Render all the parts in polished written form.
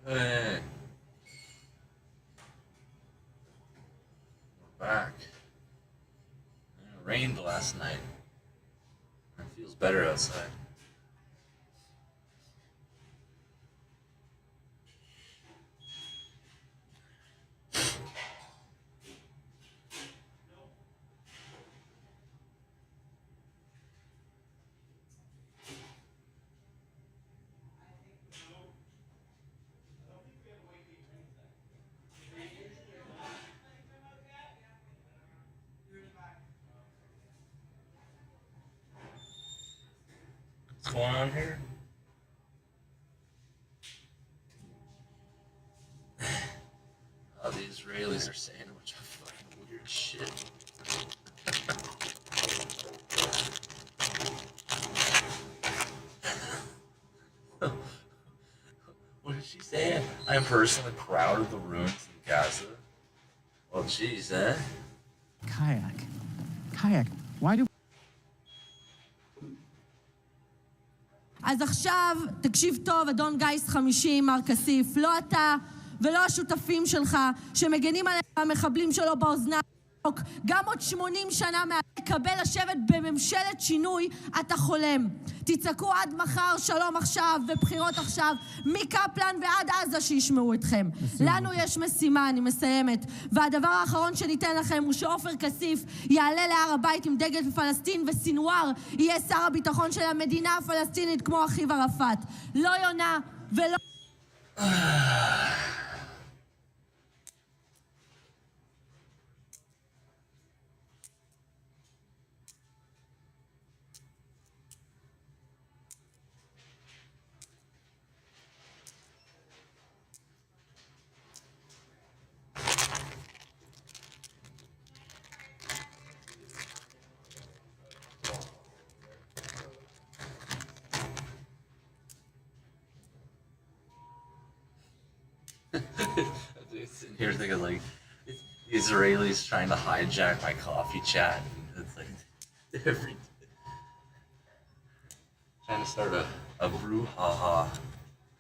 Hey, we're back. It rained last night. It feels better outside. What's going on here? Oh, the Israelis are saying a bunch of fucking weird shit. What did she say? I am personally proud of the ruins in Gaza. Well, jeez, eh? Kayak. Kayak. Why do... אז עכשיו, תקשיב טוב, אדון גיס 50, מר כסיף, לא אתה ולא השותפים שלך שמגנים עליהם המחבלים שלו באוזניים. גם עוד 80 שנה מהקבל לשבת בממשלת שינוי, אתה חולם. תצעקו עד מחר, שלום עכשיו ובחירות עכשיו, מקפלן ועד עזה שישמעו אתכם. לנו יש משימה, אני מסיימת. והדבר האחרון שניתן לכם הוא שעופר כסיף יעלה להר הבית עם דגל פלסטין, וסינואר יהיה שר הביטחון של המדינה הפלסטינית כמו אחיו ערפאת. לא יונה ולא... Sitting here thinking like the Israelis trying to hijack my coffee chat. It's like every trying to start a brouhaha.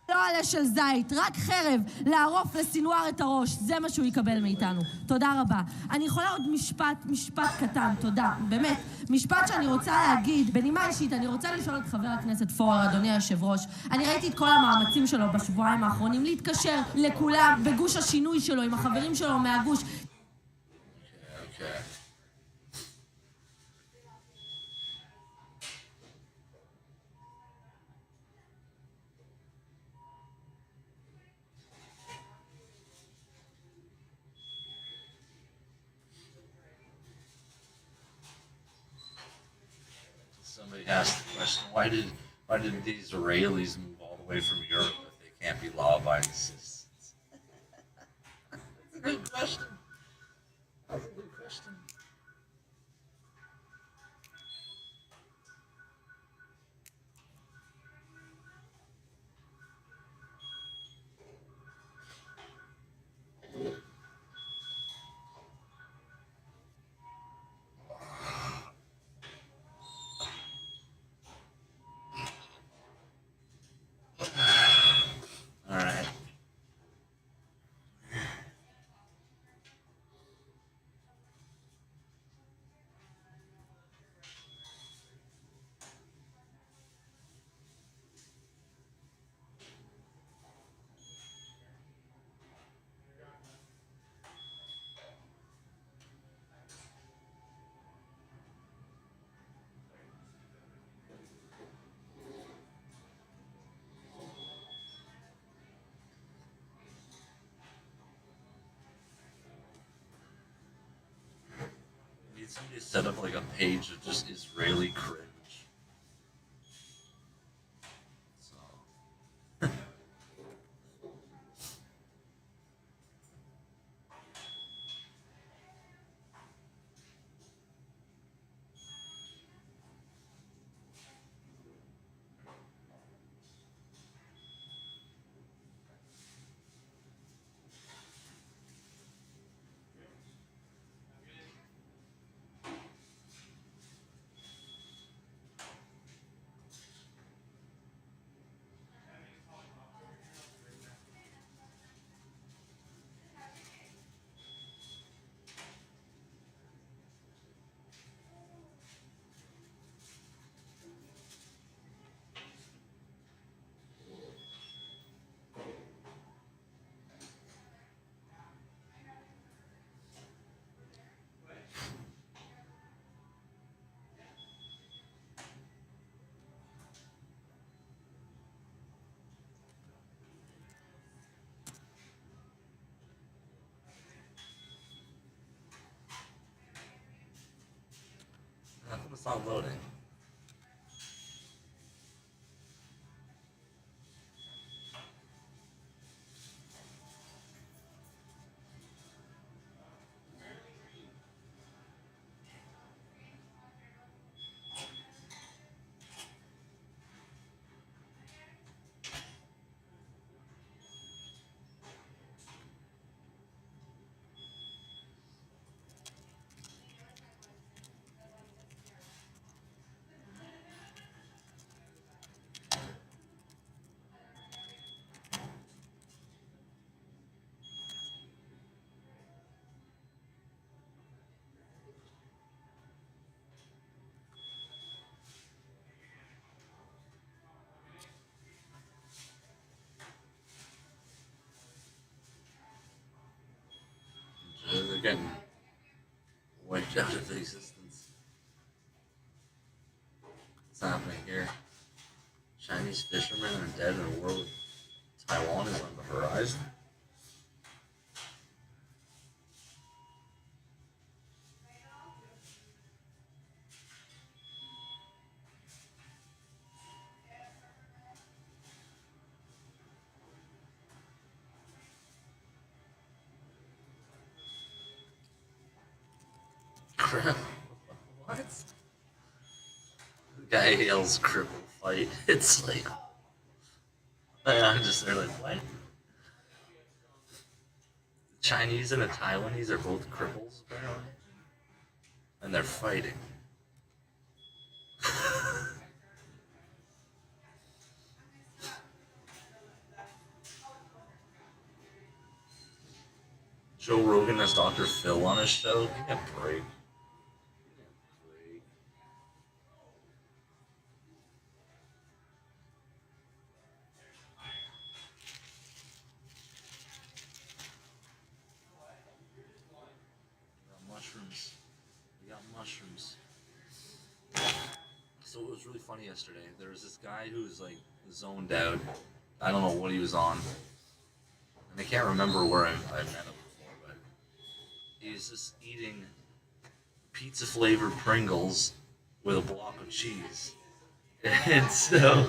לא עלה של זית, רק חרב לערוף לסינואר את הראש, זה מה שהוא יקבל מאיתנו. תודה רבה. אני יכולה עוד משפט קטן, תודה. באמת, משפט שאני רוצה להגיד, בנימה אישית, אני רוצה לשאול את חבר הכנסת פורר, אדוני היושב ראש. אני ראיתי את כל המאמצים שלו בשבועיים האחרונים, להתקשר לכולם בגוש השינוי שלו, עם החברים שלו מהגוש. Okay. Somebody asked the question, why did these Israelis move all the way from Europe if they can't be law-abiding citizens? That's a good question. That's a good question. All right. Need somebody to set up like a page of just Israeli cringe. So. not loading. They're getting wiped out of existence. What's happening here? Chinese fishermen are dead in a war with Taiwan is on the horizon. What? The guy yells cripple fight. It's like, I'm just there like, what? The Chinese and the Taiwanese are both cripples, apparently. And they're fighting. Joe Rogan has Dr. Phil on his show. Give me a break. Mushrooms. We got mushrooms. So it was really funny yesterday. There was this guy who was like zoned out. I don't know what he was on. And I can't remember where I met him before, but he was just eating pizza flavored Pringles with a block of cheese. And so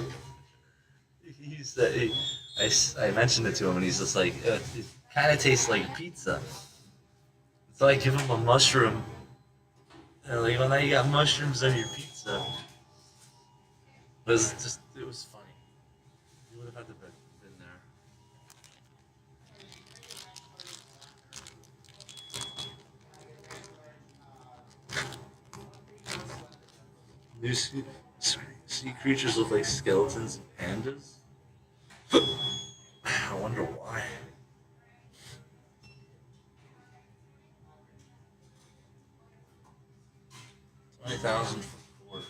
he said, I mentioned it to him, and he's just like, it kind of tastes like pizza. So I give him a mushroom. And like, well, now you got mushrooms on your pizza. It was funny. You would have had to have been there. New sea creatures look like skeletons and pandas. I wonder why. 20,000 for court.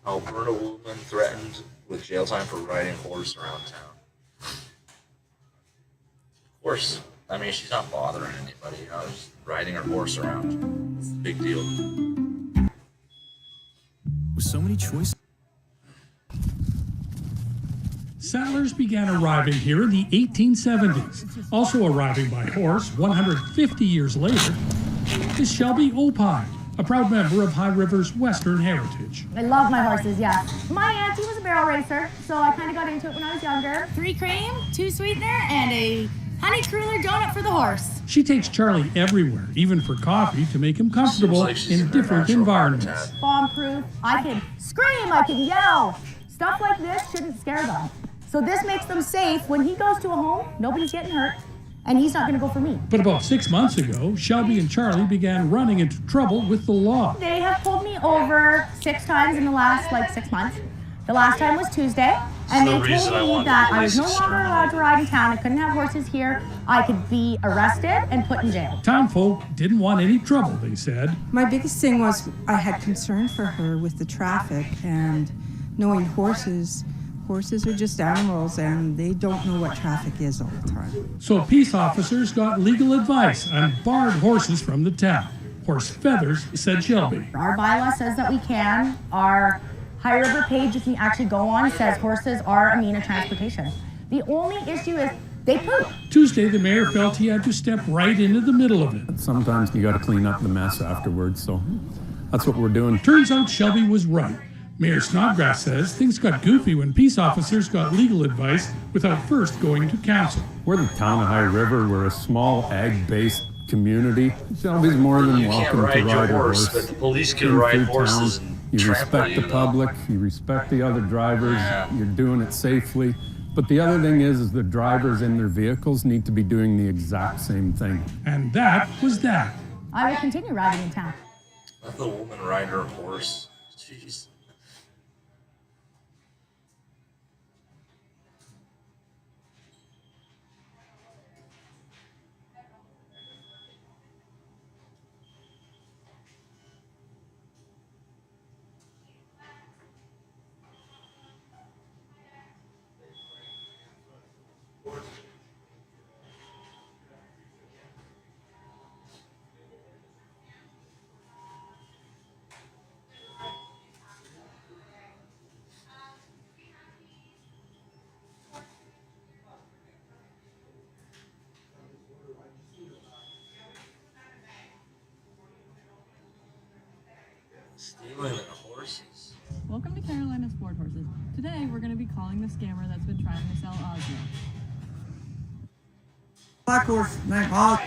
Alberta woman threatened with jail time for riding horse around town. Of course. I mean, she's not bothering anybody, just riding her horse around. It's a big deal. With so many choices. Settlers began arriving here in the 1870s. Also arriving by horse 150 years later is Shelby Opine, a proud member of High River's Western heritage. I love my horses, yeah. My auntie was a barrel racer, so I kind of got into it when I was younger. 3 cream, 2 sweetener, and a honey cruller donut for the horse. She takes Charlie everywhere, even for coffee, to make him comfortable like in different environments. Bomb-proof. I can scream, I can yell. Stuff like this shouldn't scare them. So this makes them safe. When he goes to a home, nobody's getting hurt, and he's not going to go for me. But about 6 months ago, Shelby and Charlie began running into trouble with the law. They have pulled me over 6 times in the last 6 months. The last time was Tuesday, and they told me that I was no longer allowed to ride in town. I couldn't have horses here. I could be arrested and put in jail. Townfolk didn't want any trouble, they said. My biggest thing was I had concern for her with the traffic, and knowing horses are just animals, and they don't know what traffic is all the time. So peace officers got legal advice and barred horses from the town. Horse feathers, said Shelby. Our bylaw says that we can. Our High River page, you can actually go on, says horses are a mean of transportation. The only issue is they poop. Tuesday, the mayor felt he had to step right into the middle of it. Sometimes you got to clean up the mess afterwards, so that's what we're doing. Turns out Shelby was right. Mayor Snodgrass says things got goofy when peace officers got legal advice without first going to council. We're the town of High River. We're a small ag-based community. Shelby's more than You can't welcome to ride your ride a horse, horse. but the police can in ride through horses town. and You trample respect the you, though. public, you respect the other drivers, Yeah. you're doing it safely. But the other thing is the drivers in their vehicles need to be doing the exact same thing. And that was that. I will continue riding in town. Let the woman ride her horse. Jeez. Stealing their horses. Welcome to Carolina Sport Horses. Today we're going to be calling the scammer that's been trying to sell Osmo. Black horse named Oz.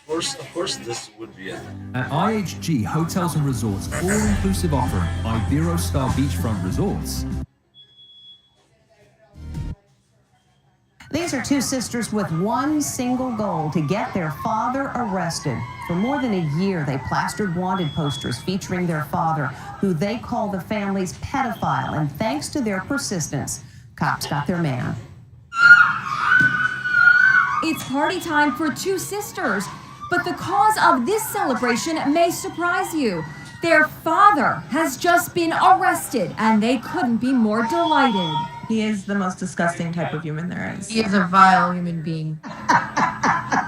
Of course, this would be a thing. At IHG Hotels and Resorts all-inclusive offering, Iberostar Beachfront Resorts. These are two sisters with one single goal: to get their father arrested. For more than a year, they plastered wanted posters featuring their father, who they call the family's pedophile. And thanks to their persistence, cops got their man. It's party time for two sisters, but the cause of this celebration may surprise you. Their father has just been arrested, and they couldn't be more delighted. He is the most disgusting type of human there is. He is a vile human being.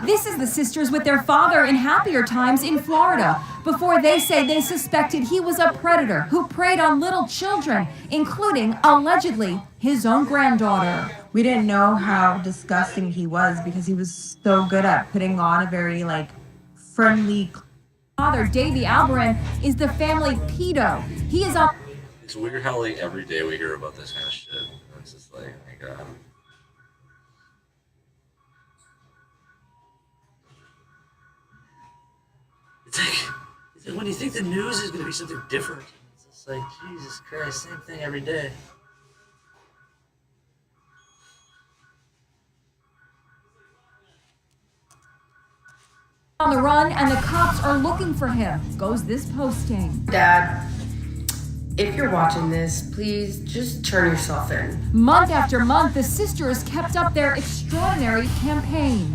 This is the sisters with their father in happier times in Florida, before they say they suspected he was a predator who preyed on little children, including, allegedly, his own granddaughter. We didn't know how disgusting he was because he was so good at putting on a very, friendly... Father, Davey Albaran, is the family pedo. He is a... It's weird how every day we hear about this kind of shit. It's just oh my god. It's like when you think the news is gonna be something different, it's just Jesus Christ, same thing every day. on the run, and the cops are looking for him, goes this posting. Dad, if you're watching this, please just turn yourself in. Month after month, the sisters kept up their extraordinary campaign.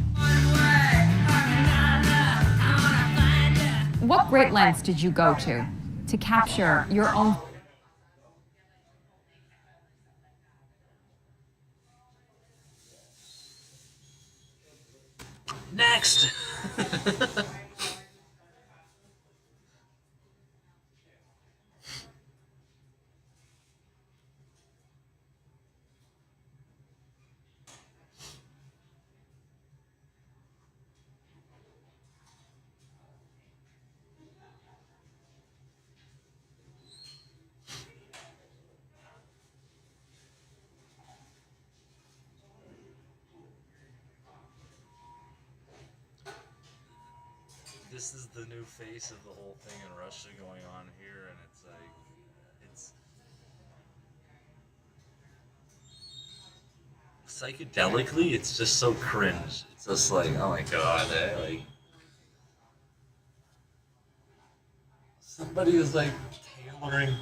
What great lengths did you go to capture your own? Next! This is the new face of the whole thing in Russia going on here, and it's psychedelically, it's just so cringe. It's just oh my god, somebody is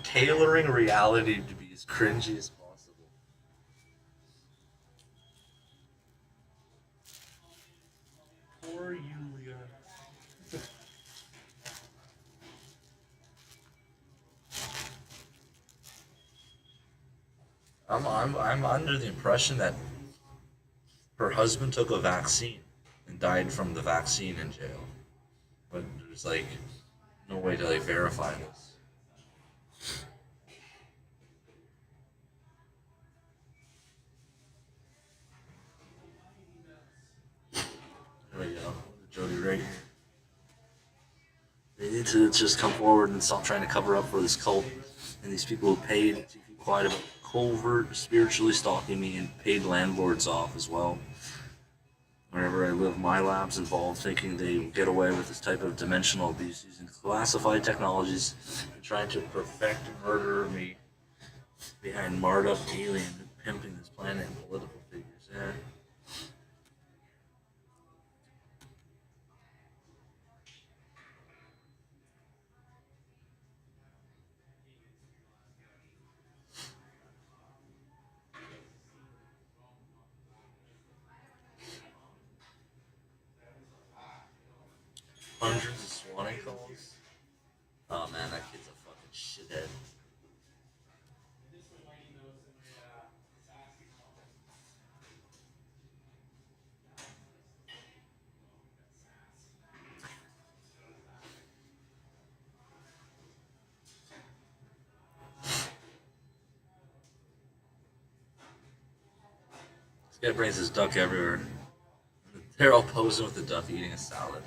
tailoring reality to be as cringy as possible. Poor Yulia. I'm under the impression that husband took a vaccine and died from the vaccine in jail. But there's like no way to like verify this. There we go. Jody right here. They need to just come forward and stop trying to cover up for this cult and these people who paid to keep quiet about covert spiritually stalking me and paid landlords off as well. Wherever I live, my lab's involved, thinking they get away with this type of dimensional abuse using classified technologies and trying to perfect murder me behind Marduk alien pimping this planet and political figures. Yeah. Hundreds of swatting calls. Oh man, that kid's a fucking shithead. This guy brings his duck everywhere. They're all posing with the duck eating a salad.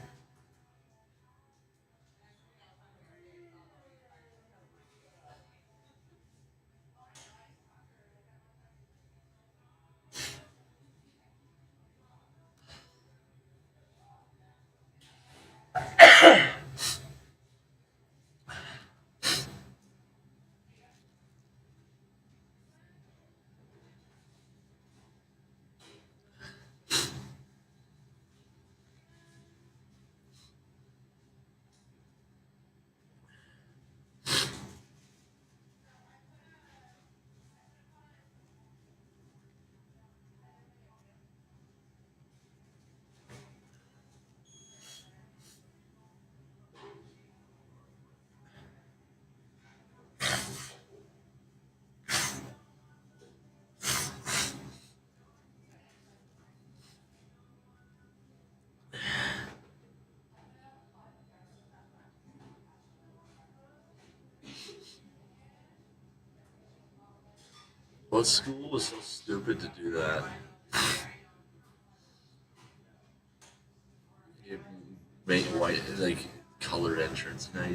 What school was so stupid to do that? You make white, like, colored entrance. Now,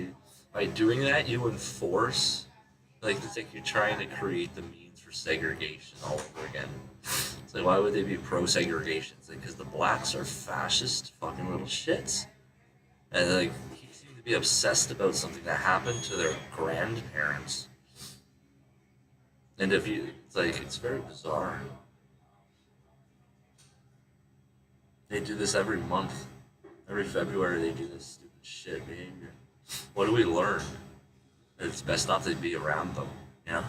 by doing that, you enforce, like, it's like you're trying to create the means for segregation all over again. It's like, why would they be pro-segregation? It's like, because the blacks are fascist fucking little shits. And, like, he seemed to be obsessed about something that happened to their grandparents. And if you, it's like, it's very bizarre. They do this every month. Every February they do this stupid shit behavior. What do we learn? It's best not to be around them, you know?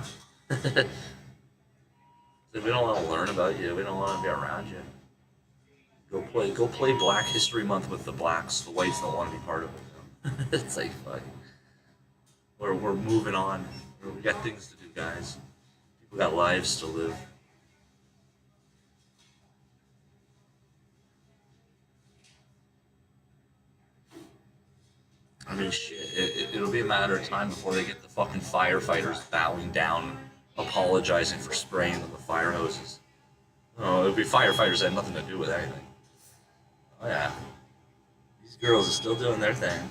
We don't want to learn about you. We don't want to be around you. Go play Black History Month with the blacks. The whites don't want to be part of it. It's like, fuck. We're moving on. We got things to do, guys. We got lives to live. I mean, shit, it'll be a matter of time before they get the fucking firefighters bowing down, apologizing for spraying them with fire hoses. Oh, it'll be firefighters that have nothing to do with anything. Oh yeah. These girls are still doing their thing.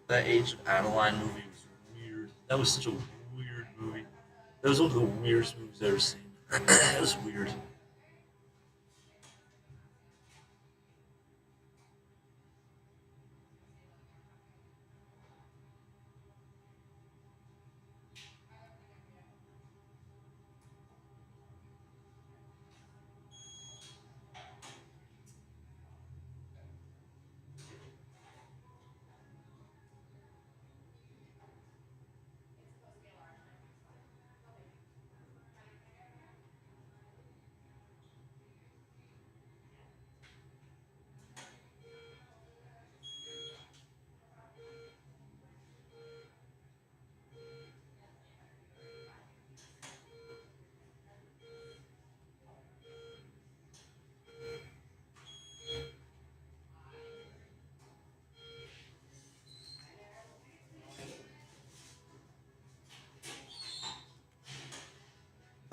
That Age of Adeline movie was weird. That was such a weird movie. That was one of the weirdest movies I've ever seen. It was weird.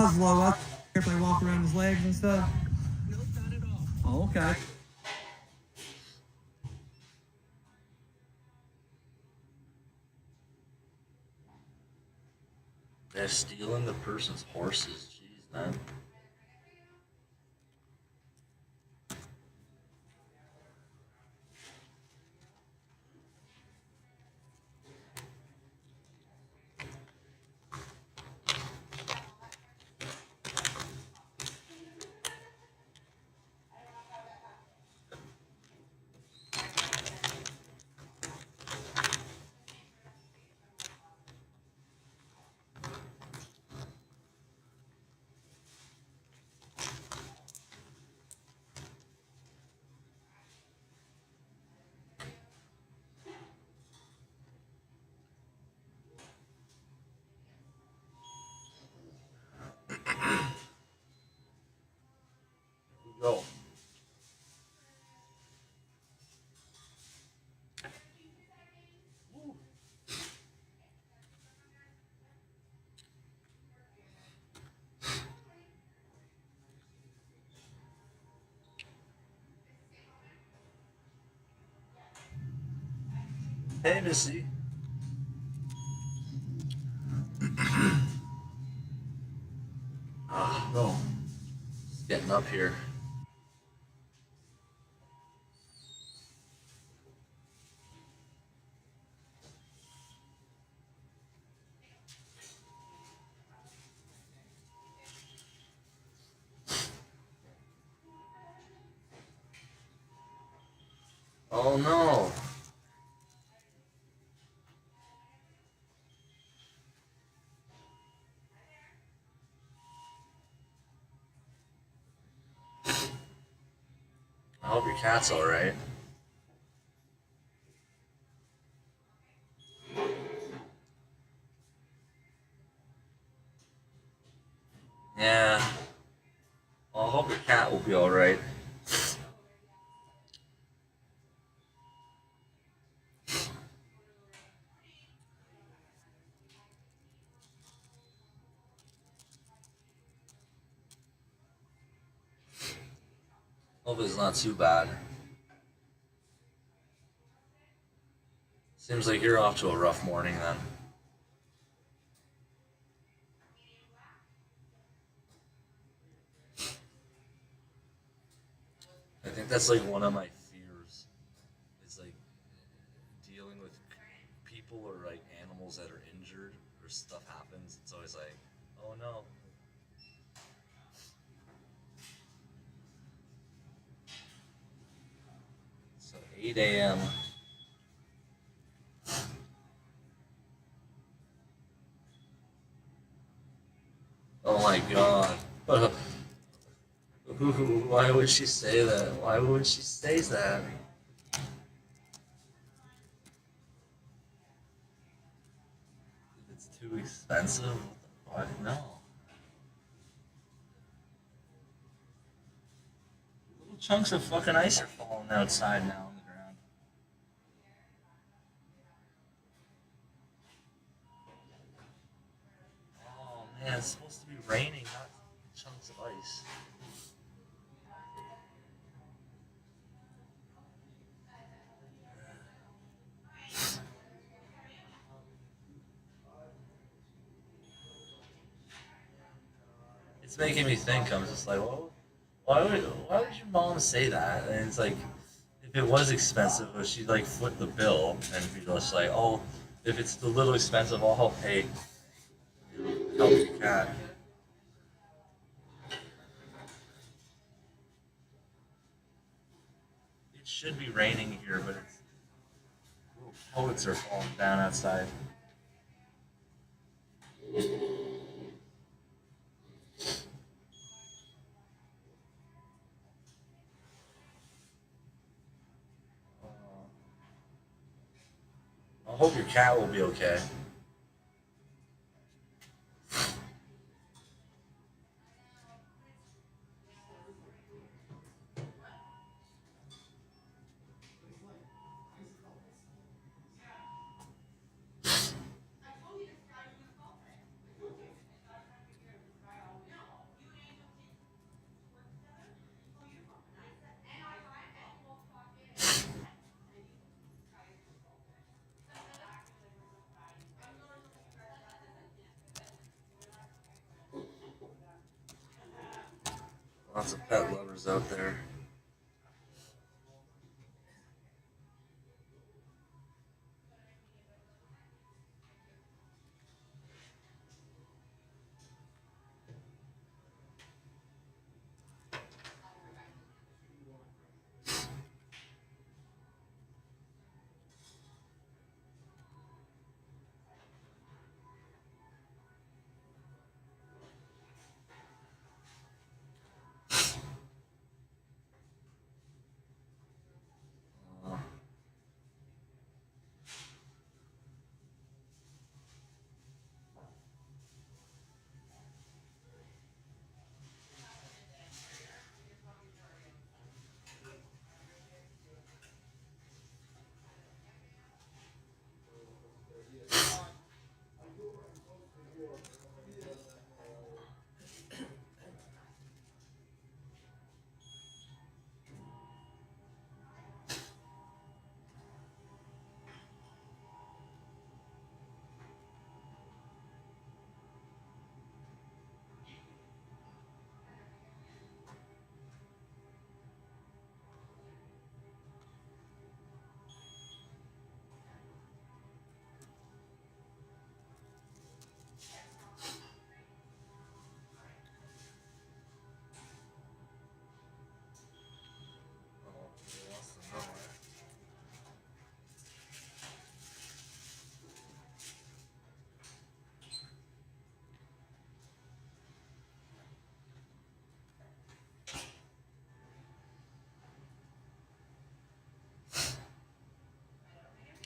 Oslo, up if I walk around his legs and stuff. Oh, okay. They're stealing the person's horses. Jeez, man. Go. Hey, Missy. No. Just getting up here. Oh no. I hope your cat's alright. Yeah. Well, I hope your cat will be alright. Hope it's not too bad. Seems like you're off to a rough morning then. I think that's like one of my fears. Is like dealing with people or like animals that are injured or stuff happens. It's always like, oh no. So 8 a.m. Oh my god. Why would she say that? Why would she say that? It's too expensive? What? No. Little chunks of fucking ice are falling outside now on the ground. Oh man, it's supposed to be raining, not chunks of ice. It's making me think. I'm just like, well, why would your mom say that? And it's like, if it was expensive, would she like foot the bill and be just like, oh, if it's a little expensive, I'll help pay. Help your cat. It should be raining here, but it's little pellets are falling down outside. I hope your cat will be okay. Lots of pet lovers out there.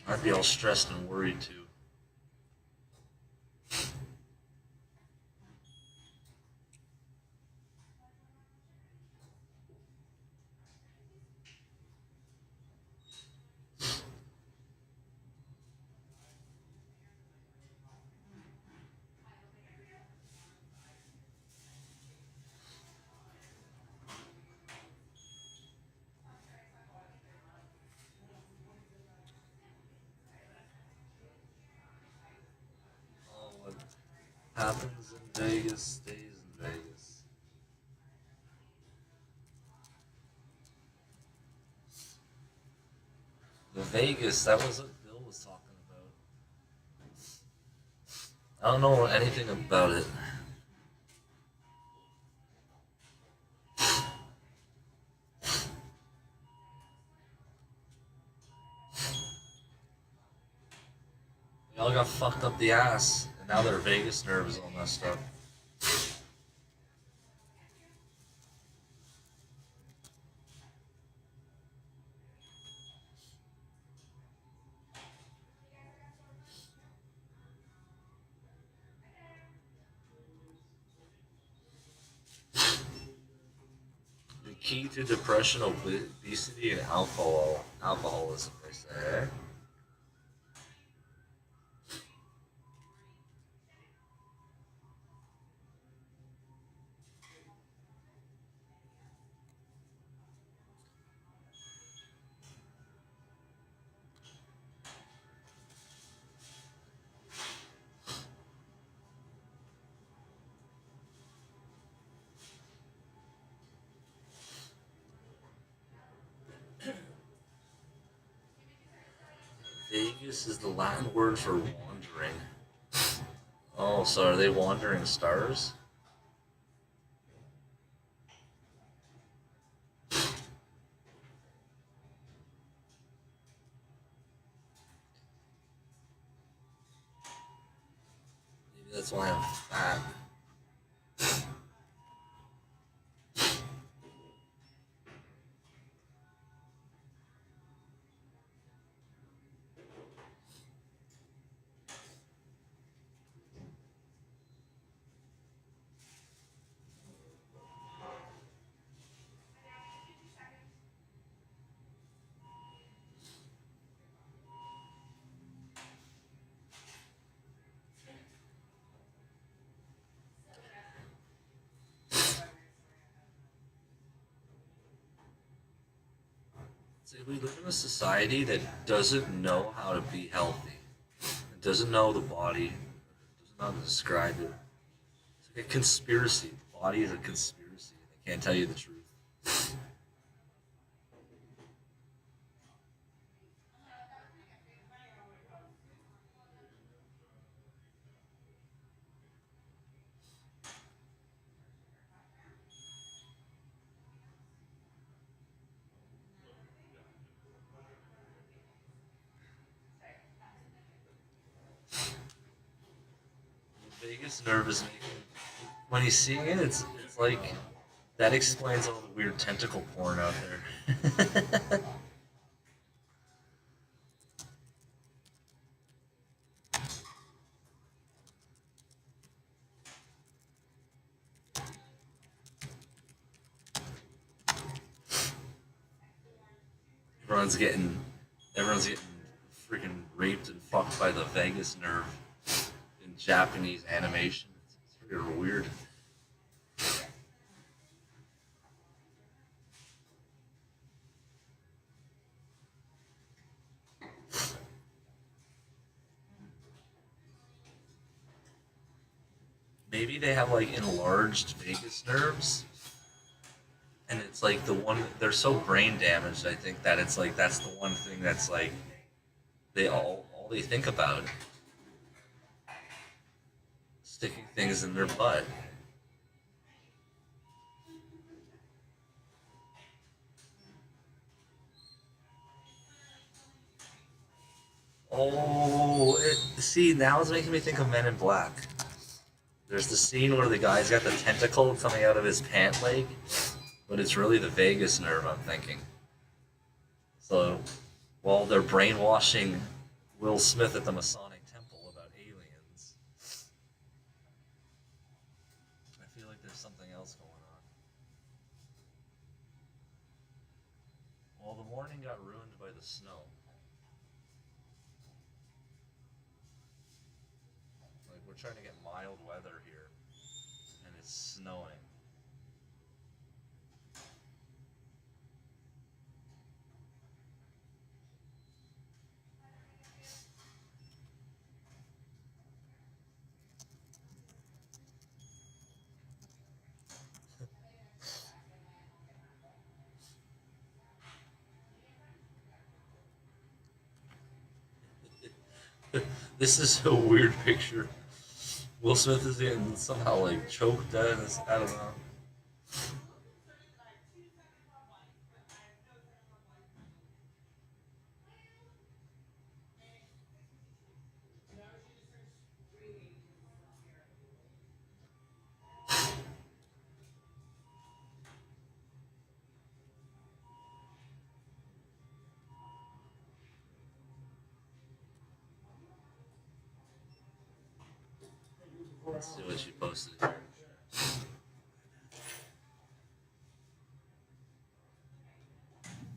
I'd be all stressed and worried too. What happens in Vegas stays in Vegas. The Vegas, that was what Bill was talking about. I don't know anything about it. They all got fucked up the ass, and now their Vegas nerve is all messed up. The key to depression, obesity, and alcoholism, they say. Vegas is the Latin word for wandering. Oh, so are they wandering stars? Maybe that's why I'm fat. See, we live in a society that doesn't know how to be healthy. It doesn't know the body. Doesn't know how to describe it. It's like a conspiracy. The body is a conspiracy. They Can't tell you the truth. The vagus nerve is making, when he's seeing it, it's like that explains all the weird tentacle porn out there. Everyone's getting freaking raped and fucked by the vagus nerve in Japanese animation. It's freaking weird. Maybe they have like enlarged vagus nerves, and it's like they're so brain damaged. I think that it's like that's the one thing that's like all they think about, sticking things in their butt. Oh, see, now it's making me think of Men in Black. There's the scene where the guy's got the tentacle coming out of his pant leg, but it's really the vagus nerve, I'm thinking. So, while they're brainwashing Will Smith at the Masonic Temple about aliens, I feel like there's something else going on. Well, the morning got ruined by the snow. Like, we're trying to get mild weather here, and it's snowing. This is a weird picture. Will Smith is getting somehow like choked out. I don't know. Let's see what she posted here.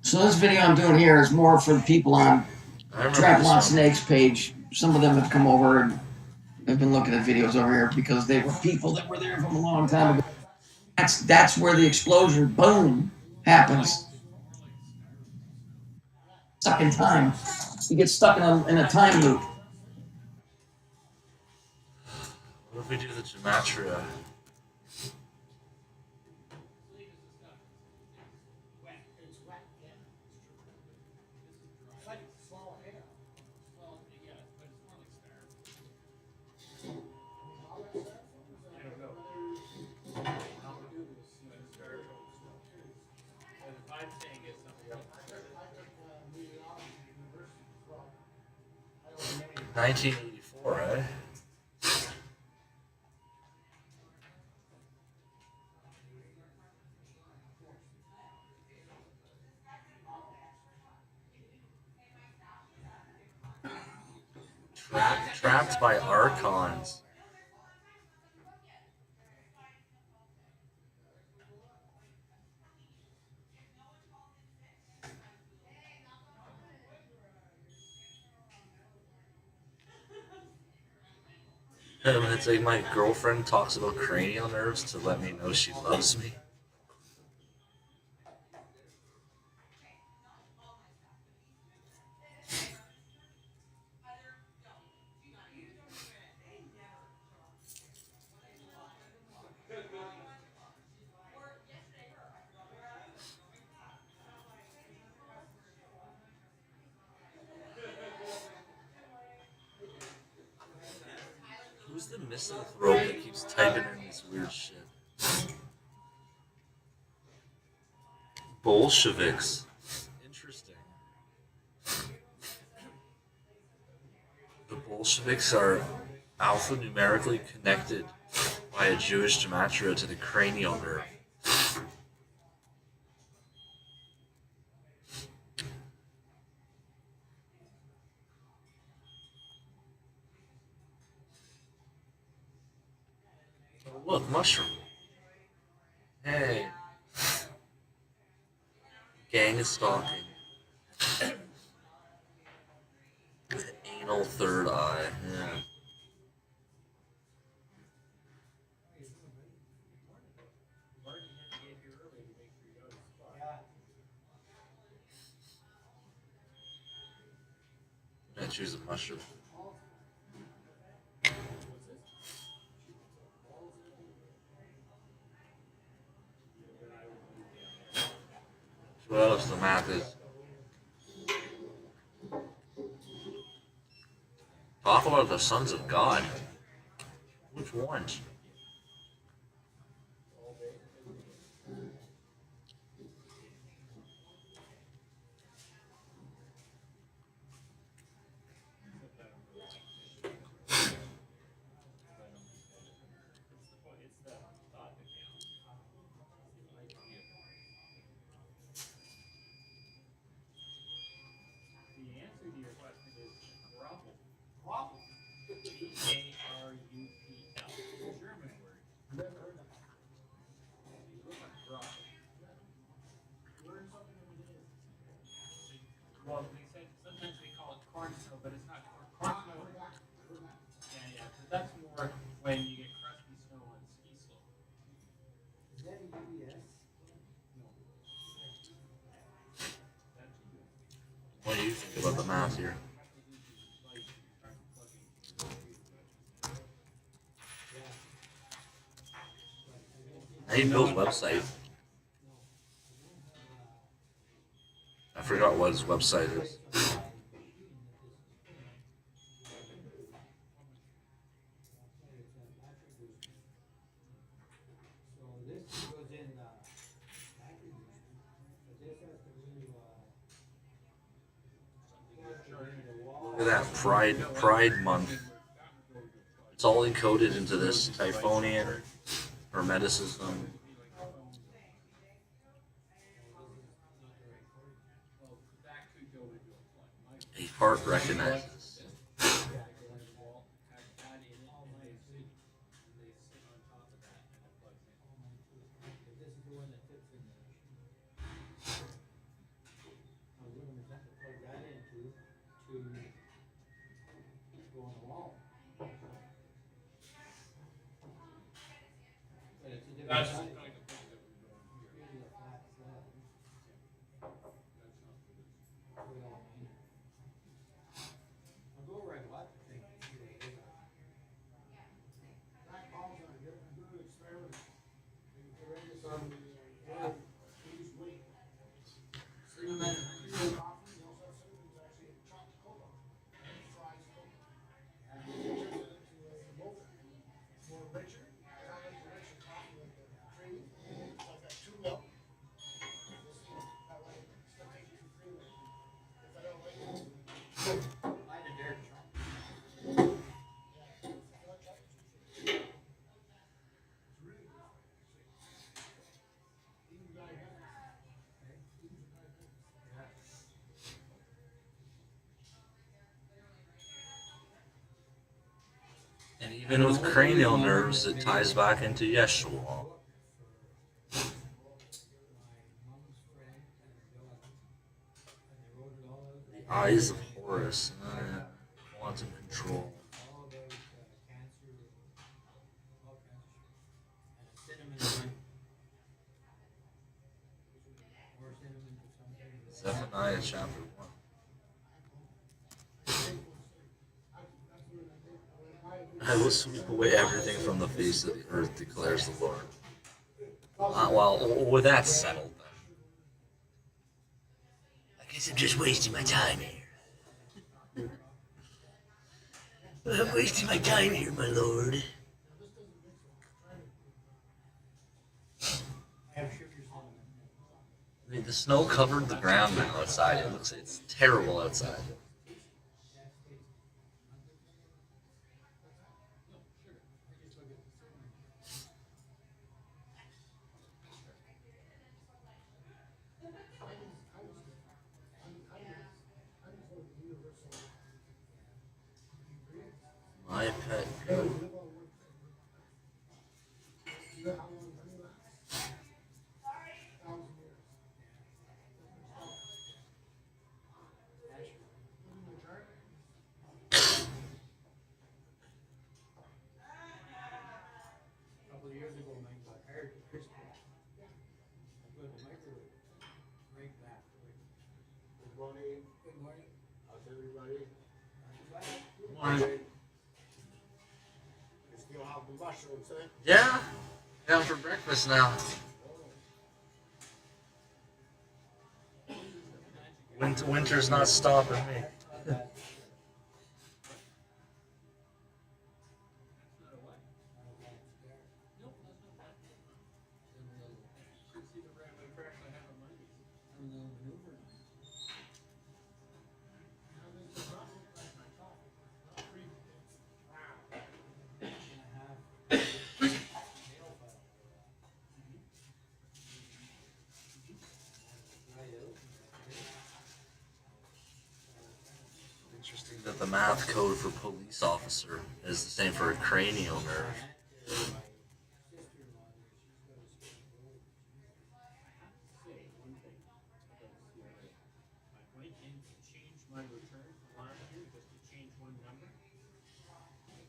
So this video I'm doing here is more for the people on Trap Snake's page. Some of them have come over and have been looking at videos over here because they were people that were there from a long time ago. That's where the explosion, boom, happens. Stuck in time. You get stuck in a time loop. What if we do the gematria? $1984, eh? Trapped by Archons. It's like my girlfriend talks about cranial nerves to let me know she loves me. misanthrope that keeps typing in this weird shit. Bolsheviks. Interesting. The Bolsheviks are alphanumerically connected by a Jewish gematria to the cranial nerve. Oh, look, mushroom. Hey. Gang is stalking. Anal third eye. Yeah. I'm gonna choose a mushroom. What else the math is? Talk about the sons of God. Which ones? Well, they said sometimes they call it cornmeal, but it's not cornmeal. Yeah, because that's more when you get crusty snow on ski slope. Is that a UBS? No. What do you think about the math here? How do you build a website? I forgot what his website is. Look at that Pride Month. It's all encoded into this Typhonian Hermeticism. A heart recognizes. And even with cranial nerves, it ties back into Yeshua. The eyes of Horus, quantum control. Zephaniah chapter 1. I will sweep away everything from the face of the earth, declares the Lord. Well, with that settled, then. I guess I'm just wasting my time here. I'm wasting my time here, my lord. I mean, the snow covered the ground now outside. It's terrible outside. My pet goat. A couple of years ago, Mike got hired at Christmas. I put the microwave right back. Good morning. Good morning. How's everybody? Good morning. You still have the mushrooms, eh? Yeah. Yeah, for breakfast now. Winter's not stopping me. Interesting that the math code for police officer is the same for a cranial nerve. My return from last year just to change one number.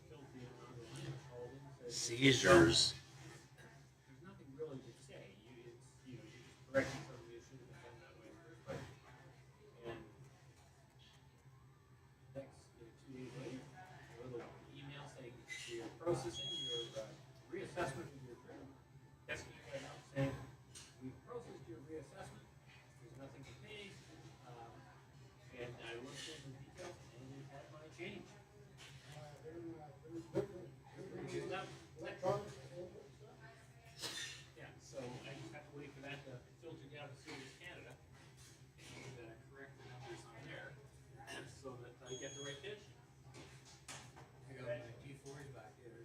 Killed the amount of money holding. Seizures. There's nothing really to say. You're just correcting something that should have been done that way in the first place. And next 2 days later, a little email saying you're processing your reassessment of your credit. Yes, you got out saying we've processed your reassessment. There's nothing to pay. And I looked into the details and it had my change. Which is not electronic. Yeah, so I just have to wait for that to filter down to Service Canada and correct the numbers on there so that I get the right pitch. I got my T4s back there.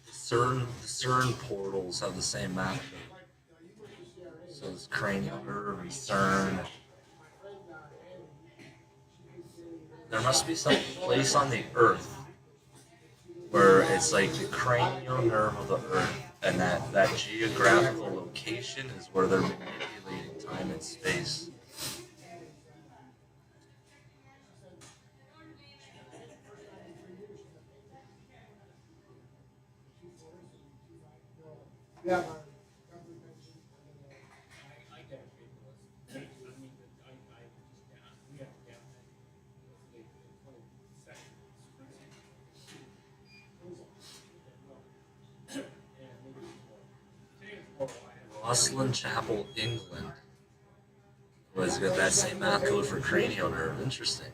The CERN portals have the same math code. So it's cranial nerve and CERN. There must be some place on the Earth where it's like the cranial nerve of the Earth, and that geographical location is where they're manipulating time and space. Yeah. Rosslyn Chapel, England. Was got that same math code for cranial nerve. Interesting.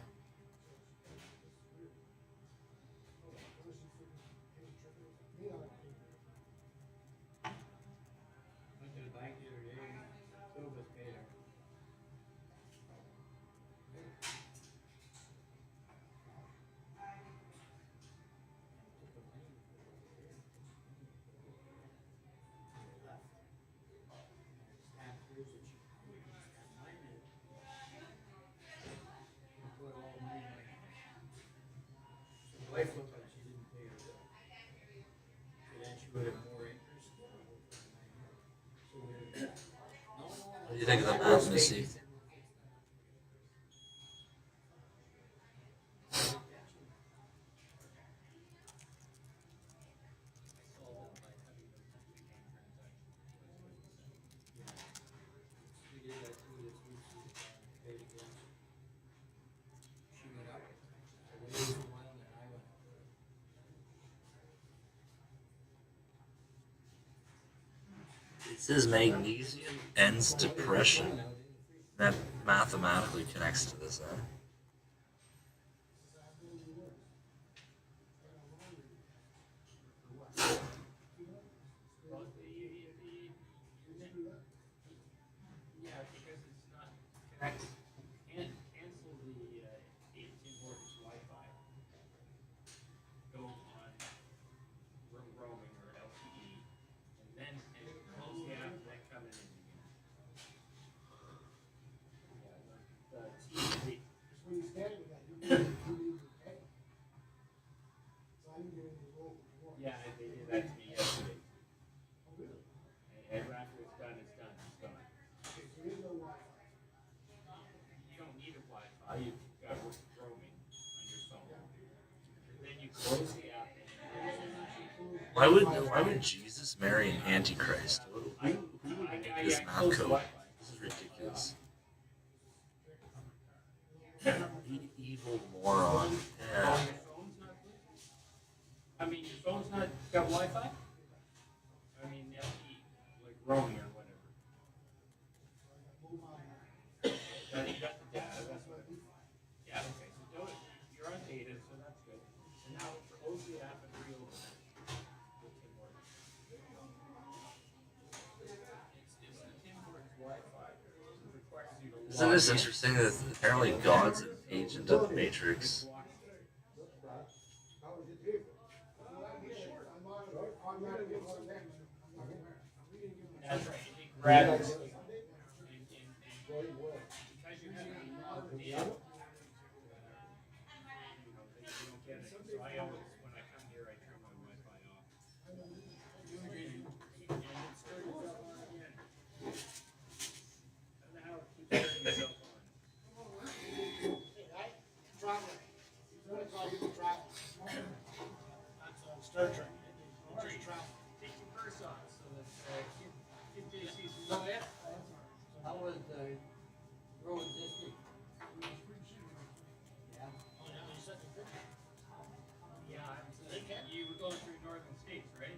Wife looked like she didn't pay her bill. So then she would have more interest. What do you think of the math, Missy? It says magnesium ends depression. That mathematically connects to this, huh? Why would Jesus marry an antichrist? Who would make this math code? This is ridiculous. Evil moron. Yeah. I mean, your phone's not got Wi-Fi? I mean, LTE, like roaming or whatever. Now you got the data, that's what. Yeah, okay, so do it. You're on data, so that's good. And now close the app and reopen it. It's the Tim Hortons Wi-Fi. It requires you to Isn't this interesting that apparently God's an agent of the Matrix? That's right. You take gravity. Because you have the you don't get it. So I always, when I come here, I turn my Wi-Fi off. And it starts up again. I don't know how it keeps turning itself on. Star Trek. Take your purse off so that Kid JC sees So yeah. How was the road district? Yeah. Oh, yeah, you sent the picture. Yeah, you were going through northern states, right?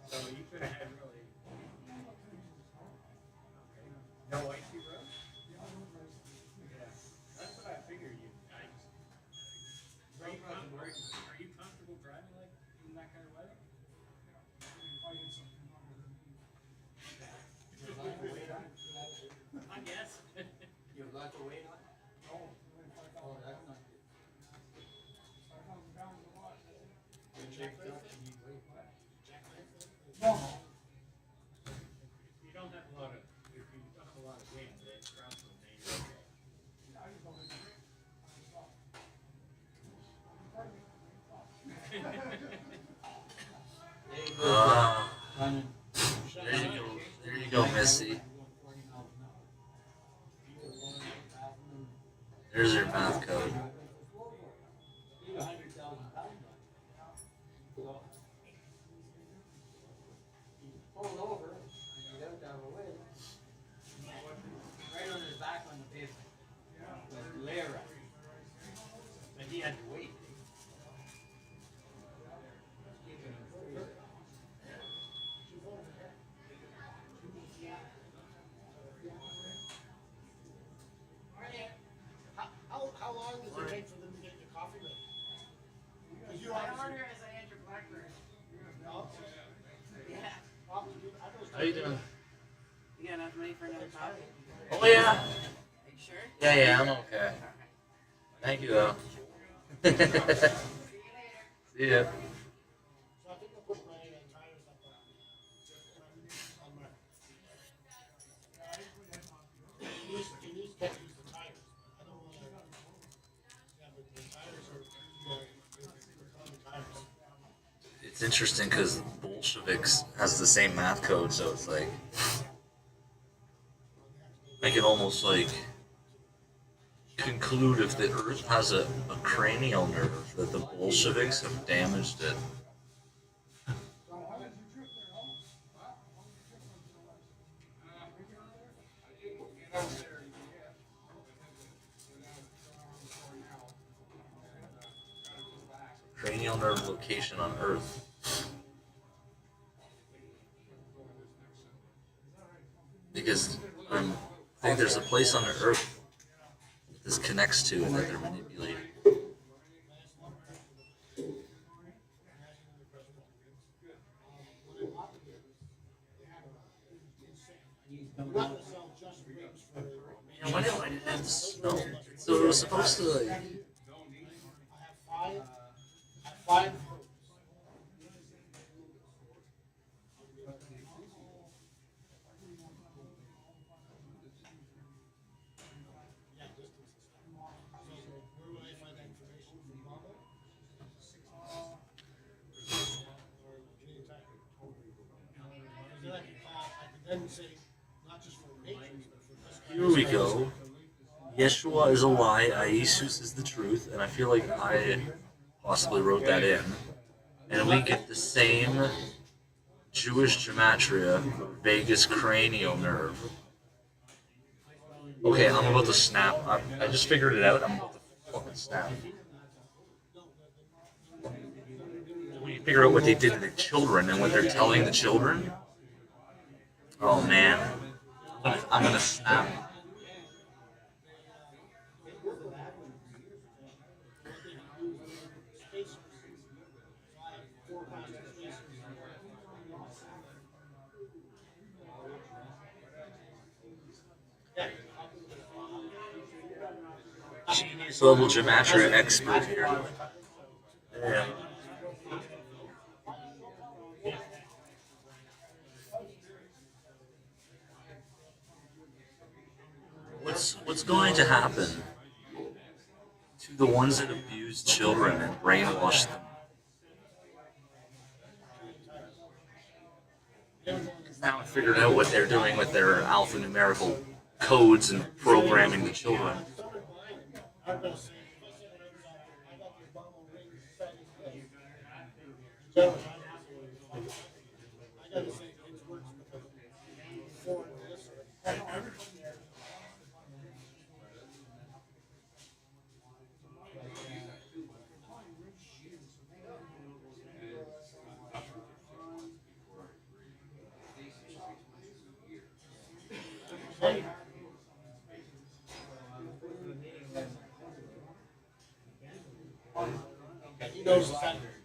So you could have had really no icy roads? Yeah, that's what I figured you guys. Are you comfortable driving like in that kind of weather? I guess. You have lots of weight on? Oh, that's not good. If you don't have a lot of, if you don't have a lot of wind, then cross the main road. There you go, Missy. There's your math code. Pulled over and he got down the way. Right on his back on the pavement. With Lara. But he had to wait. How long does it take for them to get the coffee ready? You I order as I enter Blackbird. Yeah. How you doing? You got enough money for another coffee? Oh yeah. Are you sure? Yeah, I'm okay. Thank you though. See ya. So I think I'll put my tires up on my. Denise can't use the tires. I don't want to. Yeah, but the tires are. The tires. It's interesting because Bolsheviks has the same math code, so it's like I can almost like conclude if the Earth has a cranial nerve that the Bolsheviks have damaged it. Cranial nerve location on Earth. Because I think there's a place on the Earth that this connects to and that they're manipulating. Yeah, why did it have to snow? So it was supposed to like. I have five. Here we go. Yeshua is a lie. Iesous is the truth, and I feel like possibly wrote that in, and we get the same Jewish gematria for vagus cranial nerve. Okay, I'm about to snap. I just figured it out. I'm about to fucking snap. We figure out what they did to the children and what they're telling the children. Oh man, I'm gonna snap. Genius level gematria expert here. Yeah. What's going to happen to the ones that abuse children and brainwash them? Because now I figured out what they're doing with their alphanumerical codes and programming the children.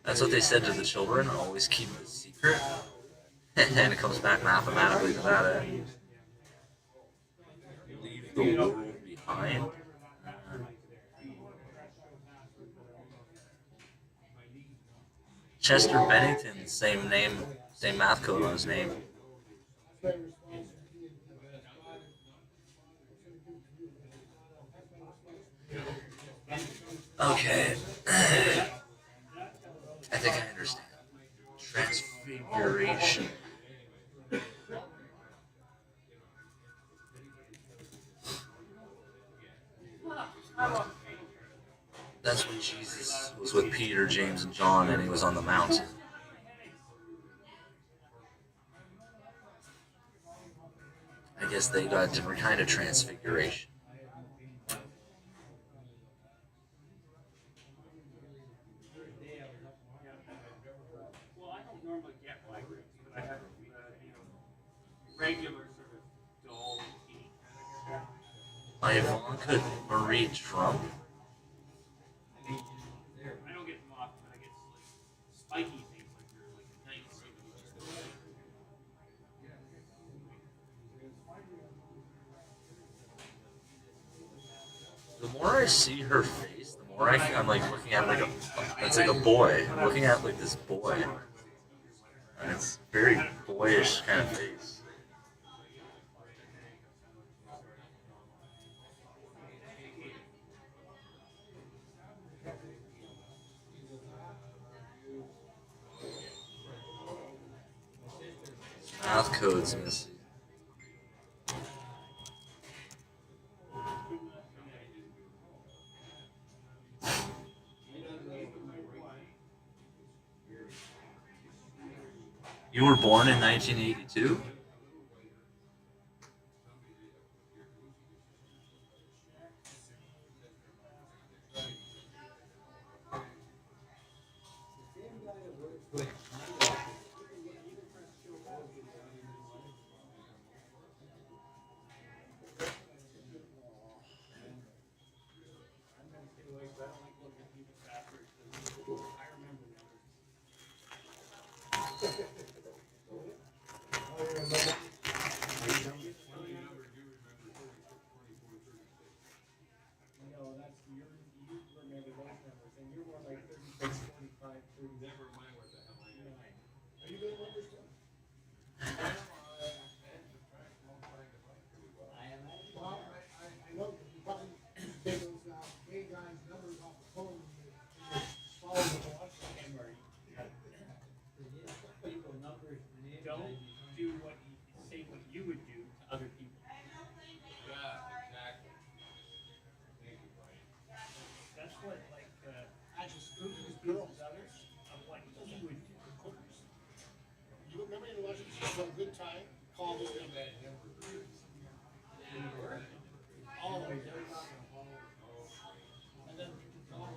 That's what they said to the children, always keep it a secret. And it comes back mathematically to that end. Leave the world behind. Chester Bennington, same name, same math code on his name. Okay. I think I understand. Transfiguration. That's when Jesus was with Peter, James, and John, and he was on the mountain. I guess they got a different kind of transfiguration. Regular sort of dull heat. Ivanka Marie Trump. I don't get them often, but I get like spiky things like nights. The more I see her face, the more I'm like looking at like it's like a boy. I'm looking at like this boy. And it's very boyish kind of face. Math code's missing. You were born in 1982? For a good time, call this number. All of them. And then call them.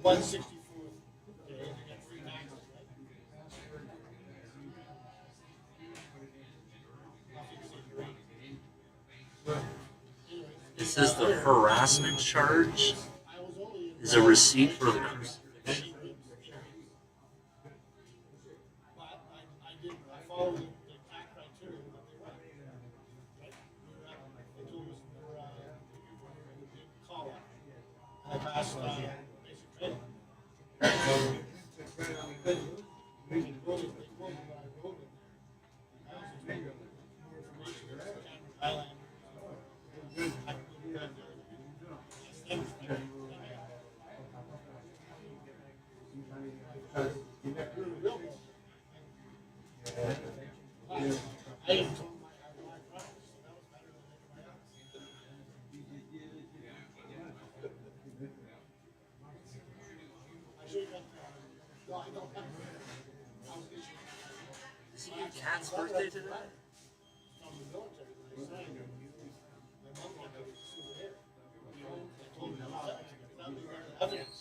One 64th day, they got 3 nights. This is the harassment charge. Is a receipt for the crucifixion. I followed the act criteria that they run. Right? They told us we're call out. And I passed basic training. We can quote it, they quote me when I wrote it. I also told them more information about the Cameron Highlanders. I can go back there. I even told my brothers, so that was better than anybody else. I should have got no, I don't have I was issued. Is it your cat's birthday today? From the military, when I signed it. My mom got to sue her. I told her not to, without leaving evidence.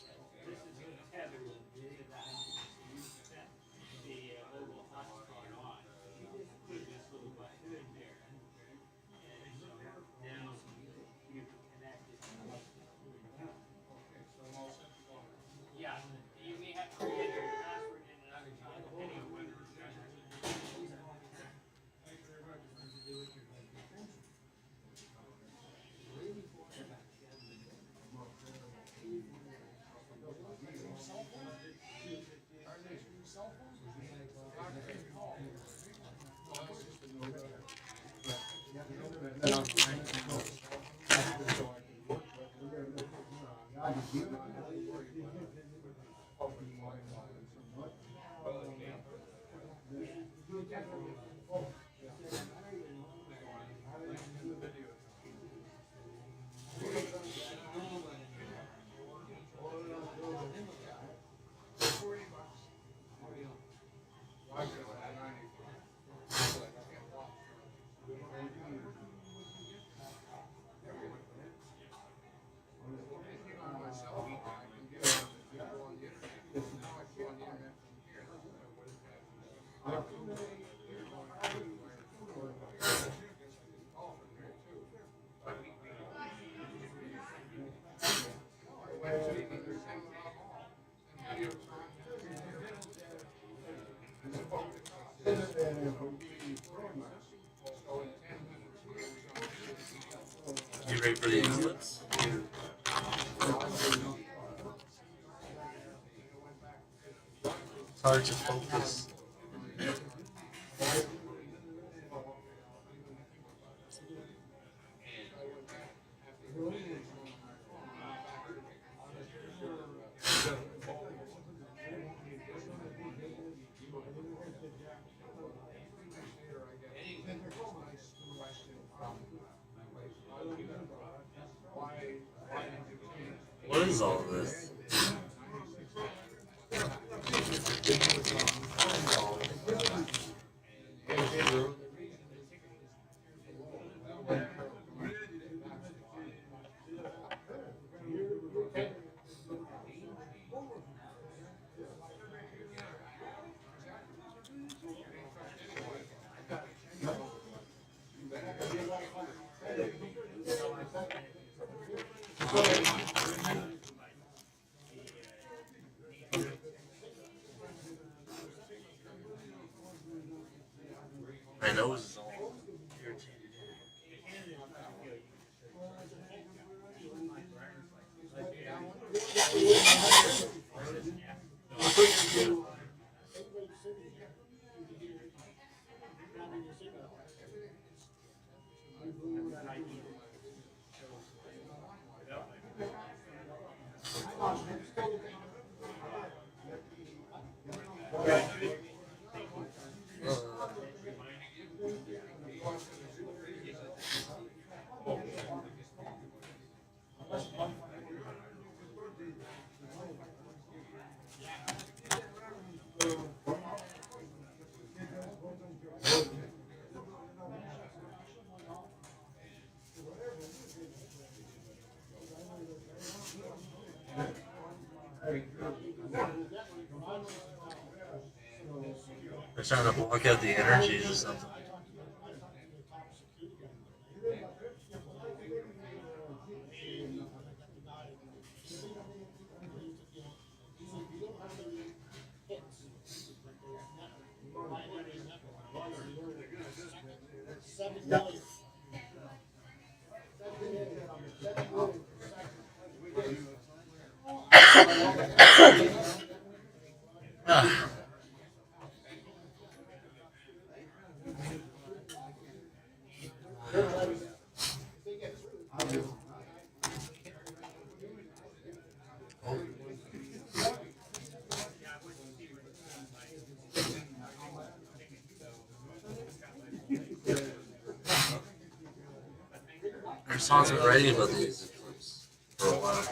Yeah, you may have to create your password in another time, depending on whether it's You ready for the eclipse? It's hard to focus. What is all this? My nose is all irritated. They're trying to block out the energies or something. Our songs been writing about these eclipses for a while.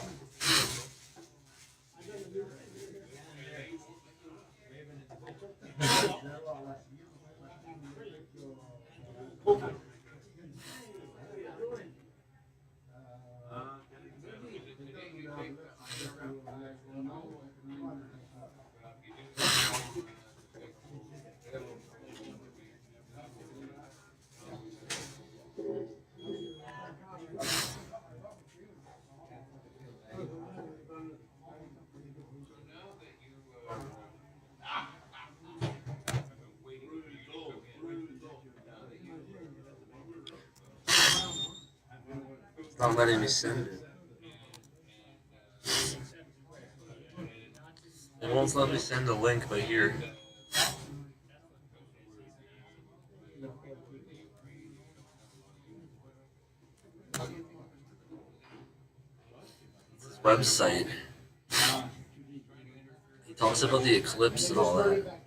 It's not letting me send it. It won't let me send a link, but here. It's his website. He talks about the eclipse and all that.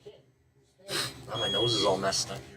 Now my nose is all messed up here.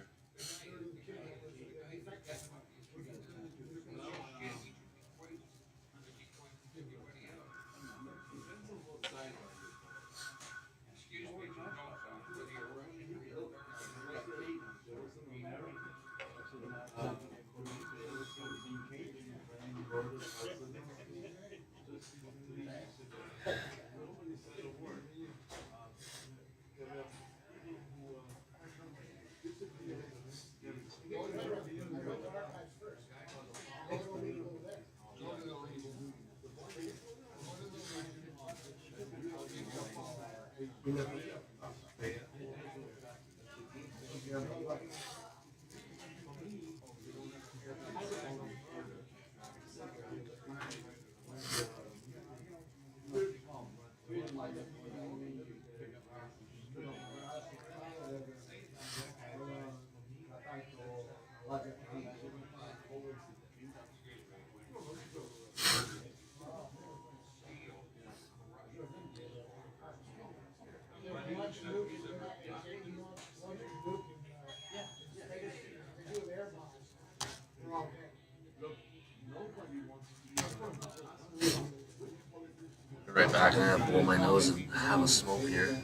Right back and I blow my nose and have a smoke here.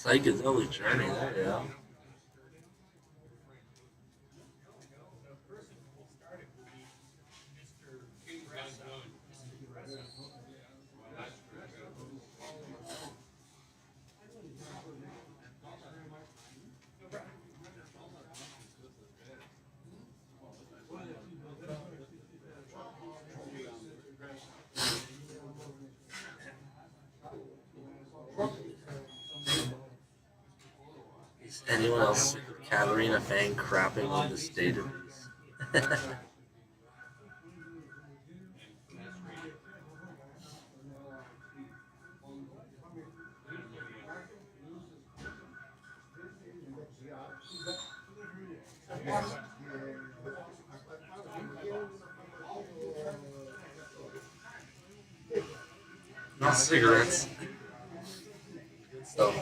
Psychedelic Journey, there you go. Is anyone else sick of Katarina Fang crapping on this database? Not cigarettes. Good stuff.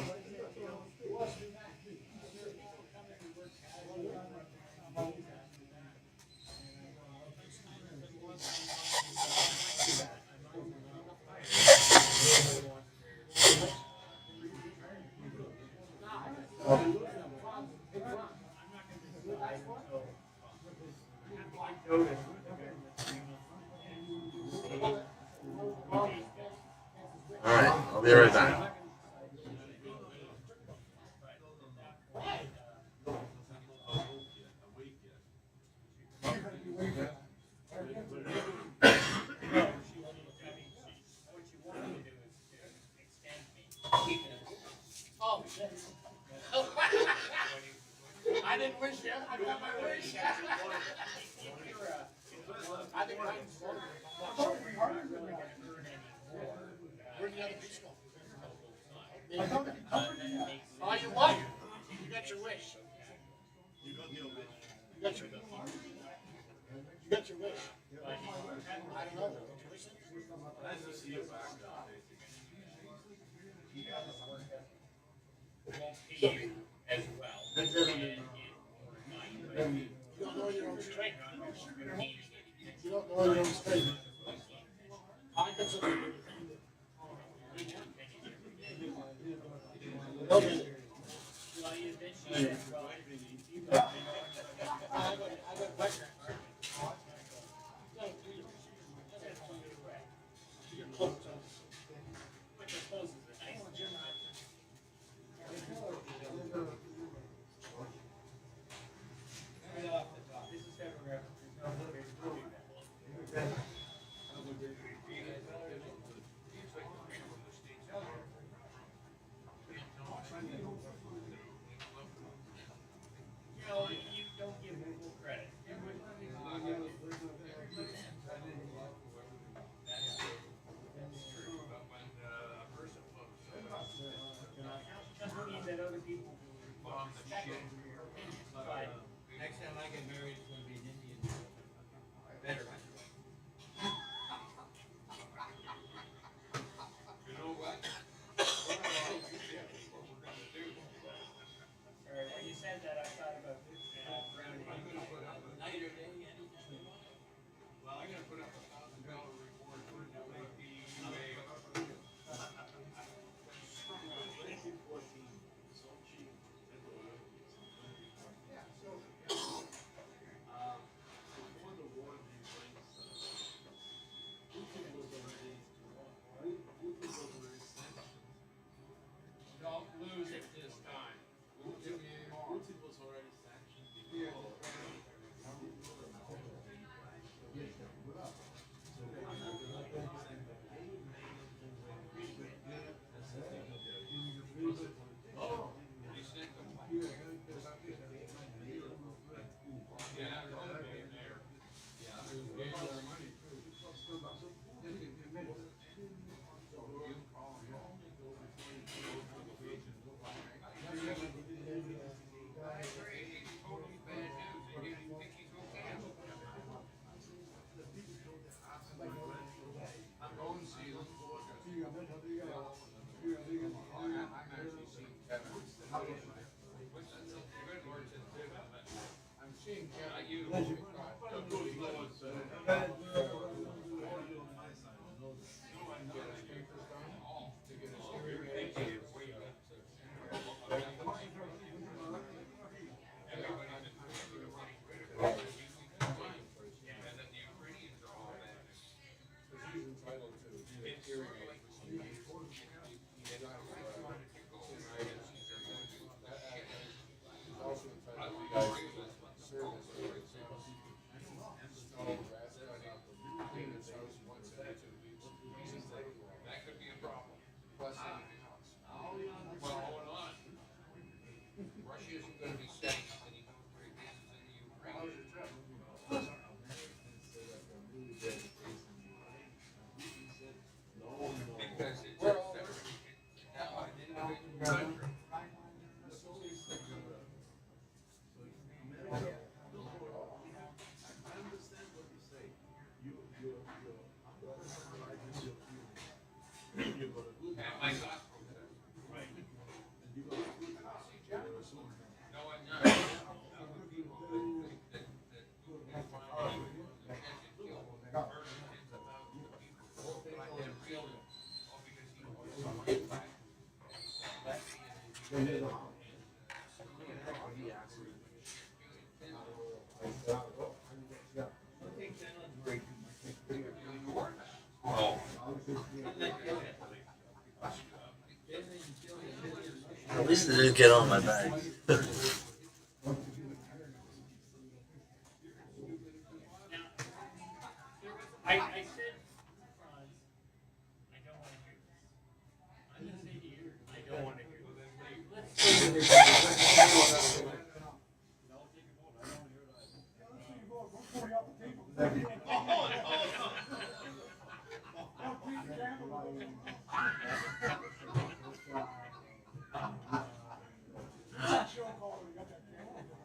Alright, I'll be right back. Oh, shit. I didn't wish you. I got my wish. I think where's the other piece go? Oh, you won. You got your wish. You got your wish. You got your wish. I don't know. Nice to see you back. As well. You don't know your own strength. You don't know your own strength. I consider next time I get married, it's going to be an Indian. Better. You know what? When you said that, I thought about brownie. I'm going to put up a night or day, anything. Well, I'm going to put up $1,000 reward for don't lose it this time. Won't give me any more. Was already sanctioned. Oh. At least it didn't get on my bag. I said, I don't want to hear this. I'm going to say to you, I don't want to hear this.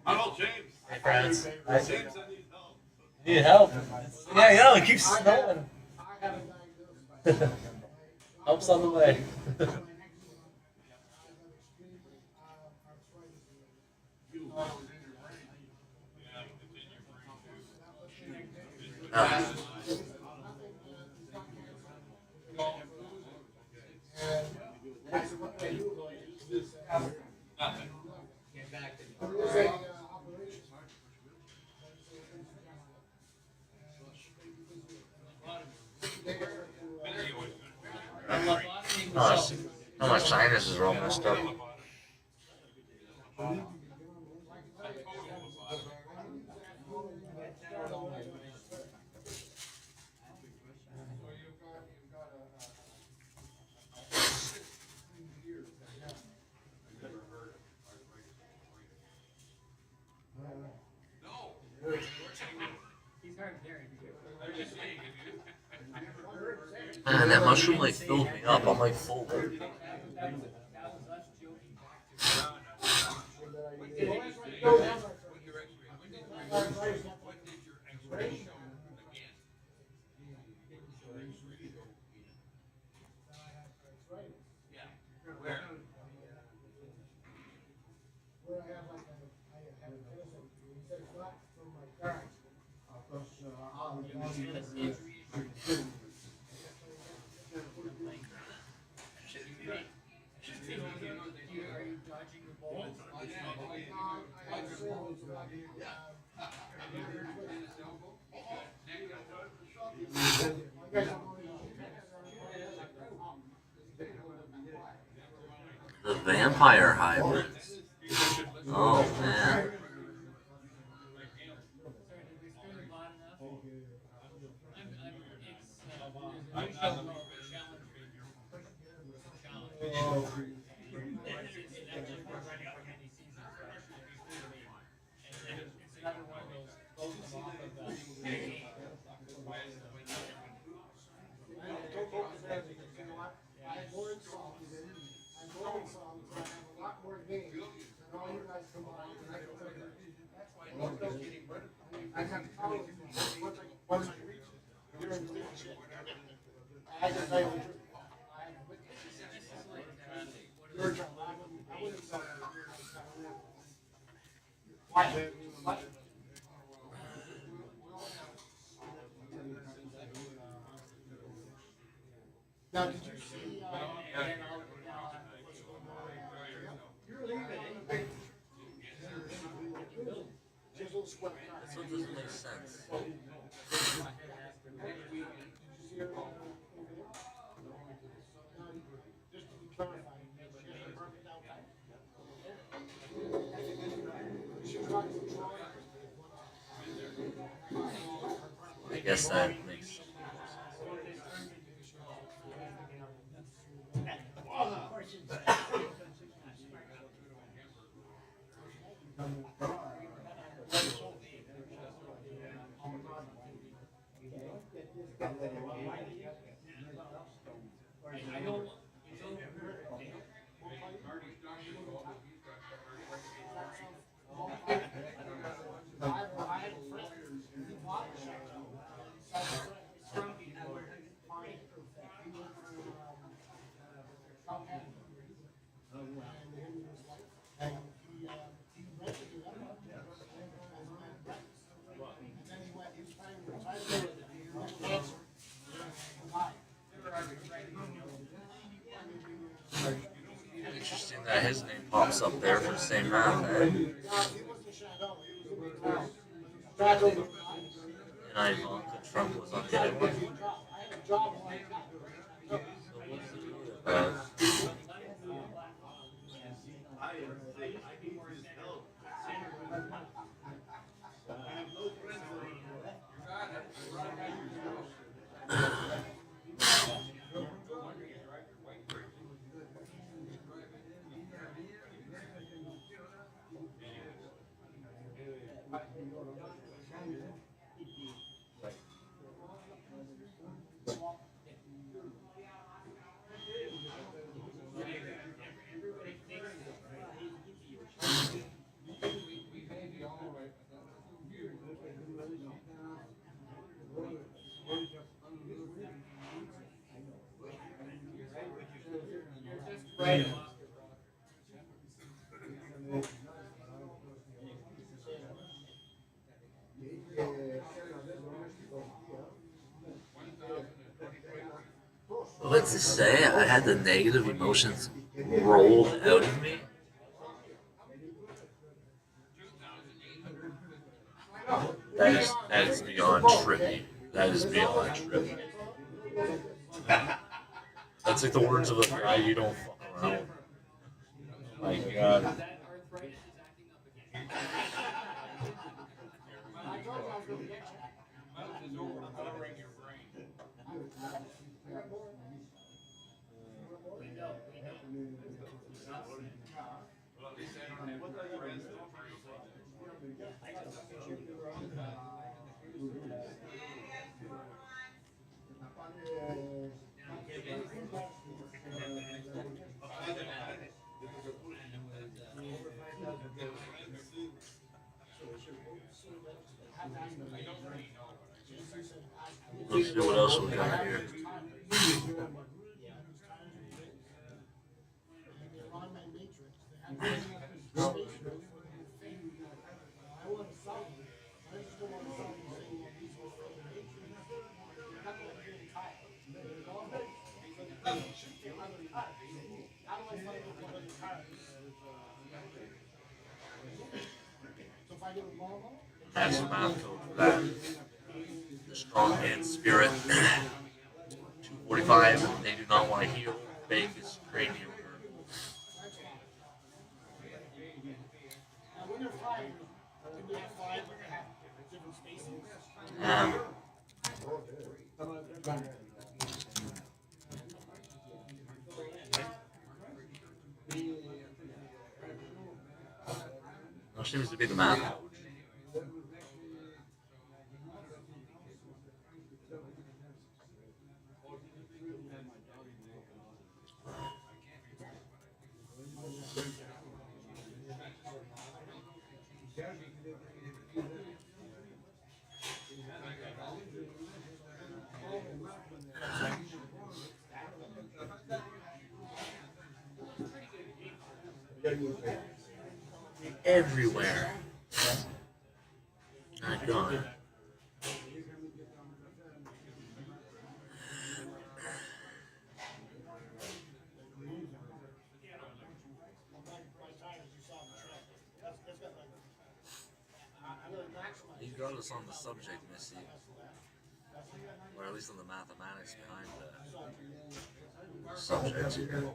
Hello, James. Hey, friends. James, I need help. You need help? Yeah, it keeps snowing. Help's on the way. Oh, my sinuses are all messed up. Man, that mushroom like filled me up. I'm like full. The vampire hybrids. Oh man. Now, did you see? You're leaving anyway. Just a little square. This one doesn't make sense. Just to be clarified, she has a perfect outcome. I guess that makes sense. his name pops up there for the same math, eh? And Ivanka Trump was on the other one. So what's it really about? Let's just say I had the negative emotions rolled out of me. That is beyond trippy. That is beyond trippy. That's like the words of a guy you don't fuck around with. My God. Let's see what else we got here. That's the math code for that. The strong man spirit. 245. They do not want to heal. Vegas cranium. That seems to be the math code. Everywhere. My God. You got us on the subject, Missy. Or at least on the mathematics behind the subject here.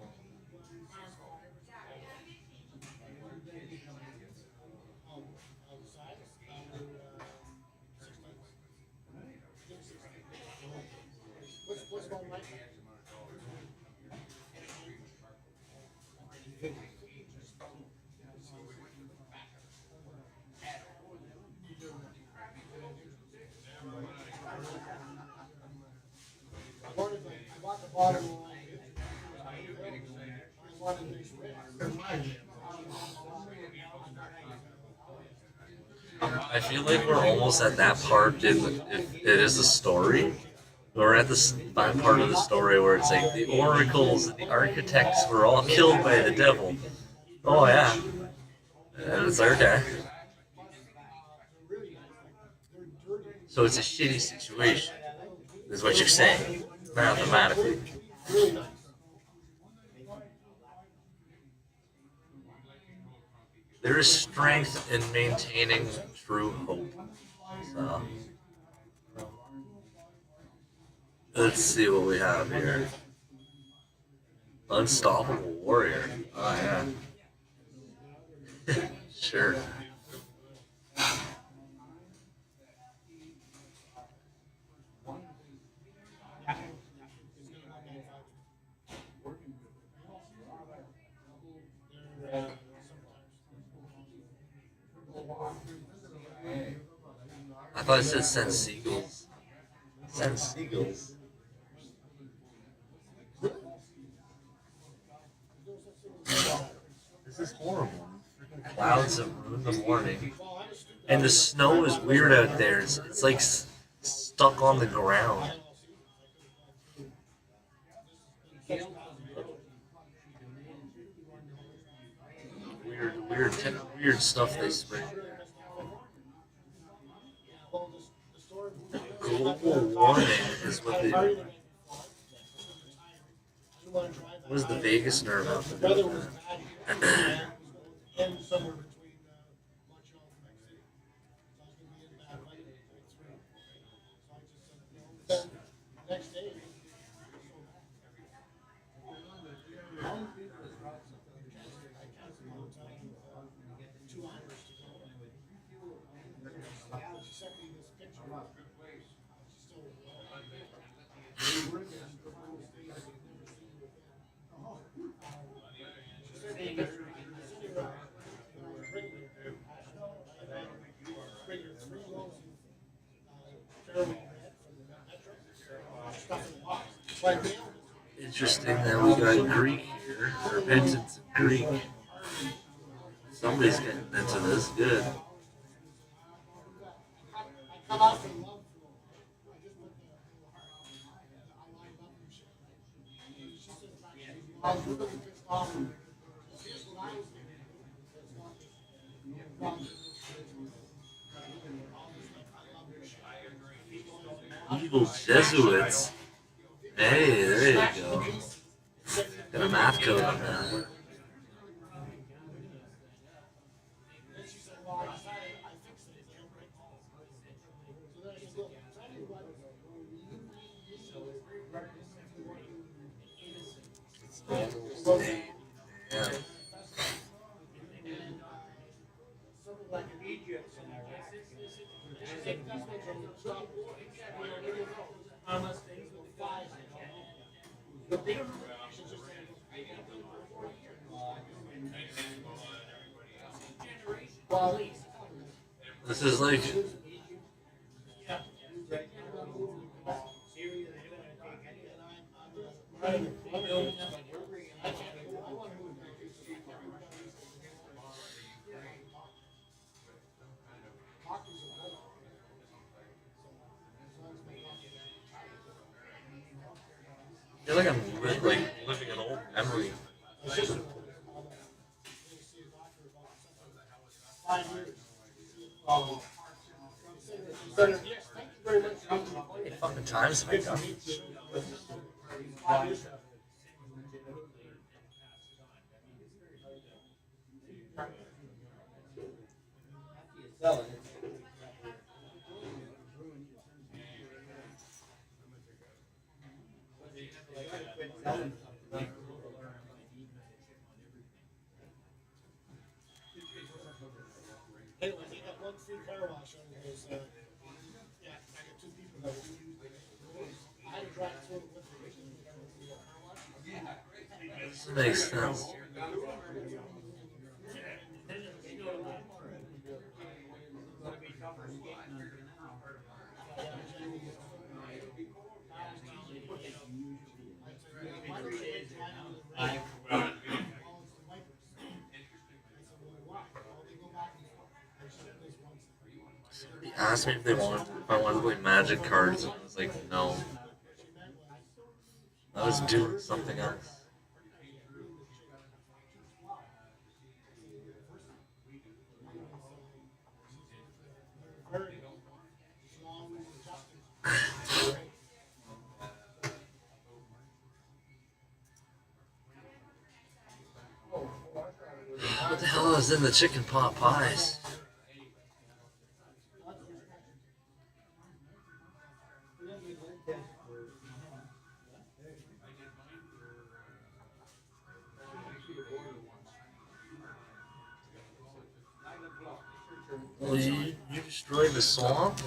I feel like we're almost at that part if it is a story. We're at this part of the story where it's like the oracles and the architects were all killed by the devil. Oh yeah. And it's like, okay. So it's a shitty situation, is what you're saying, mathematically. There is strength in maintaining true hope. So let's see what we have here. Unstoppable warrior. Oh yeah. Sure. I thought it said send seagulls. Send seagulls. This is horrible. Freaking clouds have ruined the morning. And the snow is weird out there. It's like stuck on the ground. Weird stuff they spray. Global warming is what they. What is the vagus nerve out there? Interesting that we got Greek here. Repentance in Greek. Somebody's getting into this good. Evil Jesuits. Hey, there you go. Got a math code on that. Yeah. This is like I feel like I'm living an old memory. How many fucking times have I done this? Hey, I got one free car wash on his, yeah, I got two people that will use it. I had to drive through it with me. This makes sense. Somebody asked me if I wanted to play Magic cards, and I was like, no. I was doing something else. What the hell is was in the chicken pot pies. Well, you destroyed the swamp?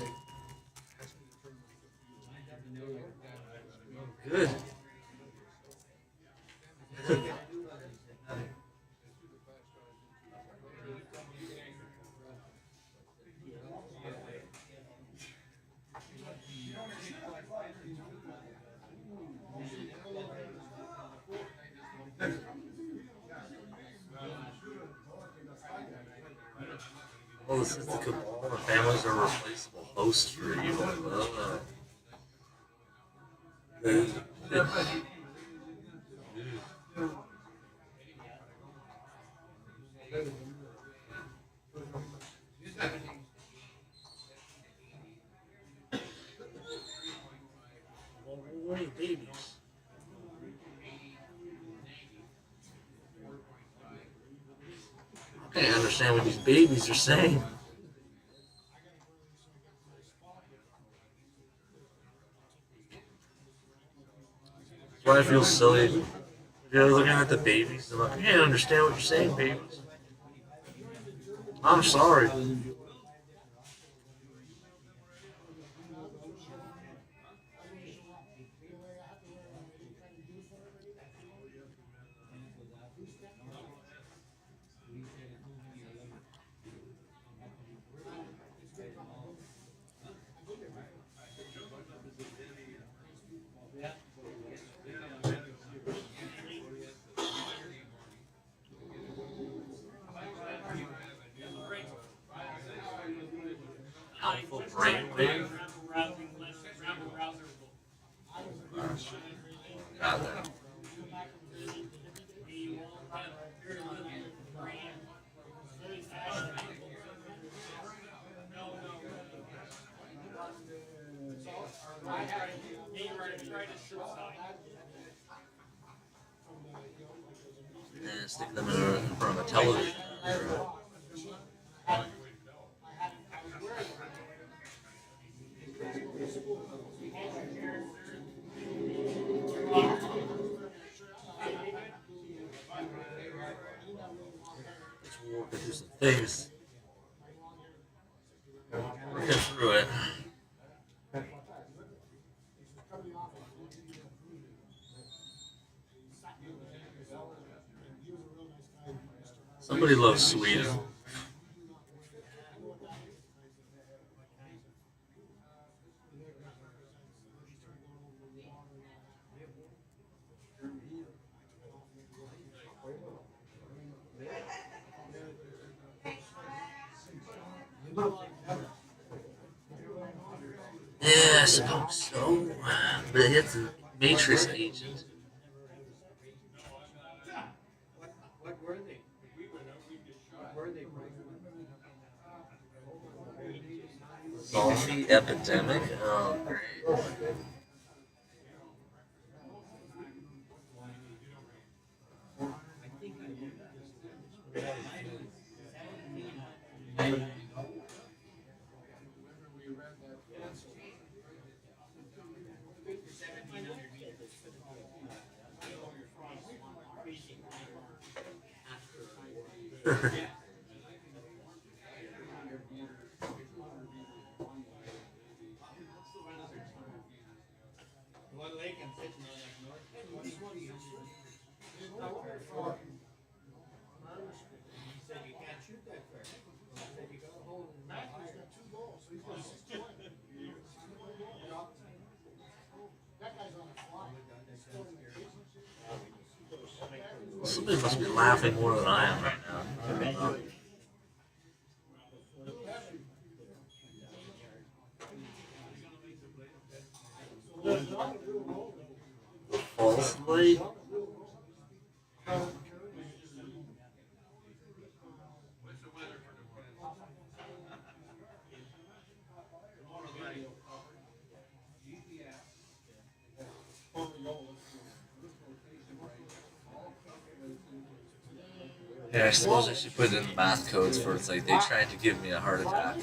Good. Well, this is the cabal. The families are replaceable hosts for evil. What are you babies? I can't understand what these babies are saying. That's why I feel silly. You're looking at the babies and like, I can't understand what you're saying, babies. I'm sorry. Alpha brainwave. Got that. And stick them in front of a television. Let's walk through some things. Working through it. Somebody loves Sweden. Yeah, I suppose so. But it's a Matrix agent. What were they? Were they? Zombie epidemic? Oh, great. One lake I'm sitting on up north. He said you can't shoot that far. He said you gotta hold it in the fire. He's got 2 goals, so he's got 6 points. That guy's on a fly. Somebody must be laughing more than I am right now. False light? Yeah, I suppose I should put it in the math codes for it's like they tried to give me a heart attack.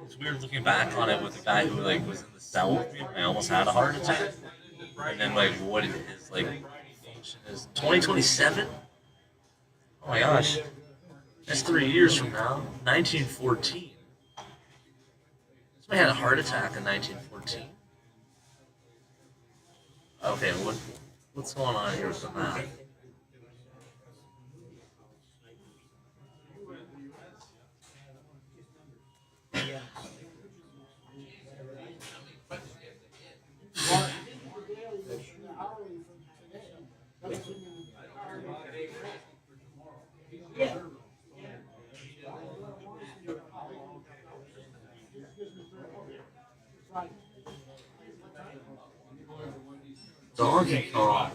It's weird looking back on it with the guy who like was in the cell with me when I almost had a heart attack. And then like what his like function is 2027? Oh my gosh. That's 3 years from now. 1914. I had a heart attack in 1914. Okay, what's going on here with the math? Donkey Kong.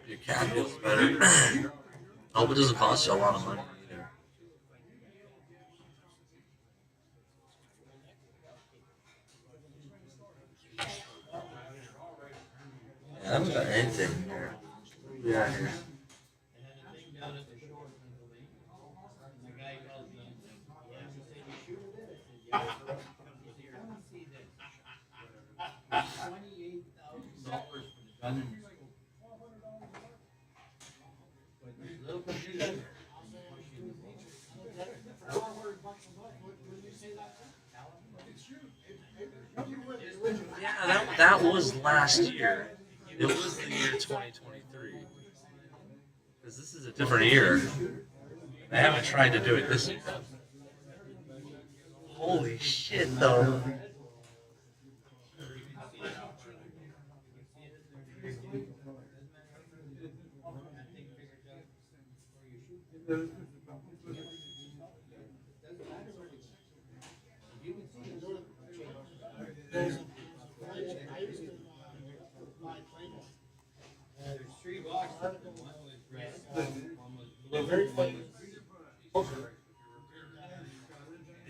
Your cat feels better. I hope it doesn't cost you a lot of money either. Yeah, I haven't got anything here. Yeah, here. Yeah, that was last year. It was the year 2023. Because this is a different year. I haven't tried to do it this year. Holy shit, though.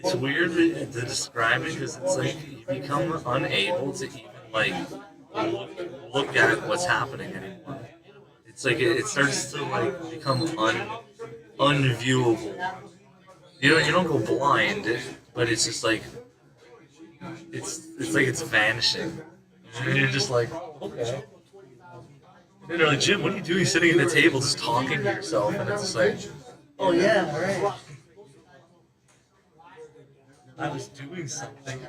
It's weird to describe it because it's like you become unable to even like look at what's happening anymore. It's like it starts to like become unviewable. You don't go blind, but it's just like it's like it's vanishing. And you're just like, okay. And they're like, Jim, what are you doing sitting at the table just talking to yourself? And it's just like, oh yeah, right. I was doing something.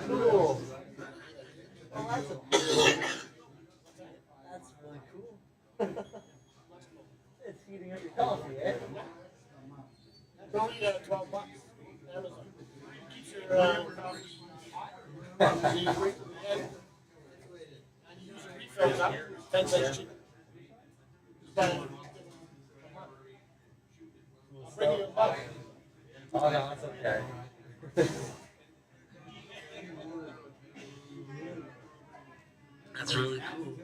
Cool. Well, that's really cool. It's heating up your coffee, eh? It's only $12. Amazon. Keeps your coffee. So you wait till the end. And you use the refills up. 10 cents cheaper. I'll bring you a buck. Oh, no, that's okay. That's really cool.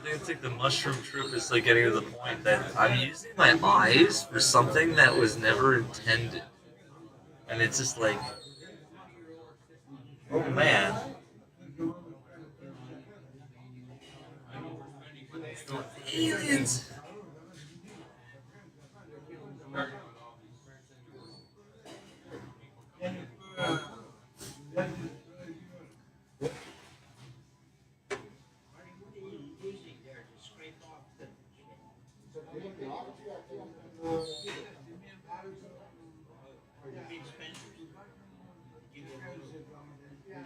I think the mushroom trip is like getting to the point that I'm using my eyes for something that was never intended. And it's just like, oh man. Aliens!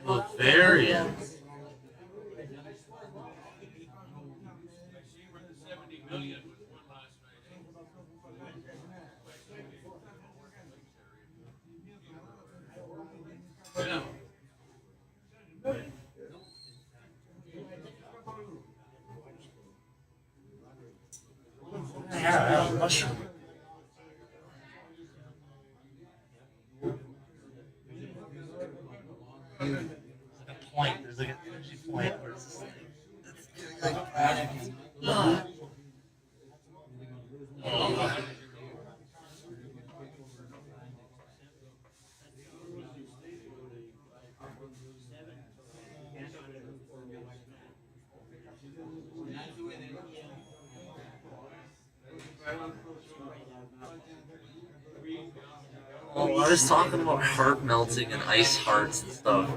Bavarians. Yeah, mushroom. There's like a point. There's like an energy point where it's just like it's getting like gravity. Oh, I was talking about heart melting and ice hearts and stuff.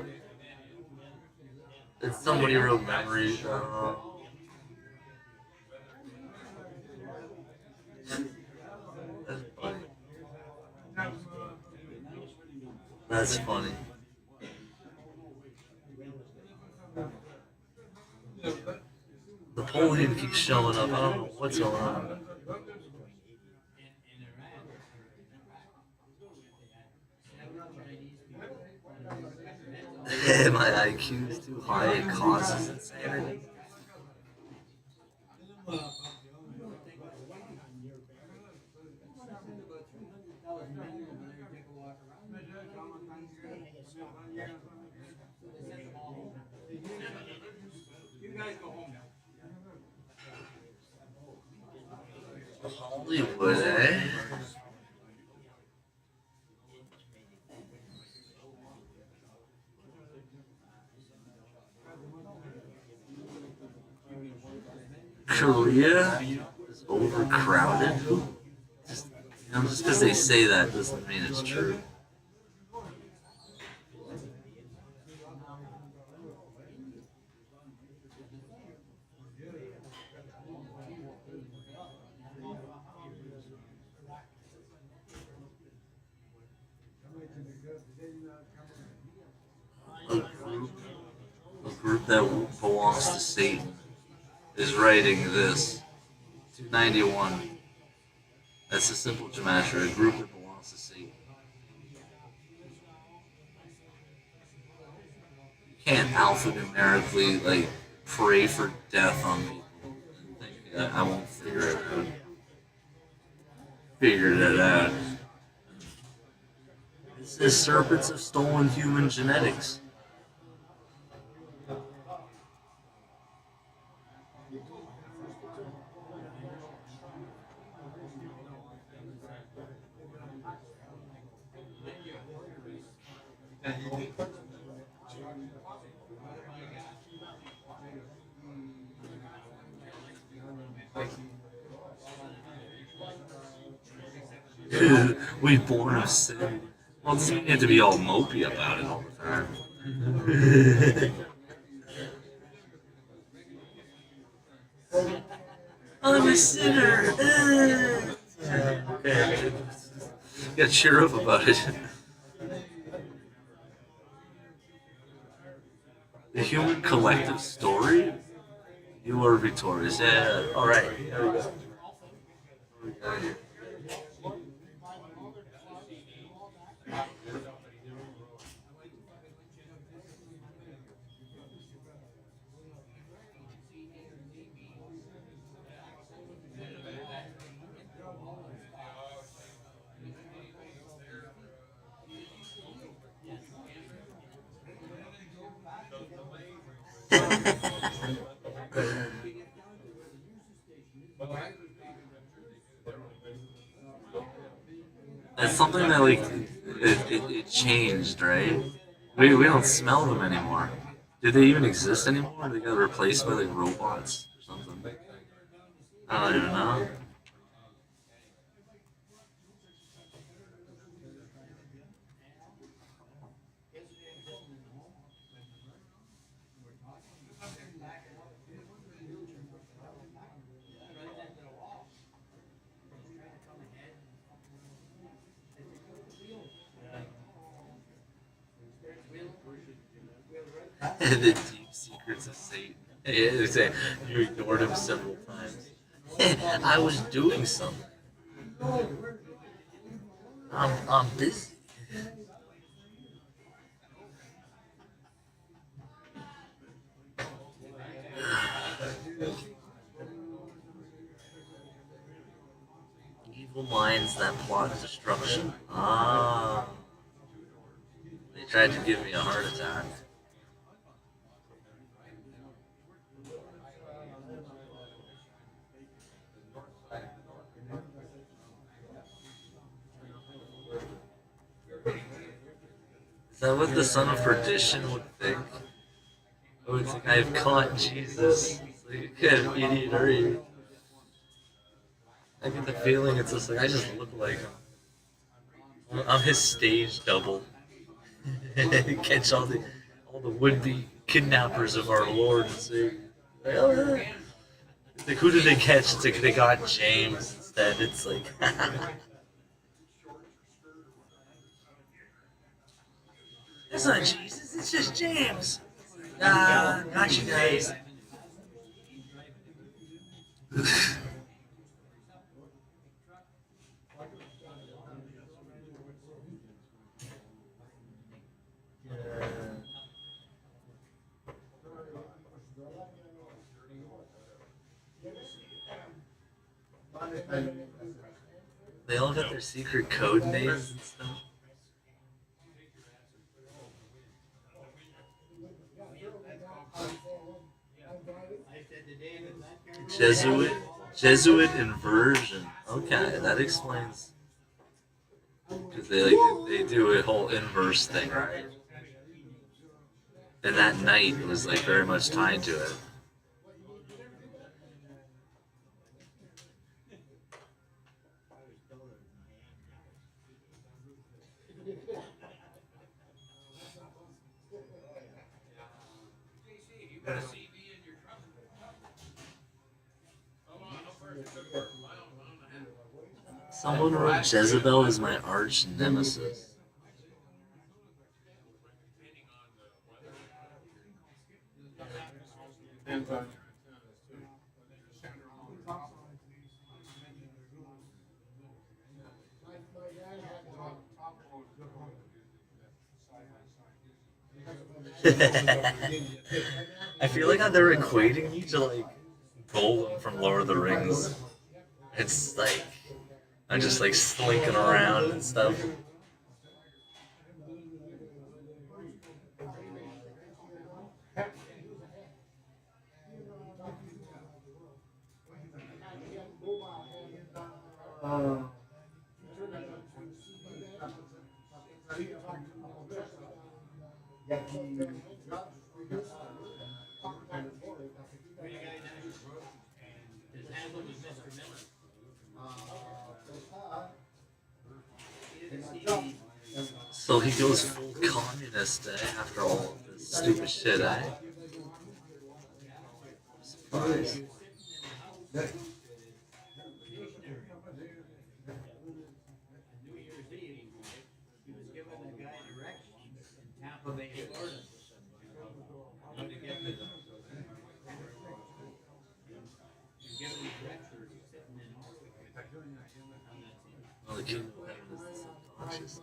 And somebody wrote memories. That's funny. That's funny. Napoleon keeps showing up. I don't know what's going on. My IQ is too high. It causes insanity. Hollywood, eh? Korea is overcrowded. Just because they say that doesn't mean it's true. A group that belongs to Satan is writing this. 291. That's a simple gematria, a group that belongs to Satan. You can't alphanumerically like pray for death on people and think I won't figure it out. Figured it out. It says serpents have stolen human genetics. We born of sin. Well, it doesn't mean you have to be all mopey about it all the time. I'm a sinner. Okay. You gotta cheer up about it. The human collective story? You are victorious. Yeah, alright. There we go. It's something that like it changed, right? We don't smell them anymore. Do they even exist anymore? They got replaced by like robots or something. I don't even know. The deep secrets of Satan. Yeah, they say you ignored him several times. I was doing something. I'm busy. Evil minds that plot destruction. Ah. They tried to give me a heart attack. Is that what the son of perdition would think? I would think I've caught Jesus. It's like, you kind of idiot, are you? I get the feeling it's just like, I just look like him. I'm his stage double. Catch all the would-be kidnappers of our Lord and Savior. It's like, who did they catch? It's like they got James instead. It's like, that's not Jesus, it's just James. Got you guys. They all got their secret code names and stuff. Jesuit inversion. Okay, that explains. Because they do a whole inverse thing, right? And that night was like very much tied to it. Someone wrote Jezebel is my arch nemesis. I feel like they're equating me to like Gollum from Lord of the Rings. It's like I'm just like slinking around and stuff. So he goes full communist, after all of this stupid shit, I'm surprised. Well, the kingdom of heaven is the subconscious.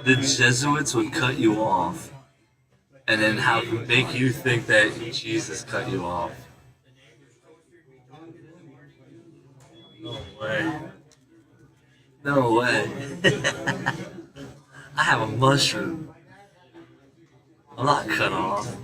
The Jesuits would cut you off and then make you think that Jesus cut you off. No way. No way. I have a mushroom. I'm not cut off.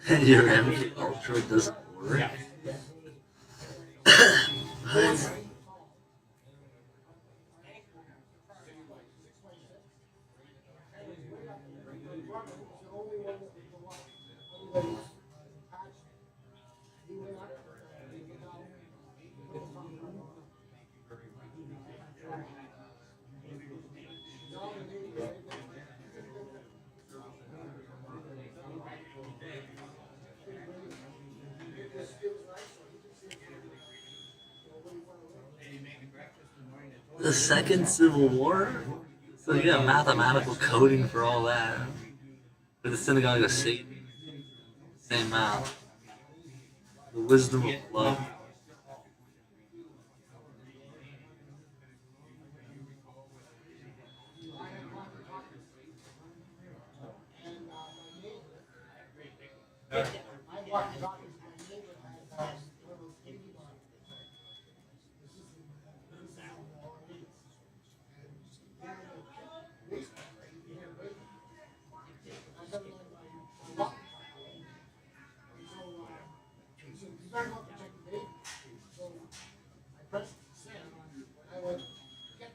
Your MV Ultra doesn't work. What? The Second Civil War? So you got mathematical coding for all that. For the Synagogue of Satan. Same math. The wisdom of love.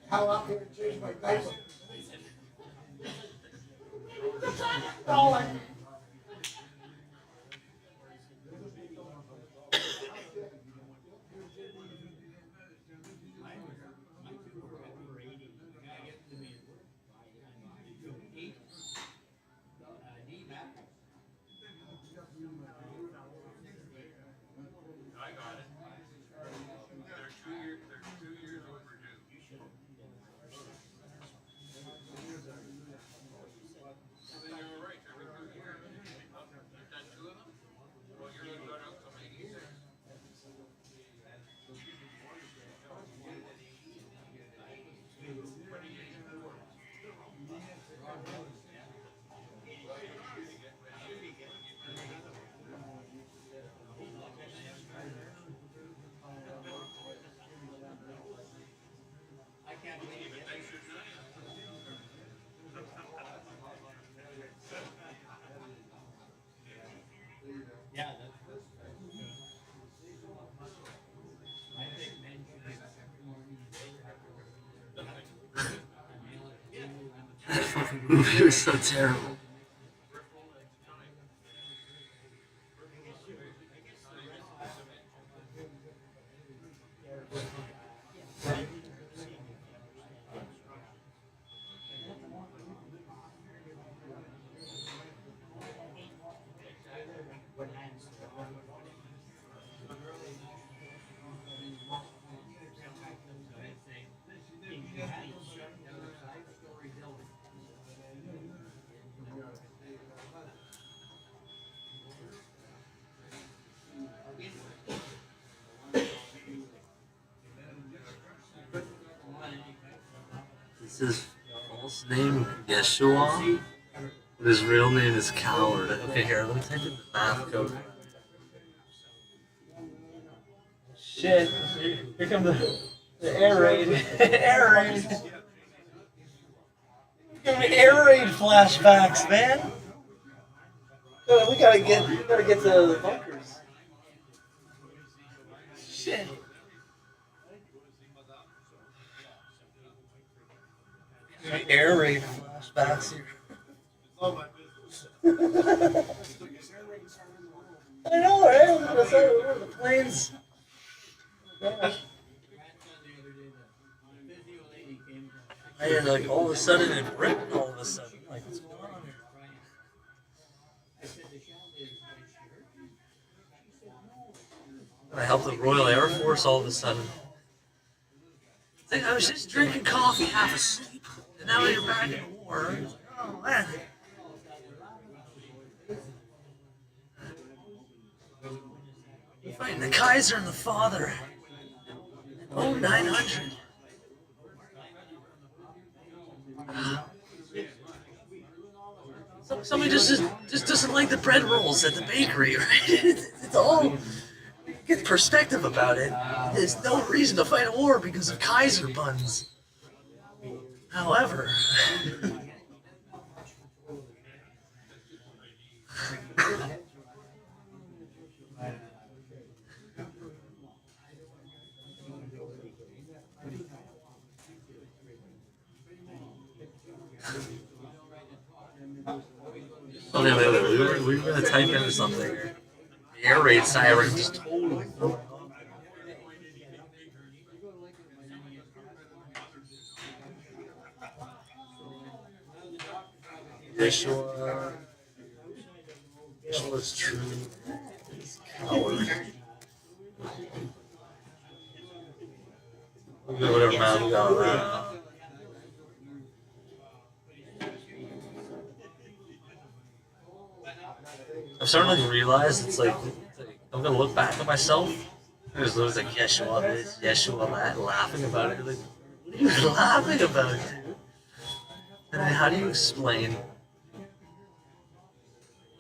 Hell up here and change my dice. That fucking movie was so terrible. Is his false name Yeshua? But his real name is Coward. Okay, here, let me type in the math code. Shit. Here come the air raid. Air raid. Give me air raid flashbacks, man. We gotta get to the bunkers. Shit. Air raid flashbacks here. I know, right? The planes. And like all of a sudden in Britain, all of a sudden, like what's going on here? I helped the Royal Air Force all of a sudden. It's like, I was just drinking coffee, half asleep, and now you're back in war. Oh man. You're fighting the Kaiser and the Father. Oh, 900. Somebody just doesn't like the bread rolls at the bakery, right? It's all get perspective about it. There's no reason to fight a war because of Kaiser buns. However, Oh, wait. We were gonna type into something here. The air raid siren just totally. Yeshua's true. Coward. Whatever man we got. I'm starting to realize it's like I'm gonna look back at myself. There's like Yeshua this, Yeshua that, laughing about it. Like, what are you laughing about, dude? And then how do you explain it?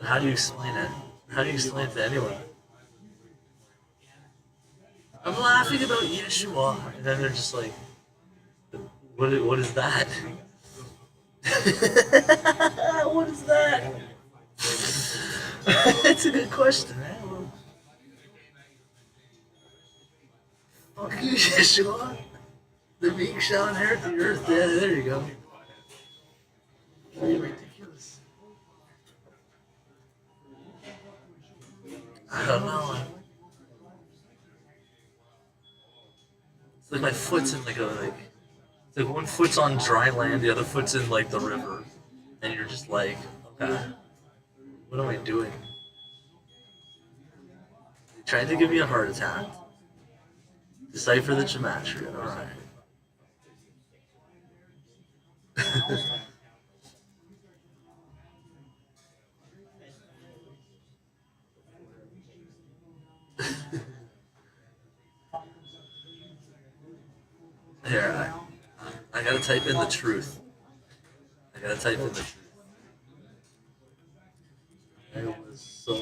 How do you explain it to anyone? I'm laughing about Yeshua, and then they're just like, what is that? What is that? It's a good question, man. Fuck you, Yeshua. The meek shall inherit the earth. Yeah, there you go. Ridiculous. I don't know. It's like my foot's in like it's like one foot's on dry land, the other foot's in like the river, and you're just like, okay, what am I doing? They tried to give me a heart attack. Decipher the gematria. All right. Here, I gotta type in the truth. I was so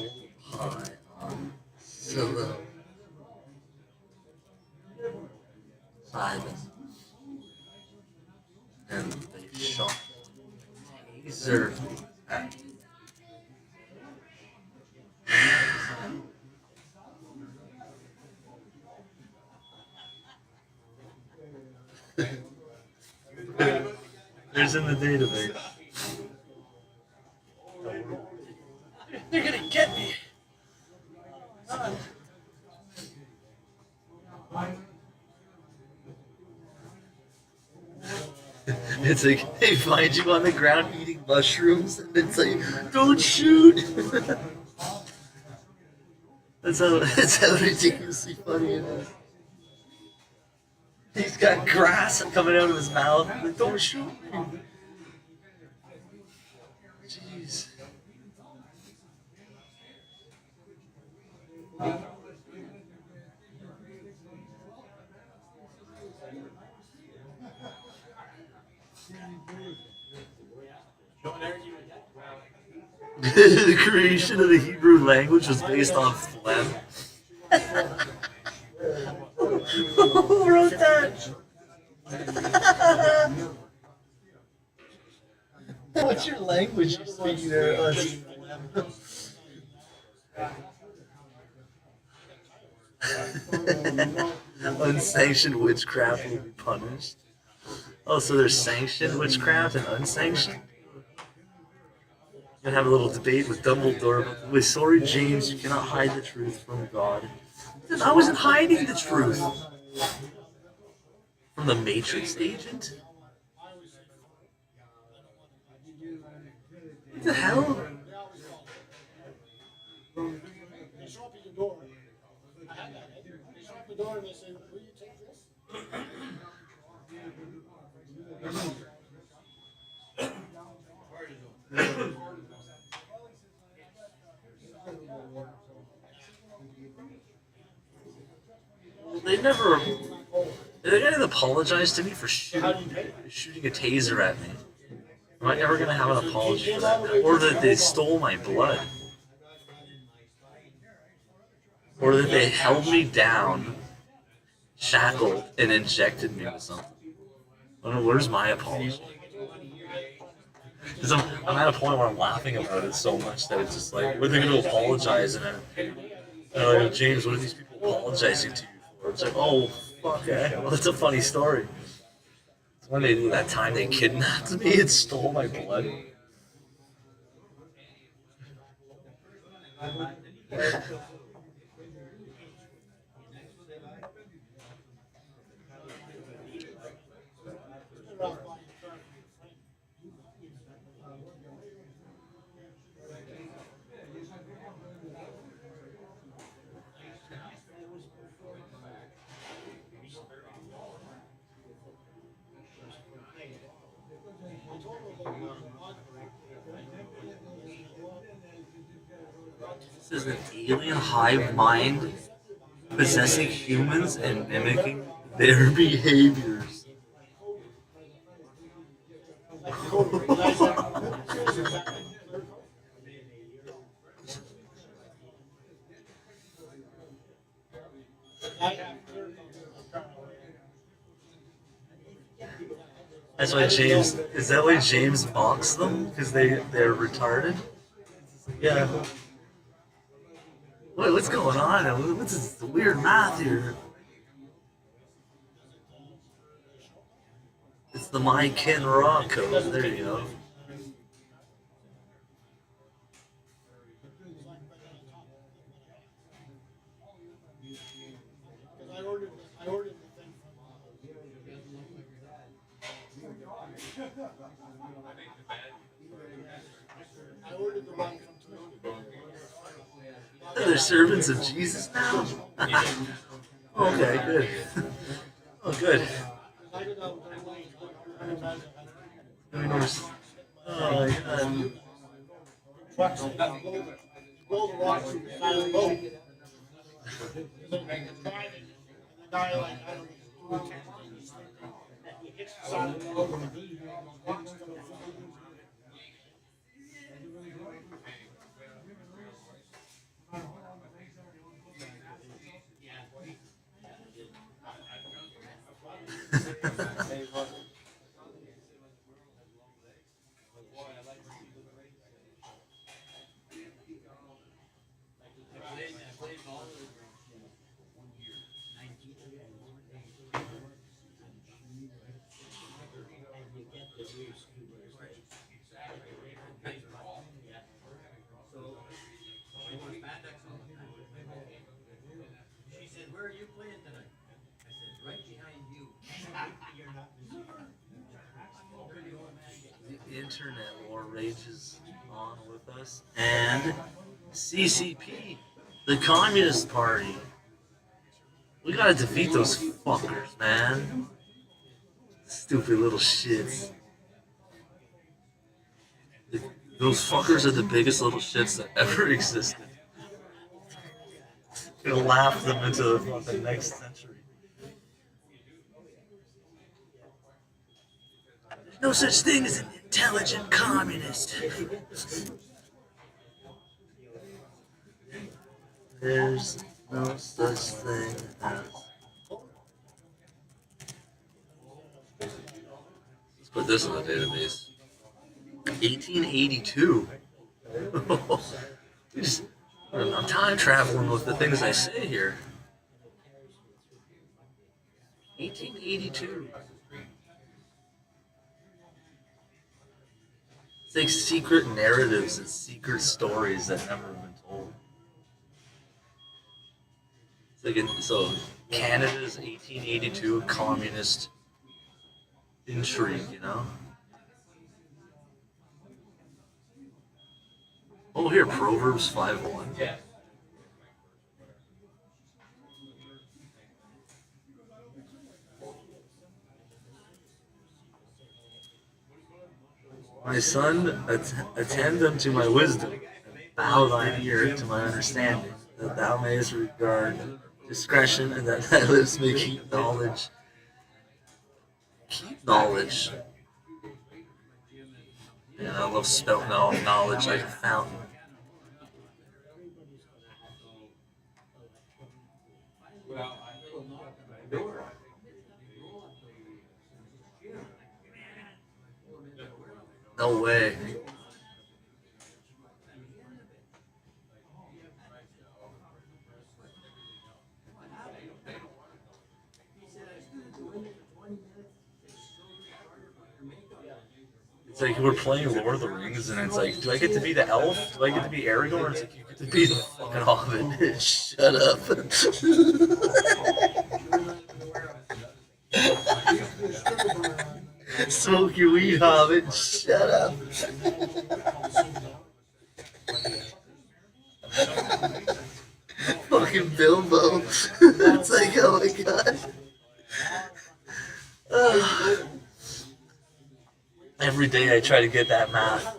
high on psilocybin. And they shot taser at me. There's in the database. They're gonna get me. It's like they find you on the ground eating mushrooms, and it's like, don't shoot. That's how ridiculously funny it is. He's got grass coming out of his mouth. Like, don't shoot me. Jeez. The creation of the Hebrew language was based on phlegm. Who wrote that? What's your language you're speaking there? Unsanctioned witchcraft will be punished. Oh, so there's sanctioned witchcraft and unsanctioned? You're gonna have a little debate with Dumbledore about the way, sorry, James, you cannot hide the truth from God. I wasn't hiding the truth from the Matrix agent. What the hell? They show up at your door. I had that. They show up at the door and they say, will you take this? They didn't apologize to me for shooting a taser at me. Am I ever gonna have an apology for that? Or that they stole my blood? Or that they held me down, shackled, and injected me with something? I don't know, where's my apology? Because I'm at a point where I'm laughing about it so much that it's just like, what are they going to apologize? And then, like, James, what are these people apologizing to you for? It's like, oh, fuck, well, that's a funny story. It's when that time they kidnapped me and stole my blood. This is an alien hive mind possessing humans and mimicking their behaviors. That's why James. Is that why James mocks them? Because they're retarded? Yeah. What's going on? What's this weird math here? It's the My Ken Raw code. There you go. I ordered the thing I ordered the one from Toyota. They're servants of Jesus now? Okay, good. Oh, good. Oh, my God. Trucks blow the rocks from the side of the boat. So driving, and the guy like I don't know, he hits the side of the boat and those rocks come from She said, "Where are you playing tonight?" I said, "Right behind you." You're not The internet war rages on with us. And CCP, the Communist Party. We gotta defeat those fuckers, man. Stupid little shits. Those fuckers are the biggest little shits that ever existed. Gonna laugh them into the next century. There's no such thing as an intelligent communist. There's no such thing as. Let's put this in the database. 1882. I'm time traveling with the things I say here. 1882. It's like secret narratives and secret stories that never have been told. It's like so Canada's 1882 communist intrigue, you know? Oh, here, Proverbs 5:1. Yeah. My son, attend unto my wisdom, and bow thine ear to my understanding, that thou mayest regard discretion, and that thy lips may keep knowledge. Keep knowledge. And I love spouting out knowledge like a fountain. No way. It's like we're playing Lord of the Rings, and it's like, do I get to be the elf? Do I get to be Aragorn? It's like, you get Be the fucking Hobbit. Shut up. Smoke your weed, Hobbit. Shut up. Fucking Bilbo. It's like, oh my god. Every day I try to get that math.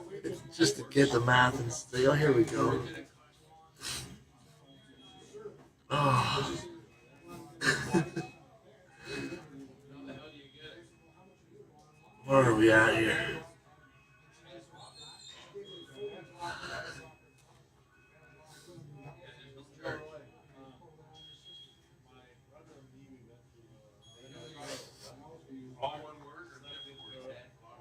Just to get the math and say, oh, here we go. Oh. Where are we at here?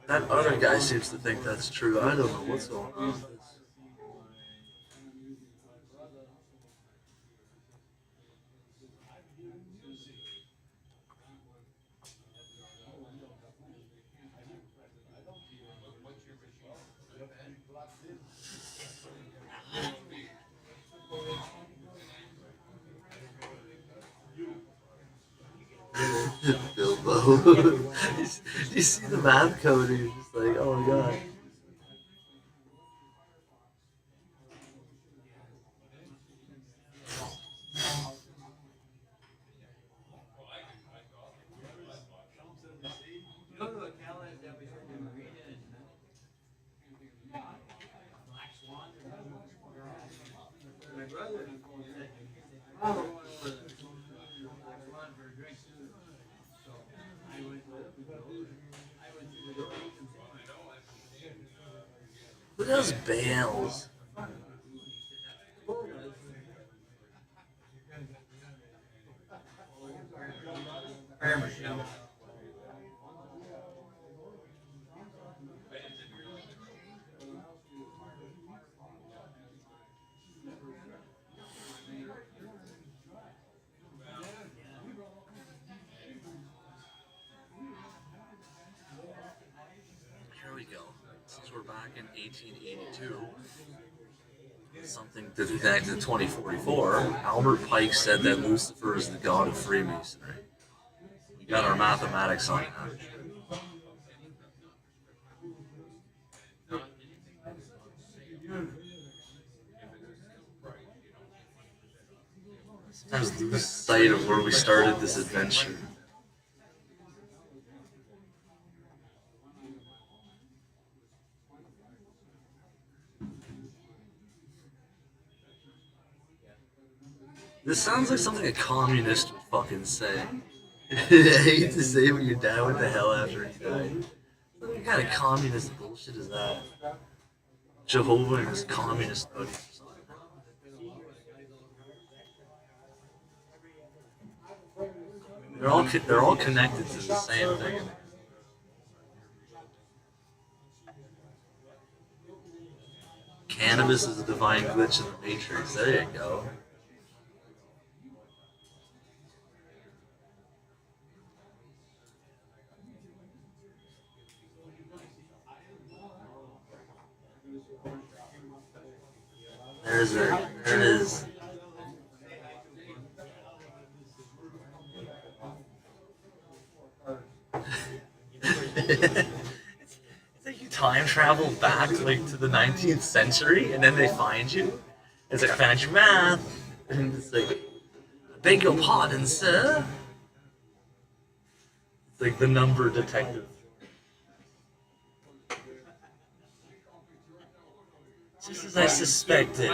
That other guy seems to think that's true. I don't know what's going on with this. Bilbo. You see the math code and you're just like, oh my god. Who does bales? Here we go. Since we're back in 1882, something to connect to 2044, Albert Pike said that Lucifer is the god of Freemasonry. We got our mathematics on that. Sometimes lose sight of where we started this adventure. This sounds like something a communist would fucking say. I hate to say it, but your dad went to hell after he died. What kind of communist bullshit is that? Jehovah and his communist buddies or something. They're all connected to the same thing. Cannabis is a divine glitch in the Matrix. There you go. There's it. There it is. It's like you time travel back like to the 19th century, and then they find you. It's like, I found your math, and it's like, I beg your pardon, sir. It's like the number detective. Just as I suspected,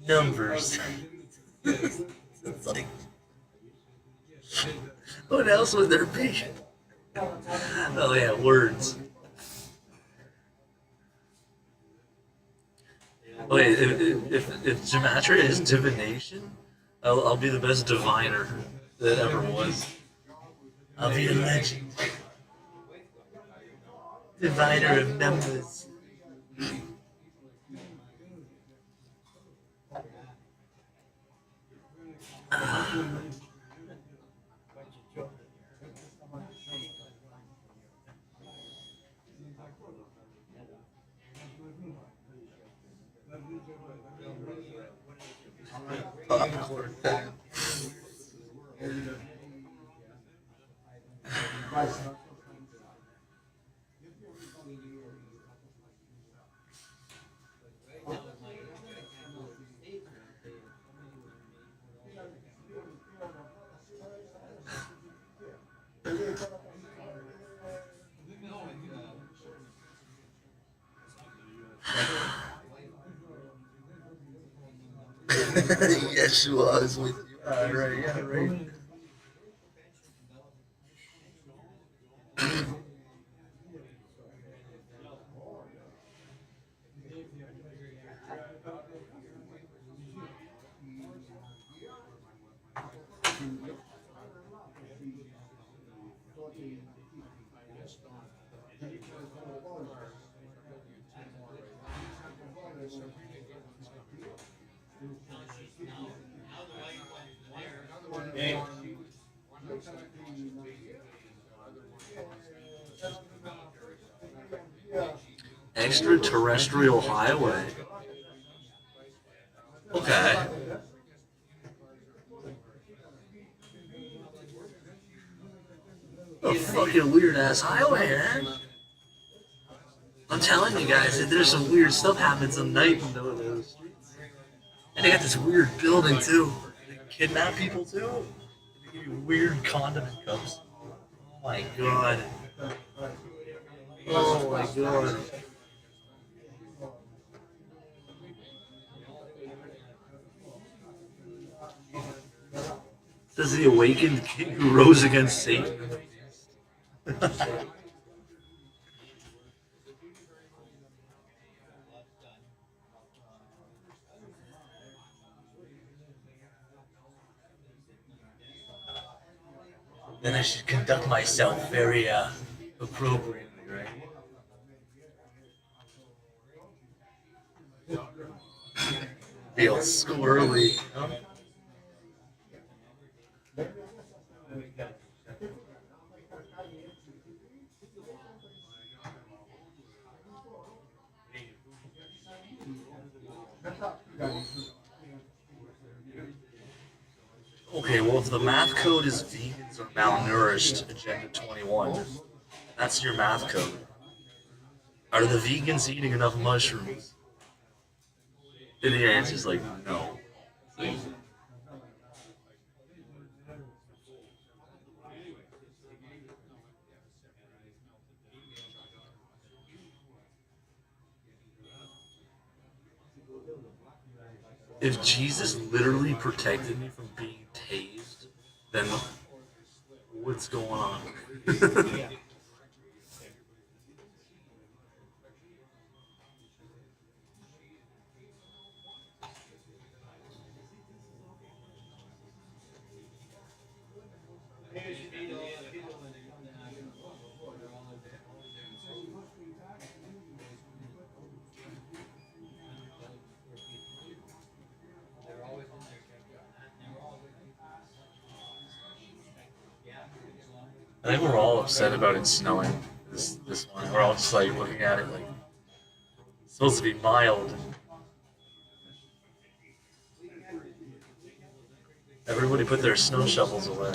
numbers. It's like, what else would there be? Oh yeah, words. Wait, if gematria is divination, I'll be the best diviner that ever was. I'll be a legend. Diviner of numbers. popcorn pen. Yeshua is with you. Right, yeah, right. Extraterrestrial highway. Okay. A fucking weird ass highway, man. I'm telling you guys, there's some weird stuff happens at night in those streets. And they got this weird building too. They kidnap people too. They give you weird condiment cups. Oh my god. Oh my god. This is the awakened king who rose against Satan. Then I should conduct myself very appropriately, right? Real squirrely. You know? Okay, well, if the math code is vegans are malnourished, Agenda 21, that's your math code. Are the vegans eating enough mushrooms? And the answer is like, no. If Jesus literally protected me from being tased, then what's going on? I think we're all upset about it snowing this morning. We're all just like looking at it like it's supposed to be mild. Everybody put their snow shovels away.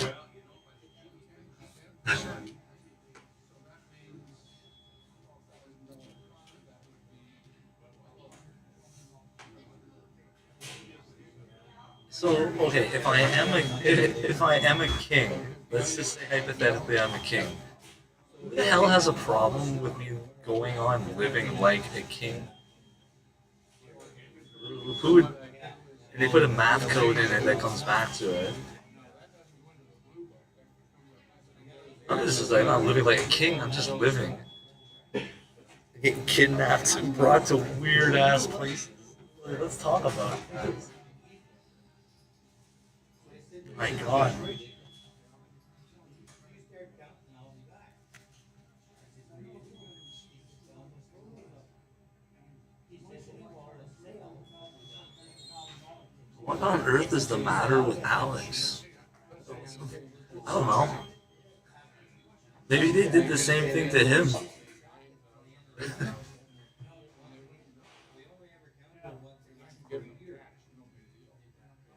So okay, if I am a king, let's just say hypothetically I'm a king. Who the hell has a problem with me going on living like a king? Who would? And they put a math code in it that comes back to it. This is like not living like a king. I'm just living. Getting kidnapped and brought to weird ass places. Let's talk about it, guys. My God. What on earth is the matter with Alex? I don't know. Maybe they did the same thing to him.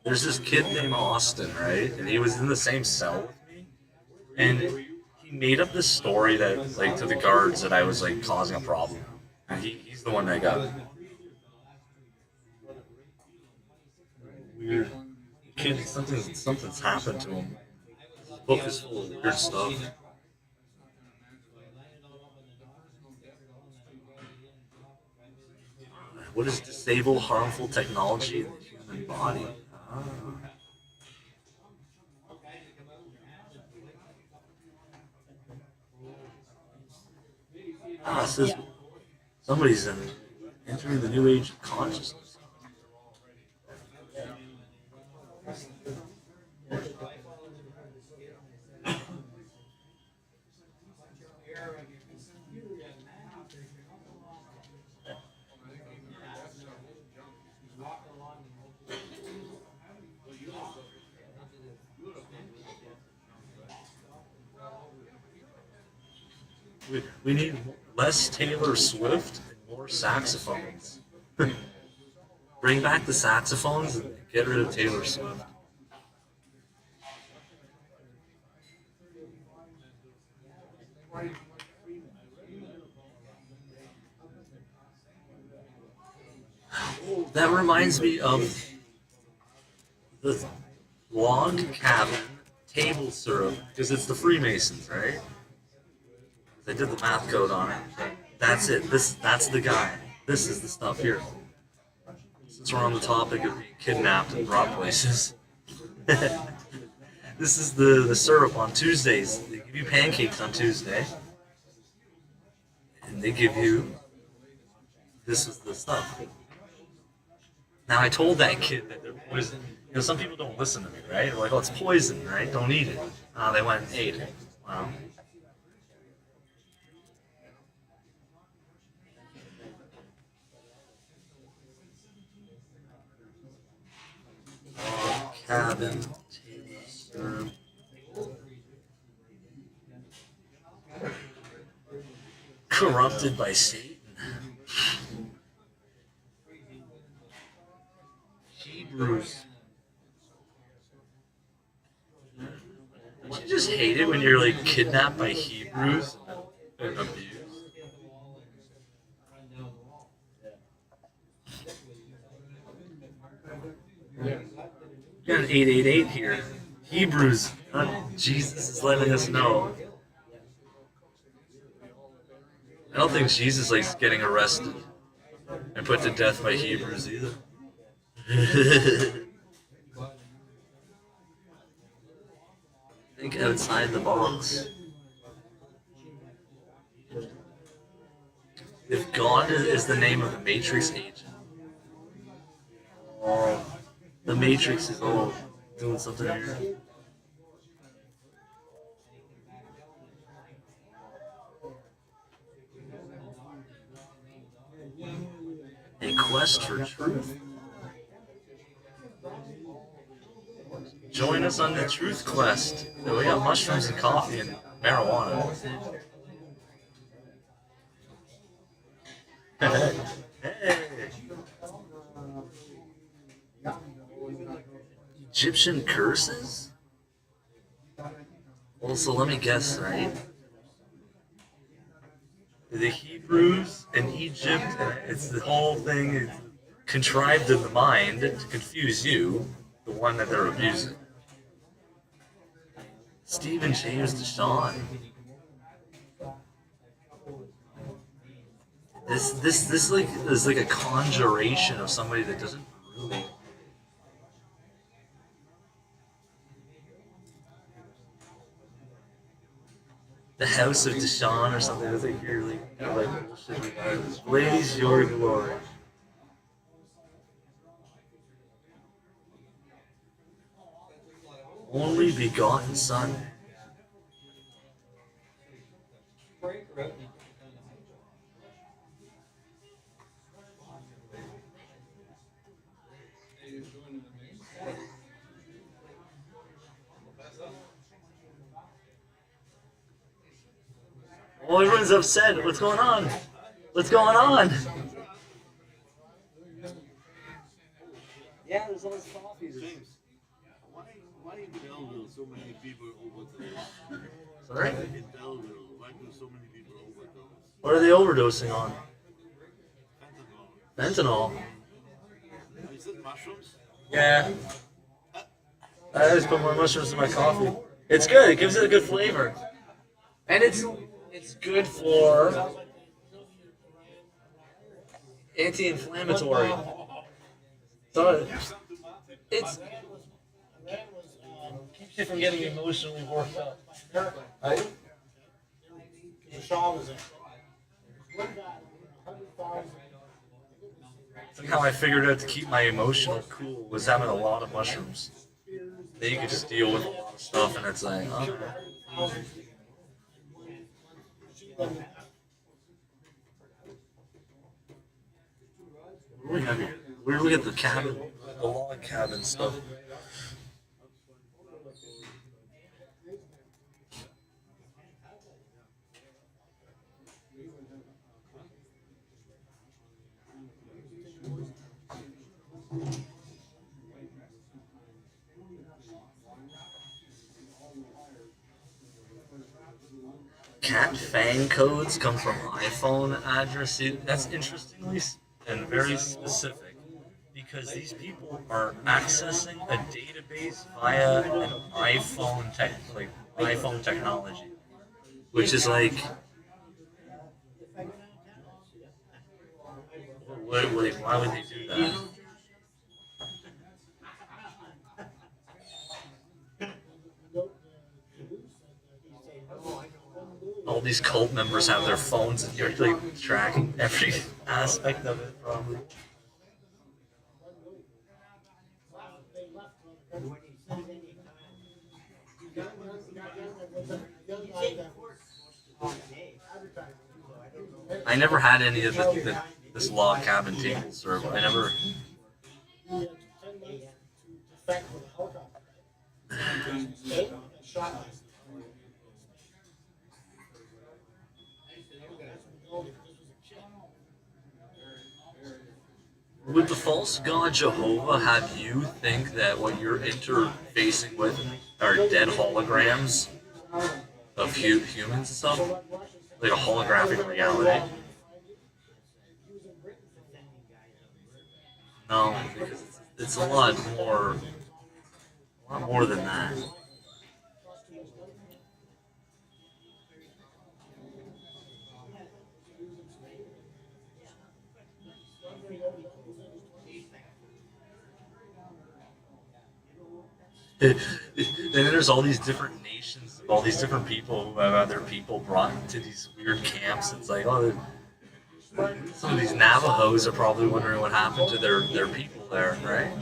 There's this kid named Austin, right? And he was in the same cell with me. And he made up this story that, like, to the guards that I was, like, causing a problem. And he's the one that got weird. Kid, something's happened to him. His book is full of weird stuff. What is disable harmful technology in the human body? It says somebody's entering the new age of consciousness. We need less Taylor Swift and more saxophones. Bring back the saxophones and get rid of Taylor Swift. That reminds me of the log cabin table syrup, because it's the Freemasons, right? They did the math code on it. That's it. That's the guy. This is the stuff here. Since we're on the topic of being kidnapped and brought places. This is the syrup on Tuesdays. They give you pancakes on Tuesday. And they give you, this is the stuff. Now I told that kid that they're poison. You know, some people don't listen to me, right? They're like, oh, it's poison, right? Don't eat it. They went and ate it. Wow. Cabin, table syrup. Corrupted by Satan. Hebrews. Don't you just hate it when you're like kidnapped by Hebrews and abused? We got an 888 here. Hebrews. Jesus is letting us know. I don't think Jesus likes getting arrested and put to death by Hebrews either. Think outside the box. If God is the name of the Matrix agent, the Matrix is all doing something here. A quest for truth. Join us on the truth quest. We got mushrooms and coffee and marijuana. Hey. Egyptian curses? Well, so let me guess, right? The Hebrews and Egypt, it's the whole thing is contrived in the mind to confuse you, the one that they're abusing. Stephen James Deshawn. This like is like a conjuration of somebody that doesn't really. The House of Deshawn or something. It's like you're like bullshit. Blaze your glory. Only begotten Son. Oh, everyone's upset. What's going on? What's going on? Yeah, there's all this coffee. James. Why in Belleville so many people overdose? Sorry? In Belleville, why do so many people overdose? What are they overdosing on? Fentanyl. Is it mushrooms? Yeah. I always put more mushrooms in my coffee. It's good. It gives it a good flavor, and it's good for anti-inflammatory. So it's keeps you from getting emotionally worked up. Right? That's how I figured out to keep my emotional cool was having a lot of mushrooms. Then you can just deal with a lot of stuff, and it's like, oh. What do we have here? Where do we get the cabin, the log cabin stuff? Cat Fang codes come from iPhone addresses. That's interestingly and very specific because these people are accessing a database via an iPhone iPhone technology, which is like, why would they do that? All these cult members have their phones and you're like tracking every aspect of it probably. I never had any of this log cabin table serve. I never. Would the false god Jehovah have you think that what you're interfacing with are dead holograms of humans and stuff? Like a holographic reality? No, because it's a lot more than that. And then there's all these different nations, all these different people who have other people brought into these weird camps. It's like, oh, some of these Navajos are probably wondering what happened to their people there, right?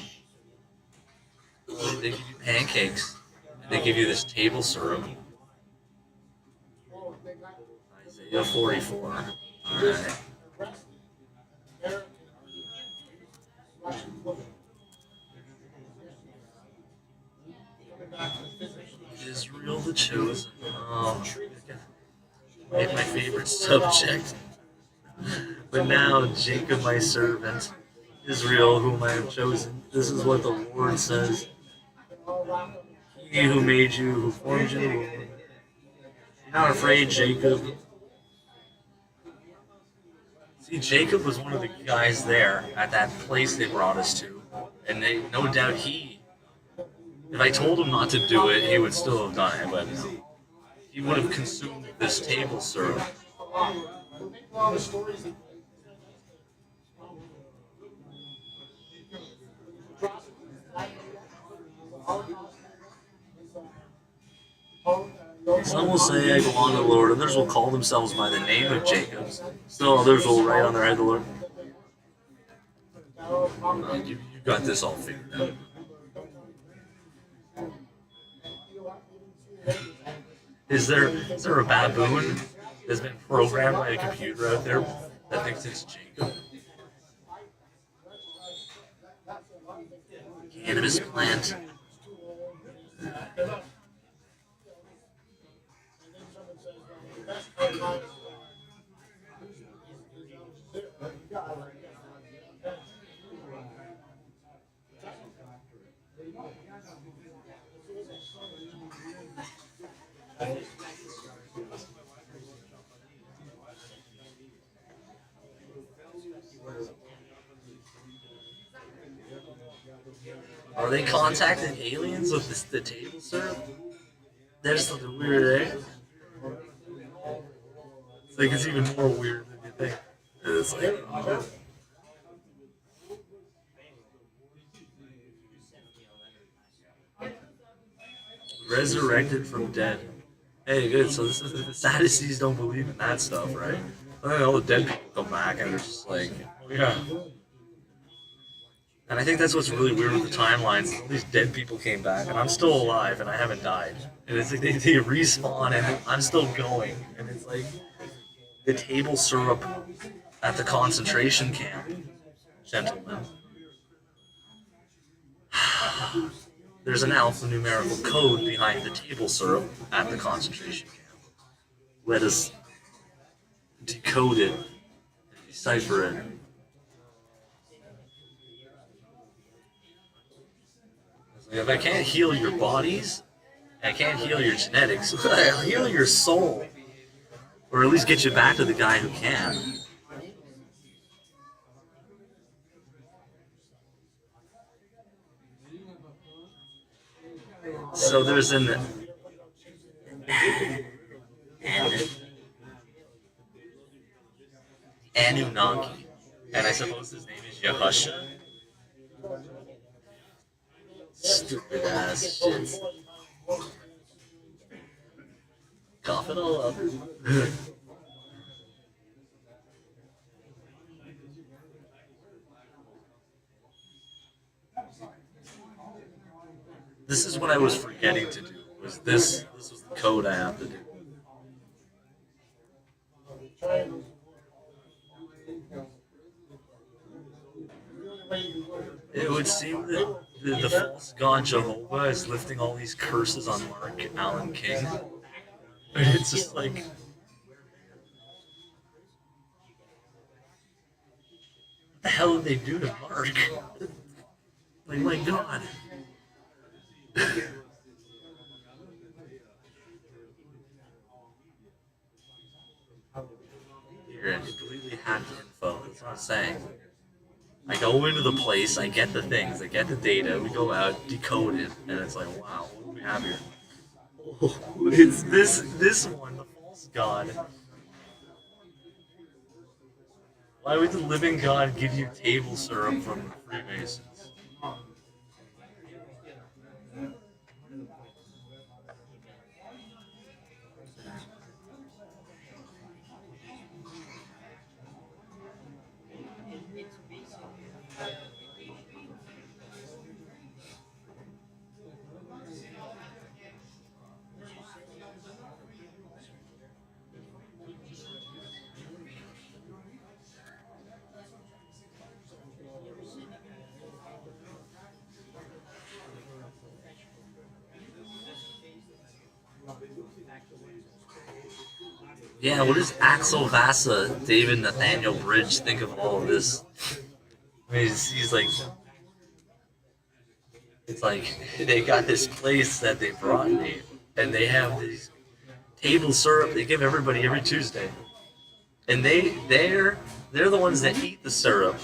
They give you pancakes. And they give you this table syrup. Isaiah 44. Alright. Israel the Chosen. Oh, my favorite subject. But now Jacob my servant, Israel whom I have chosen. This is what the Lord says. He who made you, who formed you in the womb. You're not afraid, Jacob. See, Jacob was one of the guys there at that place they brought us to. And no doubt if I told him not to do it, he would still have done it, but he would have consumed this table syrup. Some will say, I belong to the Lord, others will call themselves by the name of Jacob. Still others will write on their head the Lord. You got this all figured out. Is there a baboon that's been programmed by a computer out there that thinks it's Jacob? Cannabis plant. Are they contacting aliens with the table syrup? There's something weird, eh? It's like it's even more weird than you think. It's like, resurrected from dead. Hey, good. So this is the Sadducees don't believe in that stuff, right? And then all the dead people come back and they're just like, oh yeah. And I think that's what's really weird with the timelines. All these dead people came back, and I'm still alive, and I haven't died. And it's like they respawn, and I'm still going. And it's like the table syrup at the concentration camp, gentlemen. There's an alphanumerical code behind the table syrup at the concentration camp. Let us decode it, and decipher it. If I can't heal your bodies, I can't heal your genetics, I'll heal your soul. Or at least get you back to the guy who can. So there's an Anunnaki, and I suppose his name is Yahusha. Stupid ass shit. Cough it all up. This is what I was forgetting to do. This was the code I have to do. It would seem that the false god Jehovah is lifting all these curses on Mark Allen King. It's just like, what the hell did they do to Mark? Like, my God. You're completely hacked info. That's what I'm saying. I go into the place, I get the things, I get the data, we go out, decode it, and it's like, wow, what do we have here? Oh, it's this one, the false god. Why would the living god give you table syrup from the Freemasons? Yeah, what does Axel Vassa, David Nathaniel Bridge think of all of this? I mean, he's like, it's like they got this place that they brought me, and they have these table syrup they give everybody every Tuesday, and they're the ones that eat the syrup.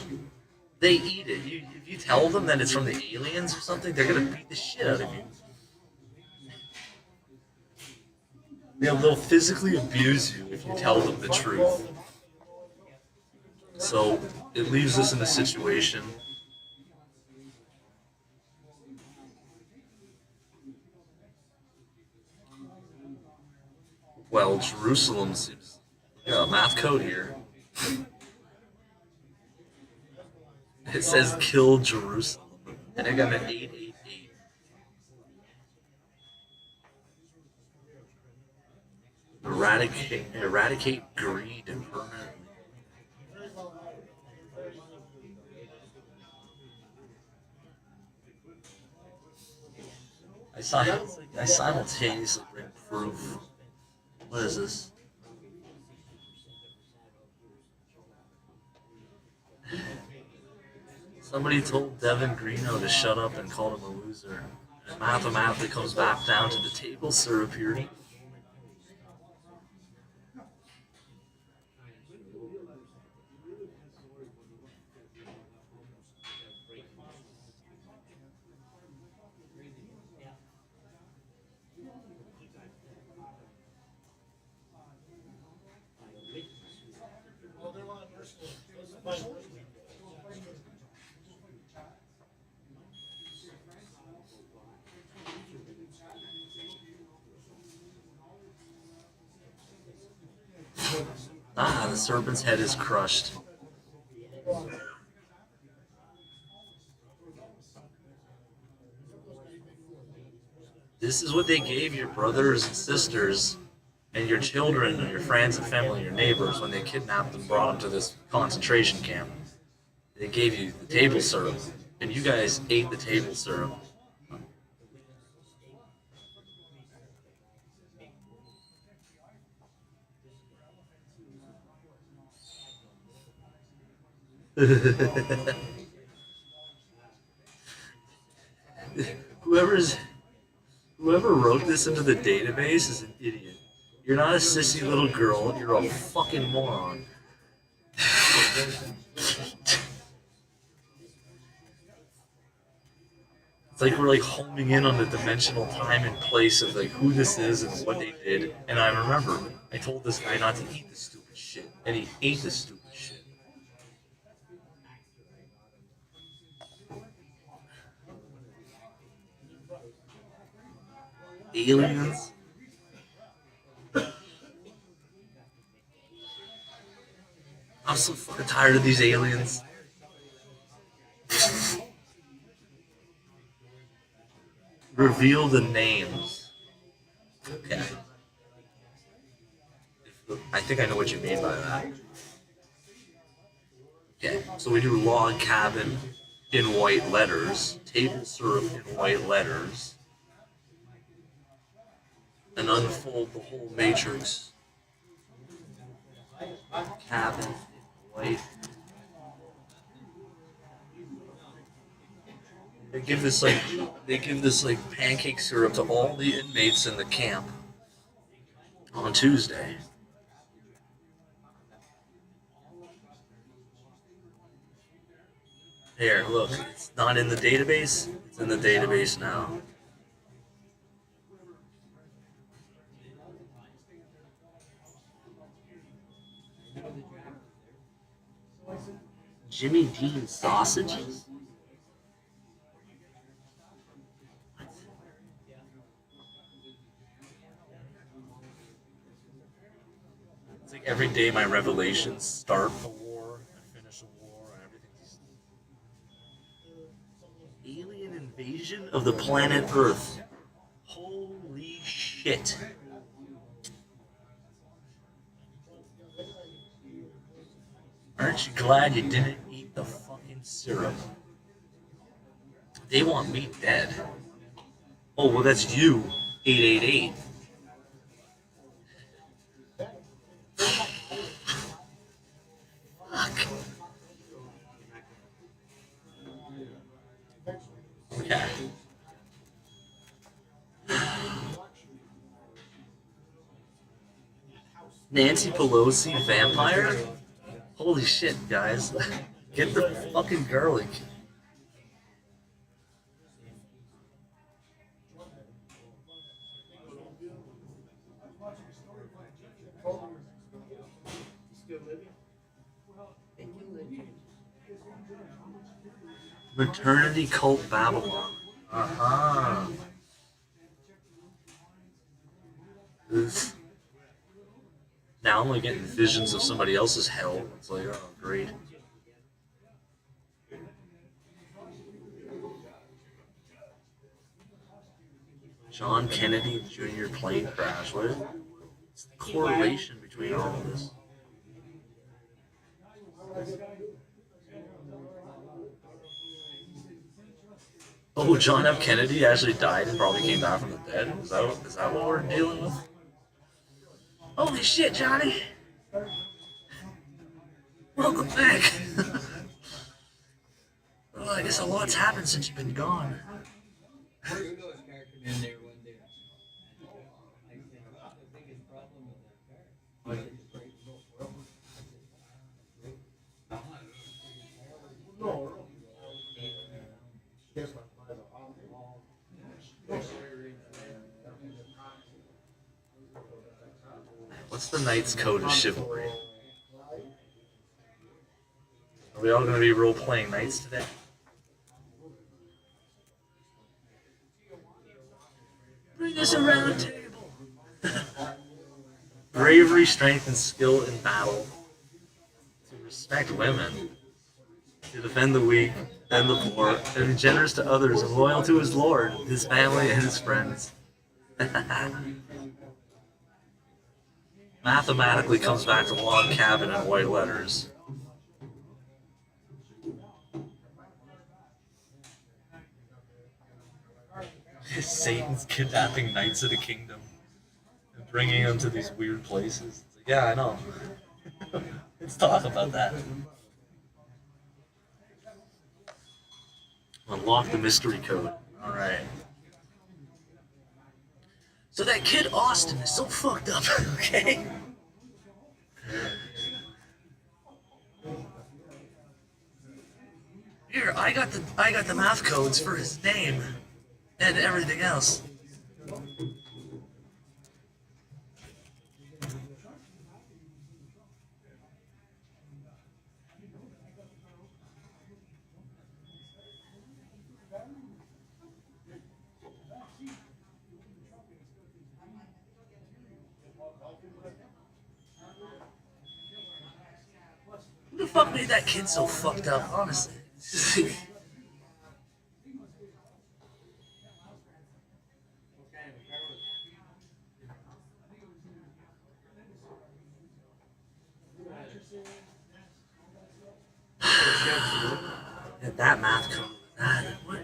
They eat it. If you tell them that it's from the aliens or something, they're gonna beat the shit out of you. They'll physically abuse you if you tell them the truth. So it leaves us in a situation well, Jerusalem seems a math code here. It says kill Jerusalem, and I got an 888. Eradicate greed permanently. I simultaneously bring proof. What is this? Somebody told Devin Greeno to shut up and called him a loser. And mathematically comes back down to the table syrup here. Ah, the serpent's head is crushed. This is what they gave your brothers and sisters and your children and your friends and family and your neighbors when they kidnapped and brought them to this concentration camp. They gave you the table syrup, and you guys ate the table syrup. Whoever wrote this into the database is an idiot. You're not a sissy little girl, you're a fucking moron. It's like we're like homing in on the dimensional time and place of like who this is and what they did. And I remember I told this guy not to eat this stupid shit, and he ate this stupid shit. Aliens. I'm so fucking tired of these aliens. Reveal the names. Okay. I think I know what you mean by that. Okay, so we do log cabin in white letters, table syrup in white letters, and unfold the whole matrix. Cabin in white. They give this like pancake syrup to all the inmates in the camp on Tuesday. Here, look, it's not in the database, it's in the database now. Jimmy Dean sausages? It's like every day my revelations start a war and finish a war and everything's... Alien invasion of the planet Earth. Holy shit. Aren't you glad you didn't eat the fucking syrup? They want me dead. Oh, well that's you, 888. Fuck. Okay. Nancy Pelosi vampire? Holy shit, guys. Get the fucking garlic. Maternity cult Babylon. Uh-huh. Oof. Now I'm like getting visions of somebody else's hell. It's like, oh, great. John Kennedy Jr. plane crash. What is the correlation between all of this? Oh, John F. Kennedy actually died and probably came back from the dead? Is that what we're dealing with? Holy shit, Johnny! Welcome back! Well, I guess a lot's happened since you've been gone. What's the Knight's Code of Chivalry? Are we all going to be role-playing knights today? Bring us a round table. bravery, strength, and skill in battle. To respect women. To defend the weak and the poor. And be generous to others and loyal to his lord, his family, and his friends. Mathematically comes back to log cabin in white letters. Satan's kidnapping knights of the kingdom and bringing them to these weird places. It's like, yeah, I know. Let's talk about that. Unlock the mystery code. Alright. So that kid Austin is so fucked up, okay? Here, I got the math codes for his name and everything else. Who the fuck made that kid so fucked up, honestly? Get that math code. What?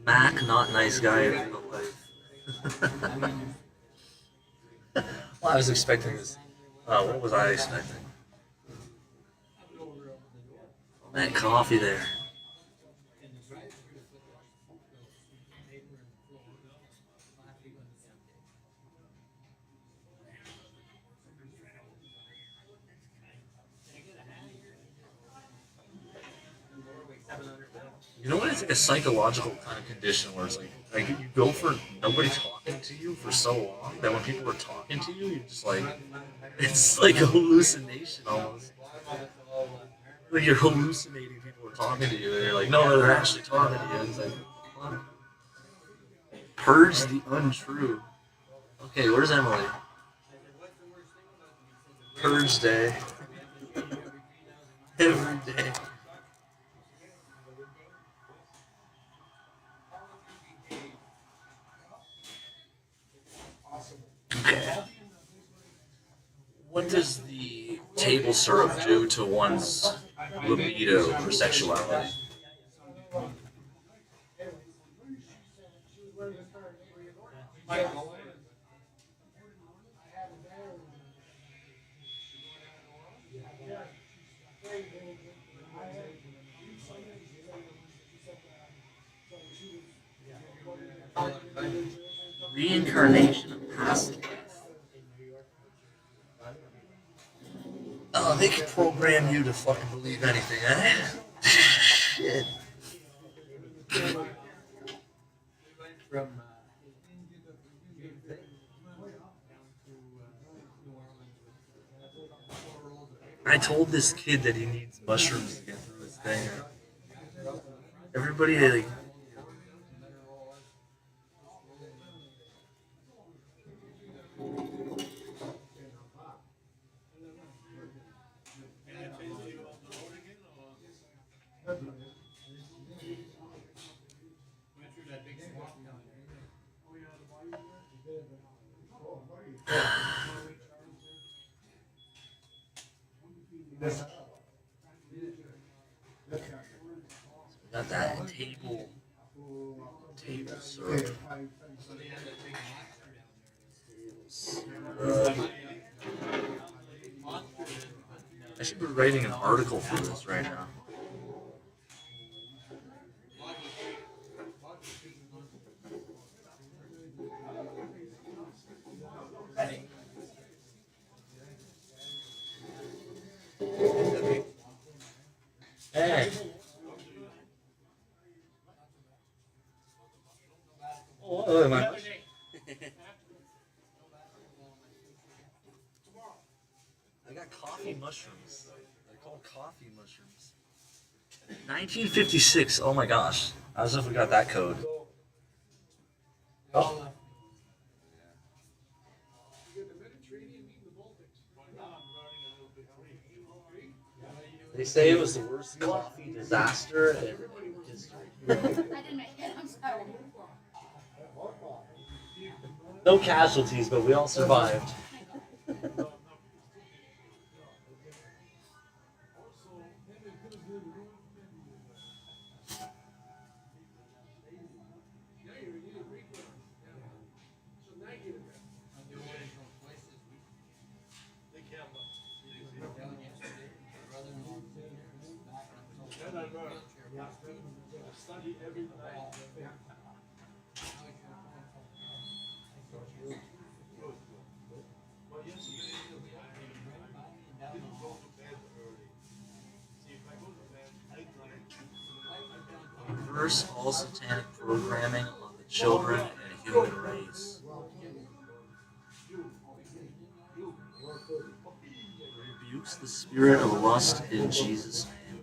Mac, not nice guy in real life. Well, I was expecting this. What was I expecting? That coffee there. You know what? It's like a psychological kind of condition where it's like you go for nobody talking to you for so long that when people are talking to you, you're just like, it's like a hallucination almost. Like you're hallucinating people are talking to you, and you're like, no, they're actually talking to you. It's like, what? Purge the untrue. Okay, where's Emily? Purge day. Every day. Okay. What does the table syrup do to one's libido or sexuality? Reincarnation of past life. Oh, they can program you to fucking believe anything, eh? Shit. I told this kid that he needs mushrooms to get through his thing. Everybody, like, got that table syrup. I should be writing an article for this right now. Hey. Oh, am I? I got coffee mushrooms. They're called coffee mushrooms. 1956. Oh my gosh. As if we got that code. Oh. They say it was the worst coffee disaster in history. I'm sorry. No casualties, but we all survived. Reverse all satanic programming on the children and human race. Rebukes the spirit of lust in Jesus' name.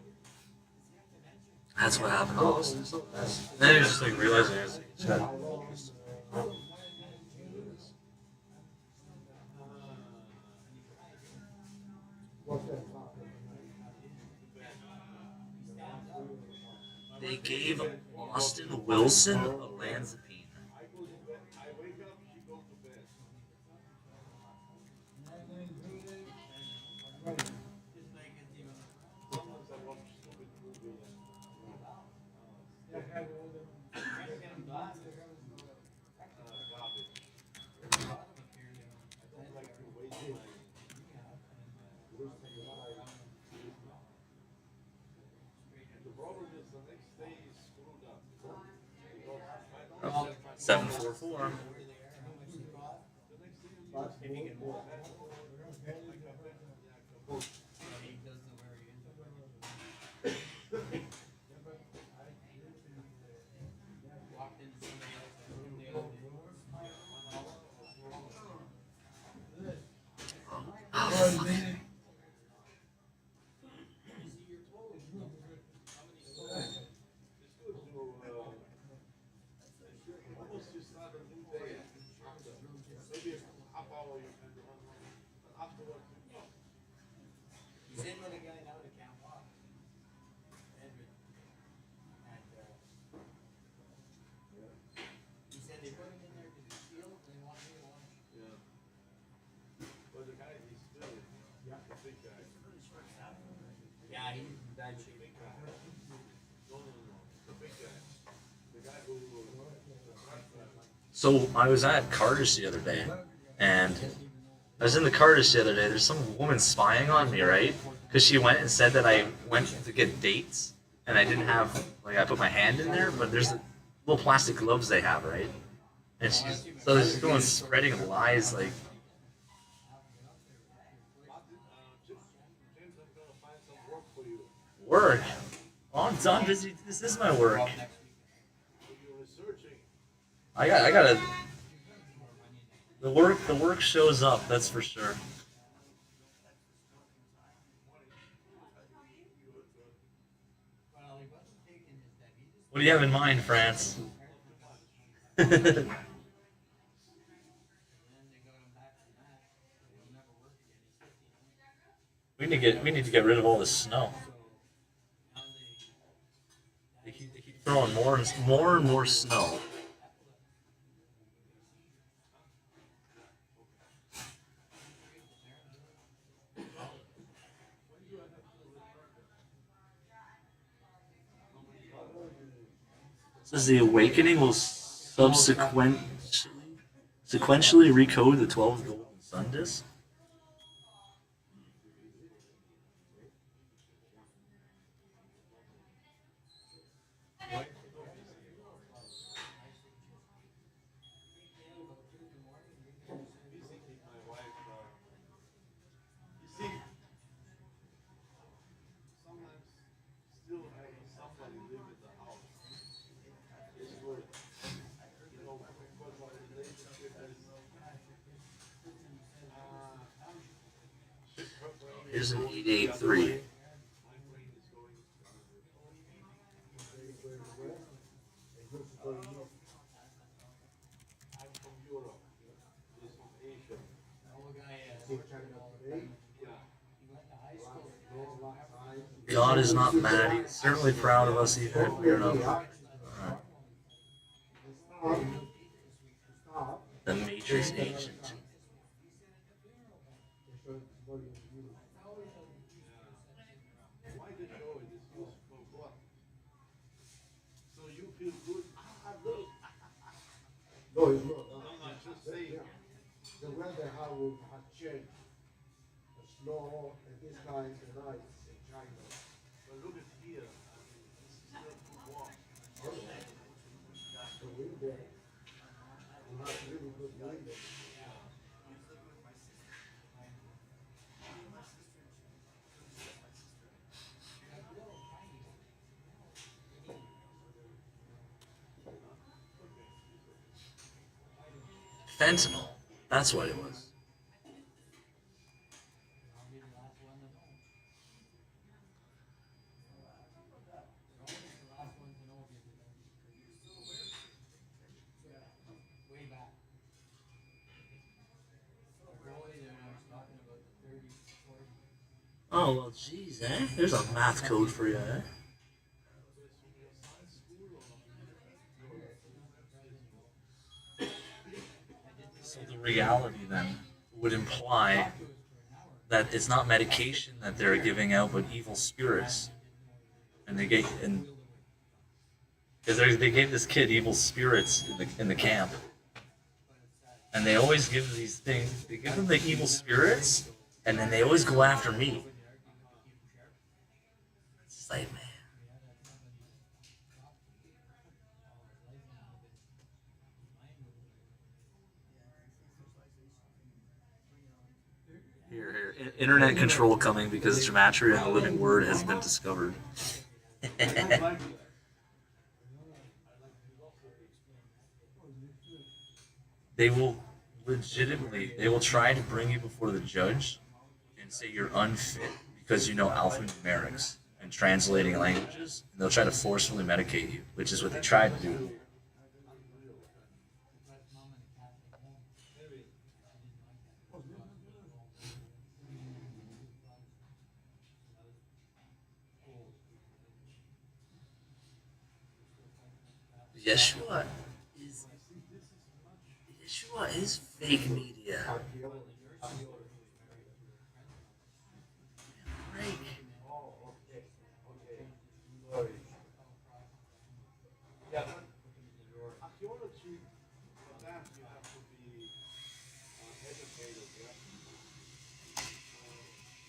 That's what happened to Austin. Then he was just like realizing it was They gave Austin Wilson a Lanzapine. Oh, 744. He's in with a guy now that can't walk. He said they put him in there because he's skilled and they want me to watch. Yeah. But the guy, he's still the big guy. Yeah, he's in bad shape. No. The big guy. The guy who. So I was at Carter's the other day, and I was in the Carter's the other day. There's some woman spying on me, right? Because she went and said that I went to get dates, and I didn't have, like, I put my hand in there, but there's the little plastic gloves they have, right? And she's going spreading lies, like. Work? Oh, I'm done busy. This is my work. I gotta. The work shows up. That's for sure. What do you have in mind, France? We need to get rid of all this snow. They keep throwing more and more snow. Says the awakening will sequentially recode the 12 golden sun discs. Here's an 883. God is not mad. He's certainly proud of us, even if we're not perfect. Alright. The Matrix Agent. So you feel good? Look. No, it's not. I'm just saying. The weather has changed. The snow at this time of the night in China. But look at here. This is not too warm. The winter, we have really good winter. Fentanyl. That's what it was. Oh, well, geez, eh? There's a math code for you, eh? So the reality then would imply that it's not medication that they're giving out, but evil spirits. And they gave they gave this kid evil spirits in the camp. And they always give these things. They give them the evil spirits, and then they always go after me. It's like, man. Here. Internet control coming because Gematria and the Living Word has been discovered. They will try to bring you before the judge and say you're unfit because you know alphanumerics and translating languages. And they'll try to forcefully medicate you, which is what they tried to do. Yeshua is fake media. Break. Yeah, archaeology, for that you have to be educated, yeah?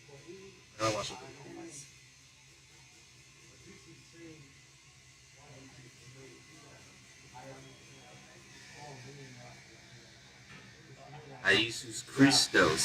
For me, I watch it. Jesus Christos.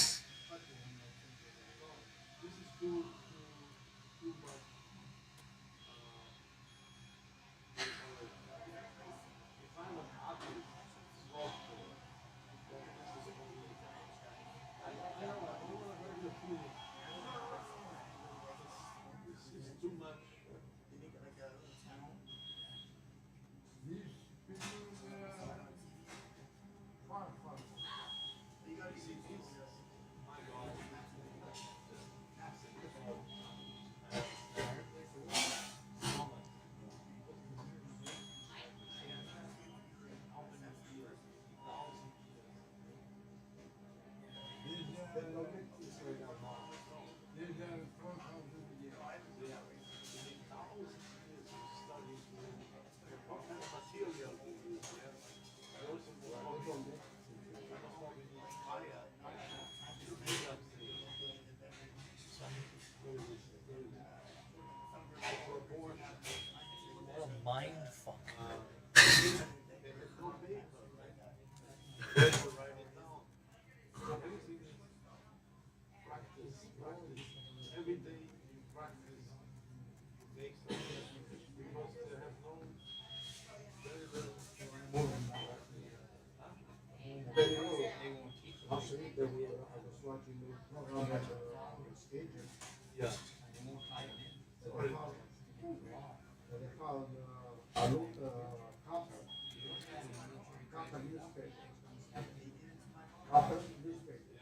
Mind fuck. Every day you practice makes the because they have no very little Actually, I was watching the program at the stadium. Yeah. They found copper newspaper. Copper newspaper.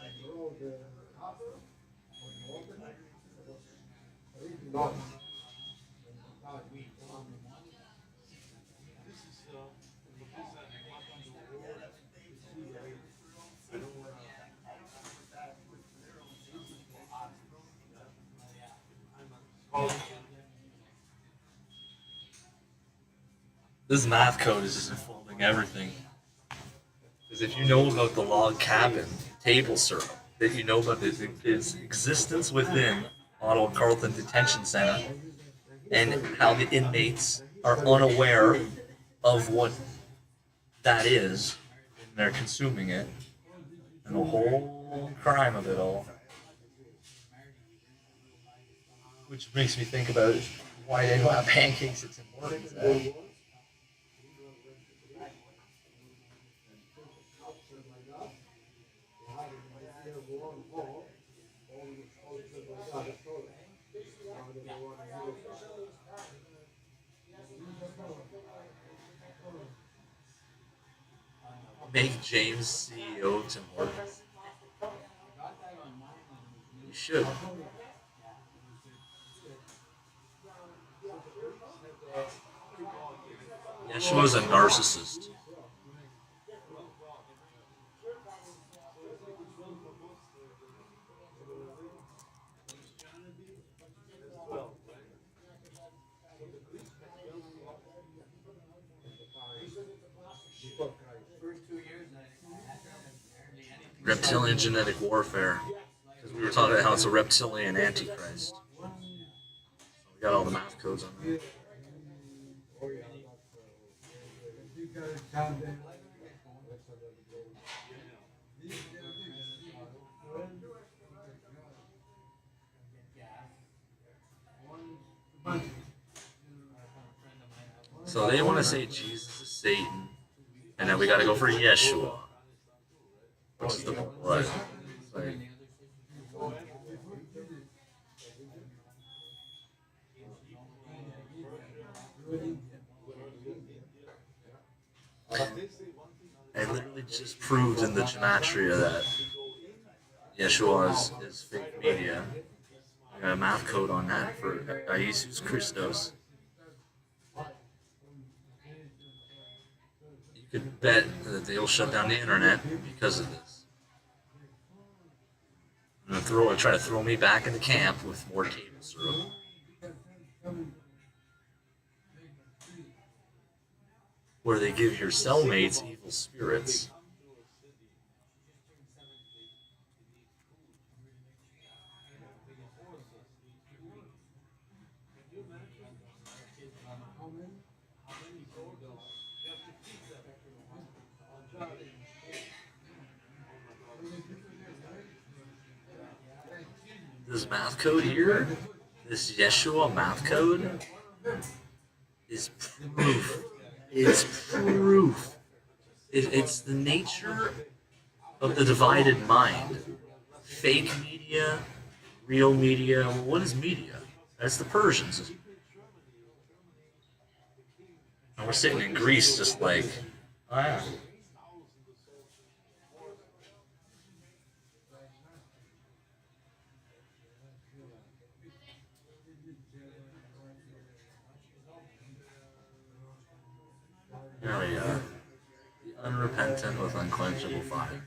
And rolled the copper, when you open it, it was reading This math code is just unfolding everything. Because if you know about the log cabin table syrup, that you know about its existence within Ottawa Carleton Detention Center, and how the inmates are unaware of what that is, and they're consuming it, and the whole crime of it all. Which makes me think about why they don't have pancakes at Tim Hortons. Make James CEO of Tim Hortons. You should. Yeshua's a narcissist. Reptilian genetic warfare. Because we were talking about how it's a reptilian antichrist. So we got all the math codes on there. So they want to say Jesus is Satan, and then we got to go for Yeshua, which is the blood. Like, I literally just proved in the gematria that Yeshua is fake media. I got a math code on that for Jesus Christos. You could bet that they'll shut down the internet because of this. I'm gonna try to throw me back into camp with more table syrup. Where they give your cellmates evil spirits. This math code here, this Yeshua math code, is proof. It's proof. It's the nature of the divided mind. Fake media, real media. Well, what is media? That's the Persians. And we're sitting in Greece just like, oh yeah. There we are. The unrepentant with unquenchable fire.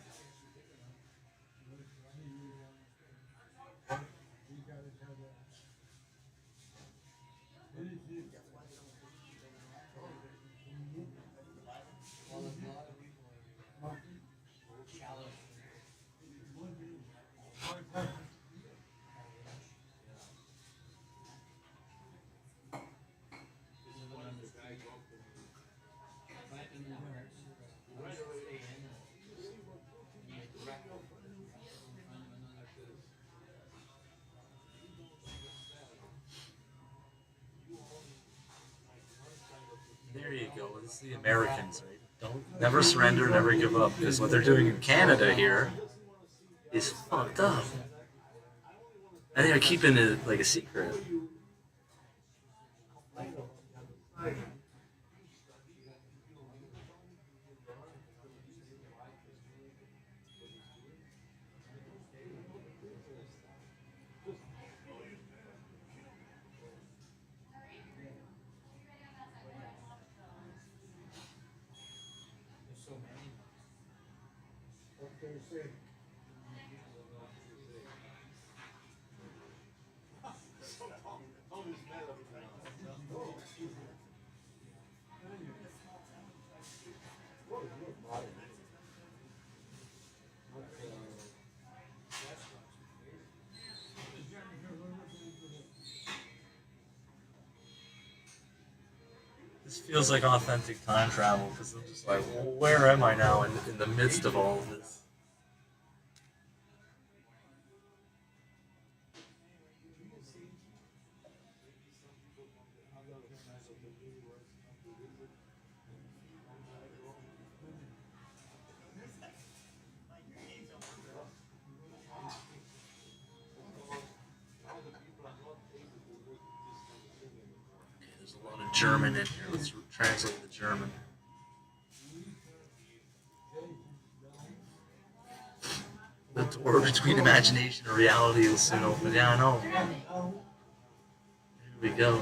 There you go. It's the Americans, right? Don't never surrender, never give up. Because what they're doing in Canada here is fucked up. I think they're keeping it like a secret. This feels like authentic time travel because I'm just like, well, where am I now in the midst of all of this? There's a lot of German in here. Let's translate the German. The door between imagination and reality will soon open. Yeah, I know. Here we go.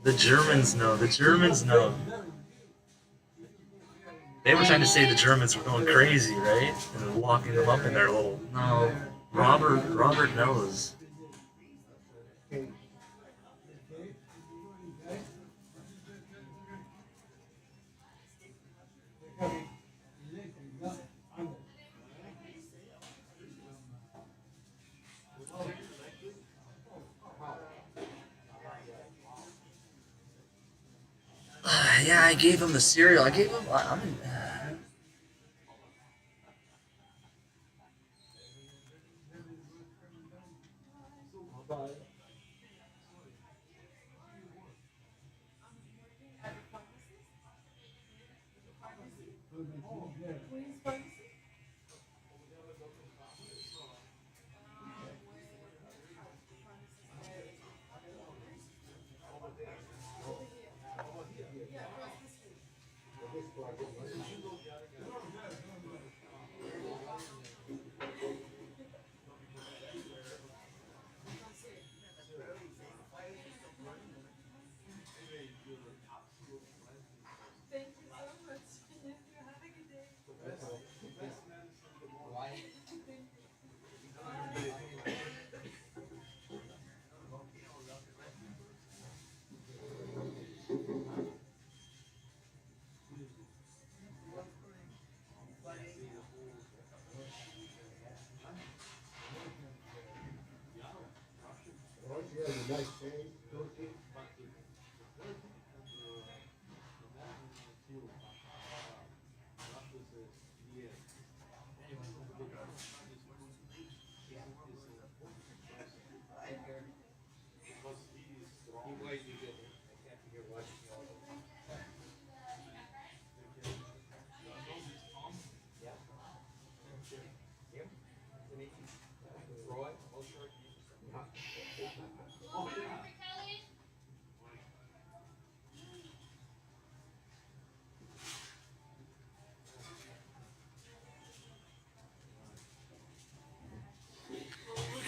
The Germans know. The Germans know. They were trying to say the Germans were going crazy, right? And locking them up in their little... No. Robert knows. Yeah, I gave him the cereal. I gave him...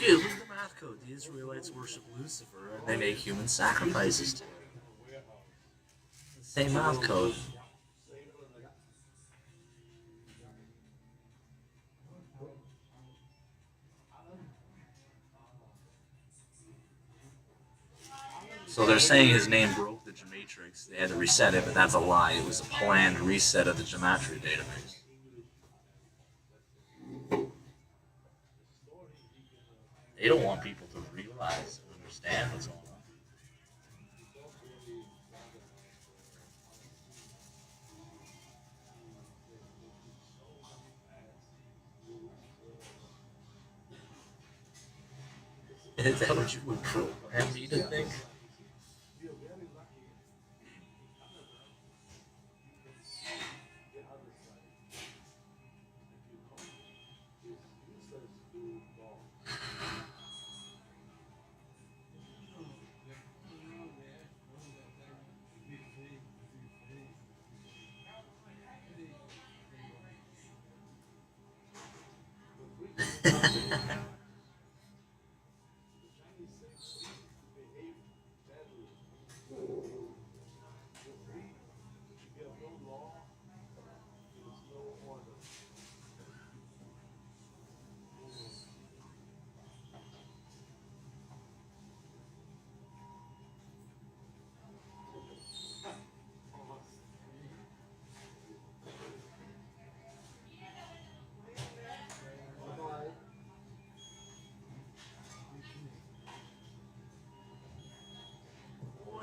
Okay, look at the math code. The Israelites worship Lucifer and they make human sacrifices to him. Same math code. So they're saying his name broke the Gematrix. They had to reset it, but that's a lie. It was a planned reset of the Gematria database. They don't want people to realize and understand what's going on. Is that what you would program me to think?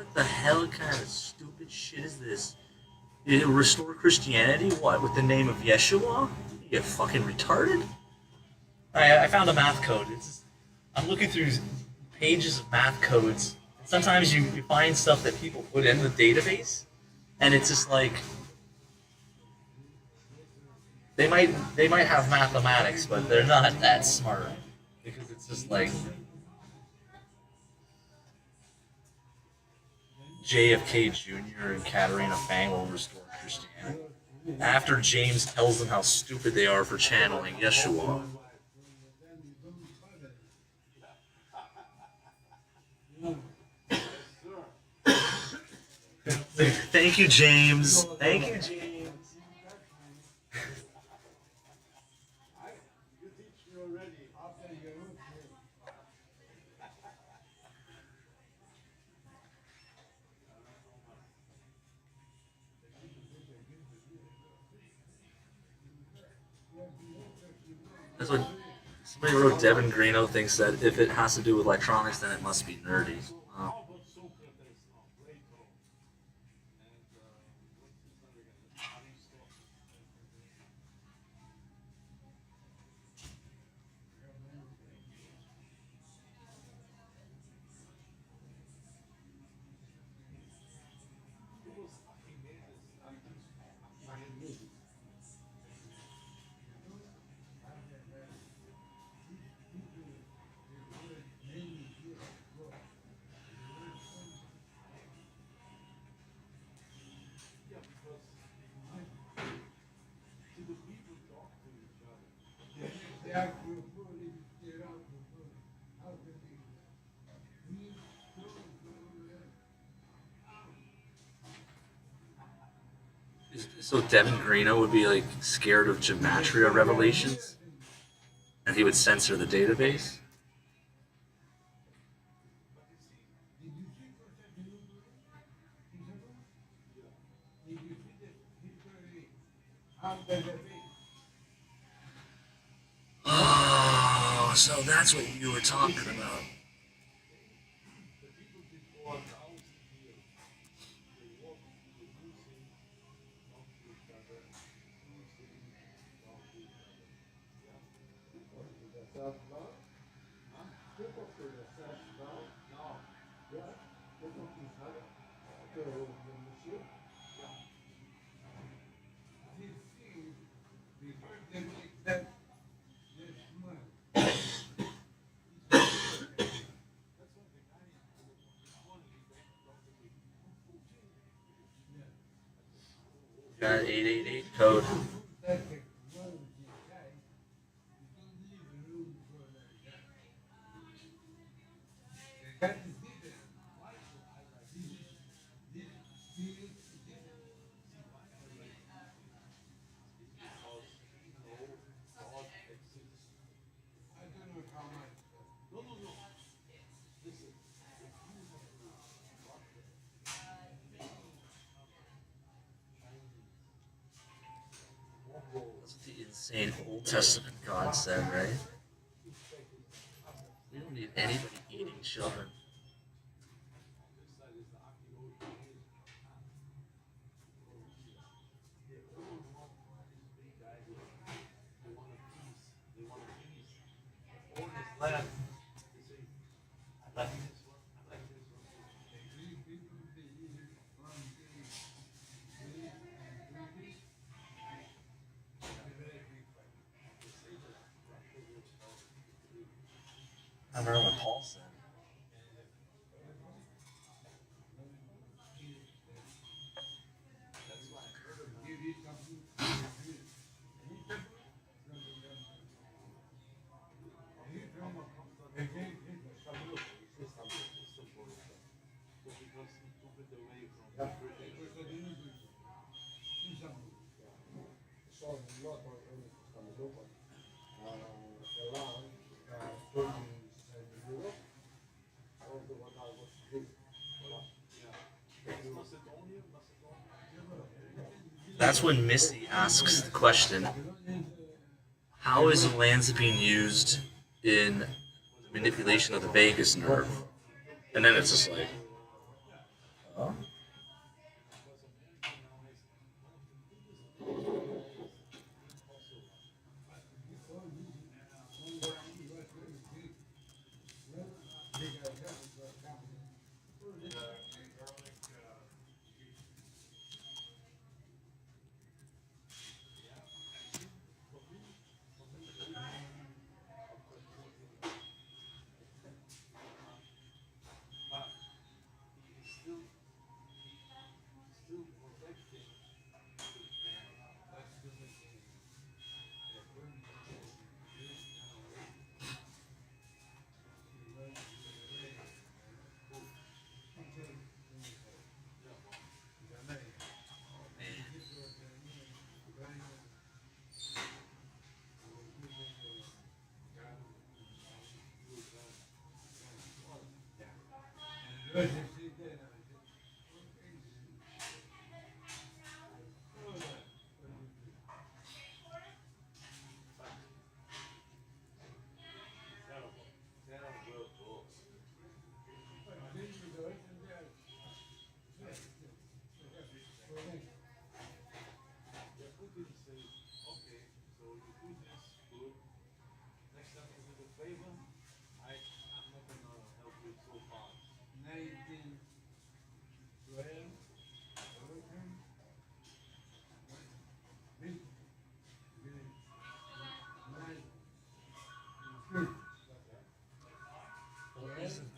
What the hell kind of stupid shit is this? You restore Christianity? What, with the name of Yeshua? You get fucking retarded? I found a math code. I'm looking through pages of math codes. Sometimes you find stuff that people put in the database, and it's just like they might have mathematics, but they're not that smart because it's just like JFK Jr. and Katarina Fang will restore Christianity after James tells them how stupid they are for channeling Yeshua. Thank you, James. Thank you, James. That's what somebody wrote. Devin Greeno thinks that if it has to do with electronics, then it must be nerdy. Oh. So Devin Greeno would be like scared of Gematria revelations, and he would censor the database. Oh, so that's what you were talking about. Got 888 code. That's what the insane Old Testament God said, right? We don't need anybody eating children. I remember what Paul said. That's when Missy asks the question, how is olanzapine used in the manipulation of the vagus nerve? And then it's just like,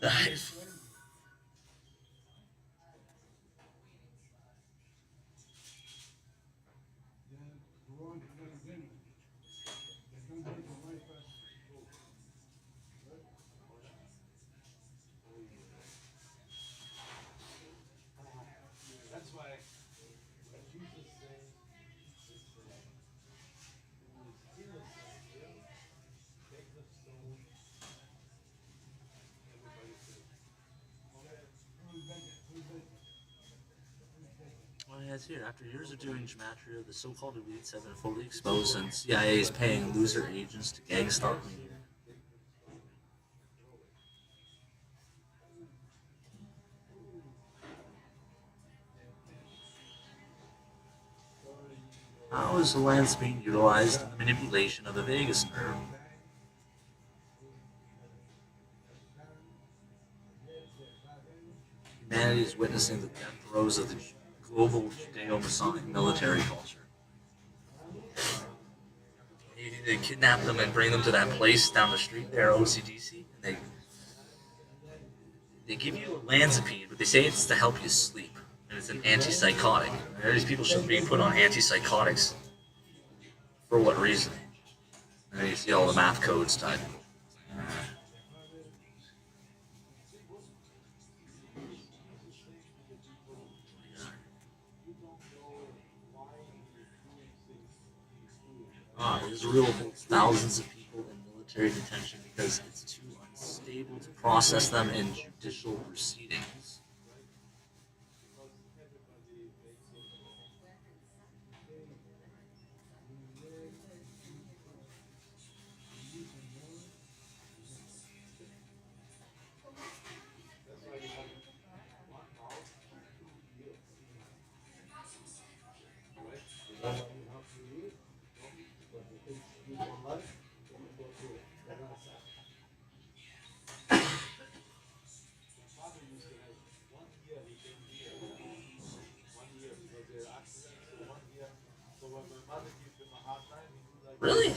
Nice. That's why when Jesus said, take the stone, everybody said, Well, yeah, it's here. After years of doing gematria, the so-called elites have been fully exposed, and CIA is paying loser agents to gang stalk me. How is the lens being utilized in the manipulation of the vagus nerve? Humanity is witnessing the death throes of the global Judeo-Masonic military culture. They kidnap them and bring them to that place down the street there, OCDC, and they give you olanzapine, but they say it's to help you sleep, and it's an antipsychotic. And these people should be put on antipsychotics. For what reason? And you see all the math codes tied. Israel holds thousands of people in military detention because it's too unstable to process them in judicial proceedings. Really?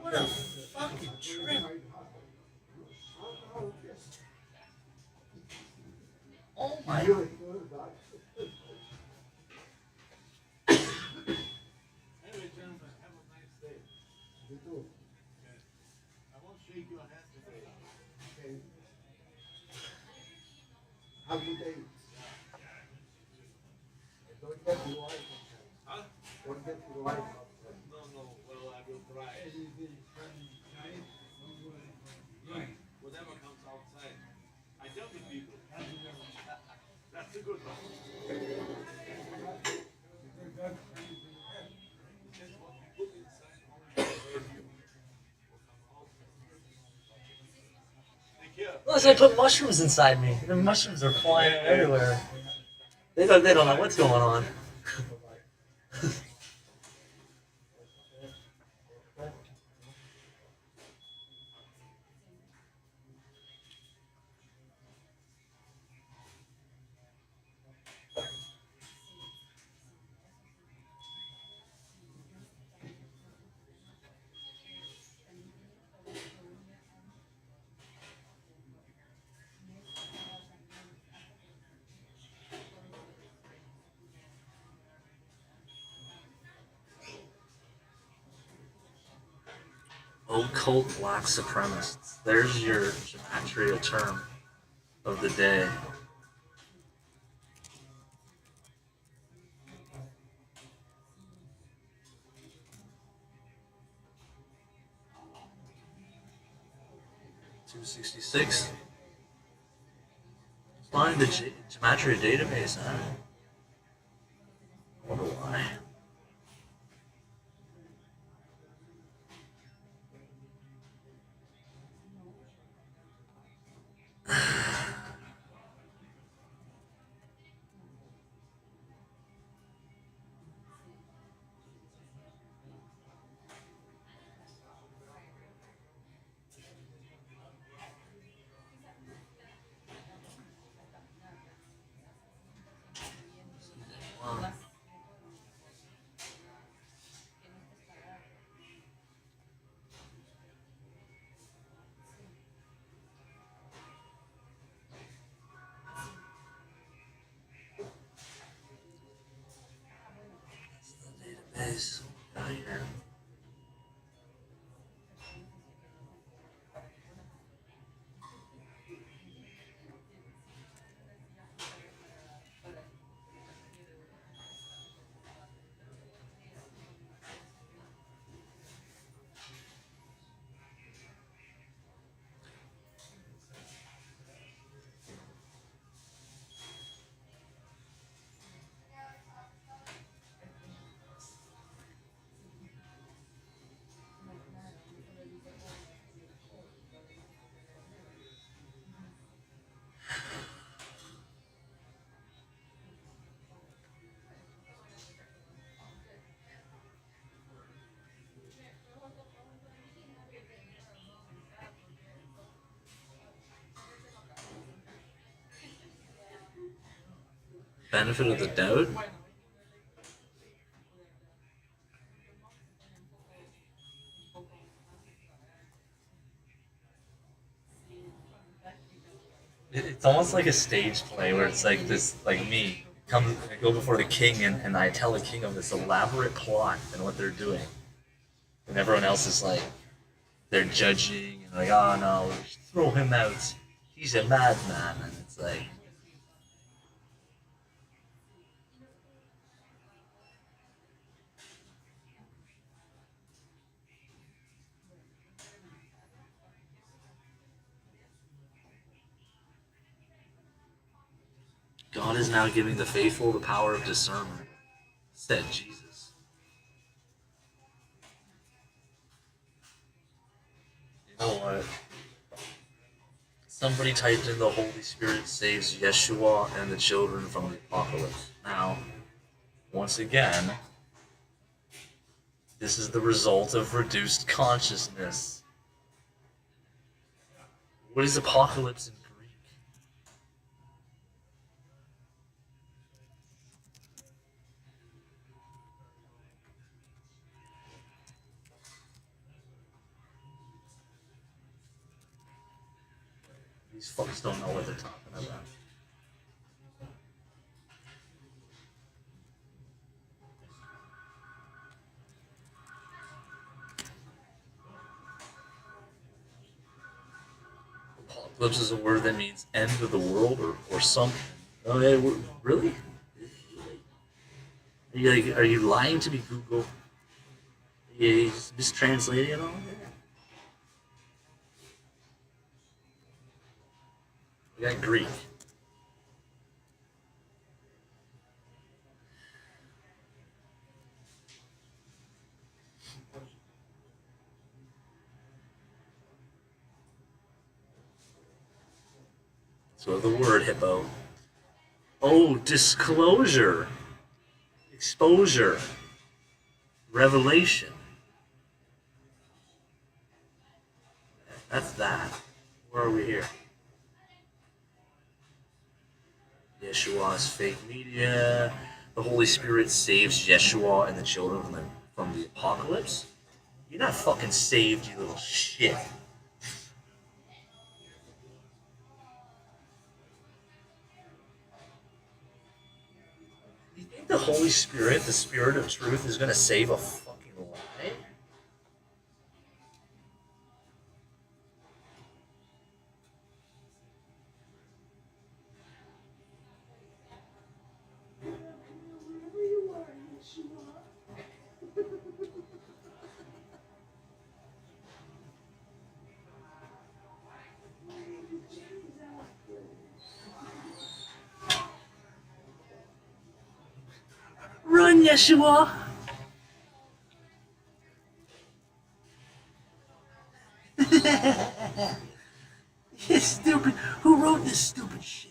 What a fucking trip. Oh my. anyway, gentlemen, have a nice day. You too. Okay. I won't shake your hand today. Okay. Have a good day. Don't get your wife. Huh? Don't get your wife. No, well, I will try. Whatever comes outside. I tell the people. That's a good one. Unless I put mushrooms inside me. The mushrooms are flying everywhere. They don't know what's going on. Occult black supremacists. There's your gematria term of the day. $266. Find the gematria database, huh? I wonder why. Database out here. Benefit of the doubt? It's almost like a stage play where it's like this, like me, I go before the king and I tell the king of this elaborate plot and what they're doing. And everyone else is like, they're judging and like, oh no, just throw him out. He's a madman. And it's like, God is now giving the faithful the power of discernment, said Jesus. You know what? Somebody typed in the Holy Spirit saves Yeshua and the children from the apocalypse. Now, once again, this is the result of reduced consciousness. What is apocalypse in Greek? These fucks don't know what they're talking about. Apocalypse is a word that means end of the world or something. Oh yeah, really? Are you lying to me, Google? Are you mistranslating it all? We got Greek. So the word hippo. Oh, disclosure, exposure, revelation. That's that. Where are we here? Yeshua's fake media. The Holy Spirit saves Yeshua and the children from the apocalypse. You're not fucking saved, you little shit. You think the Holy Spirit, the Spirit of truth, is gonna save a fucking lie? Yeshua. It's stupid. Who wrote this stupid shit?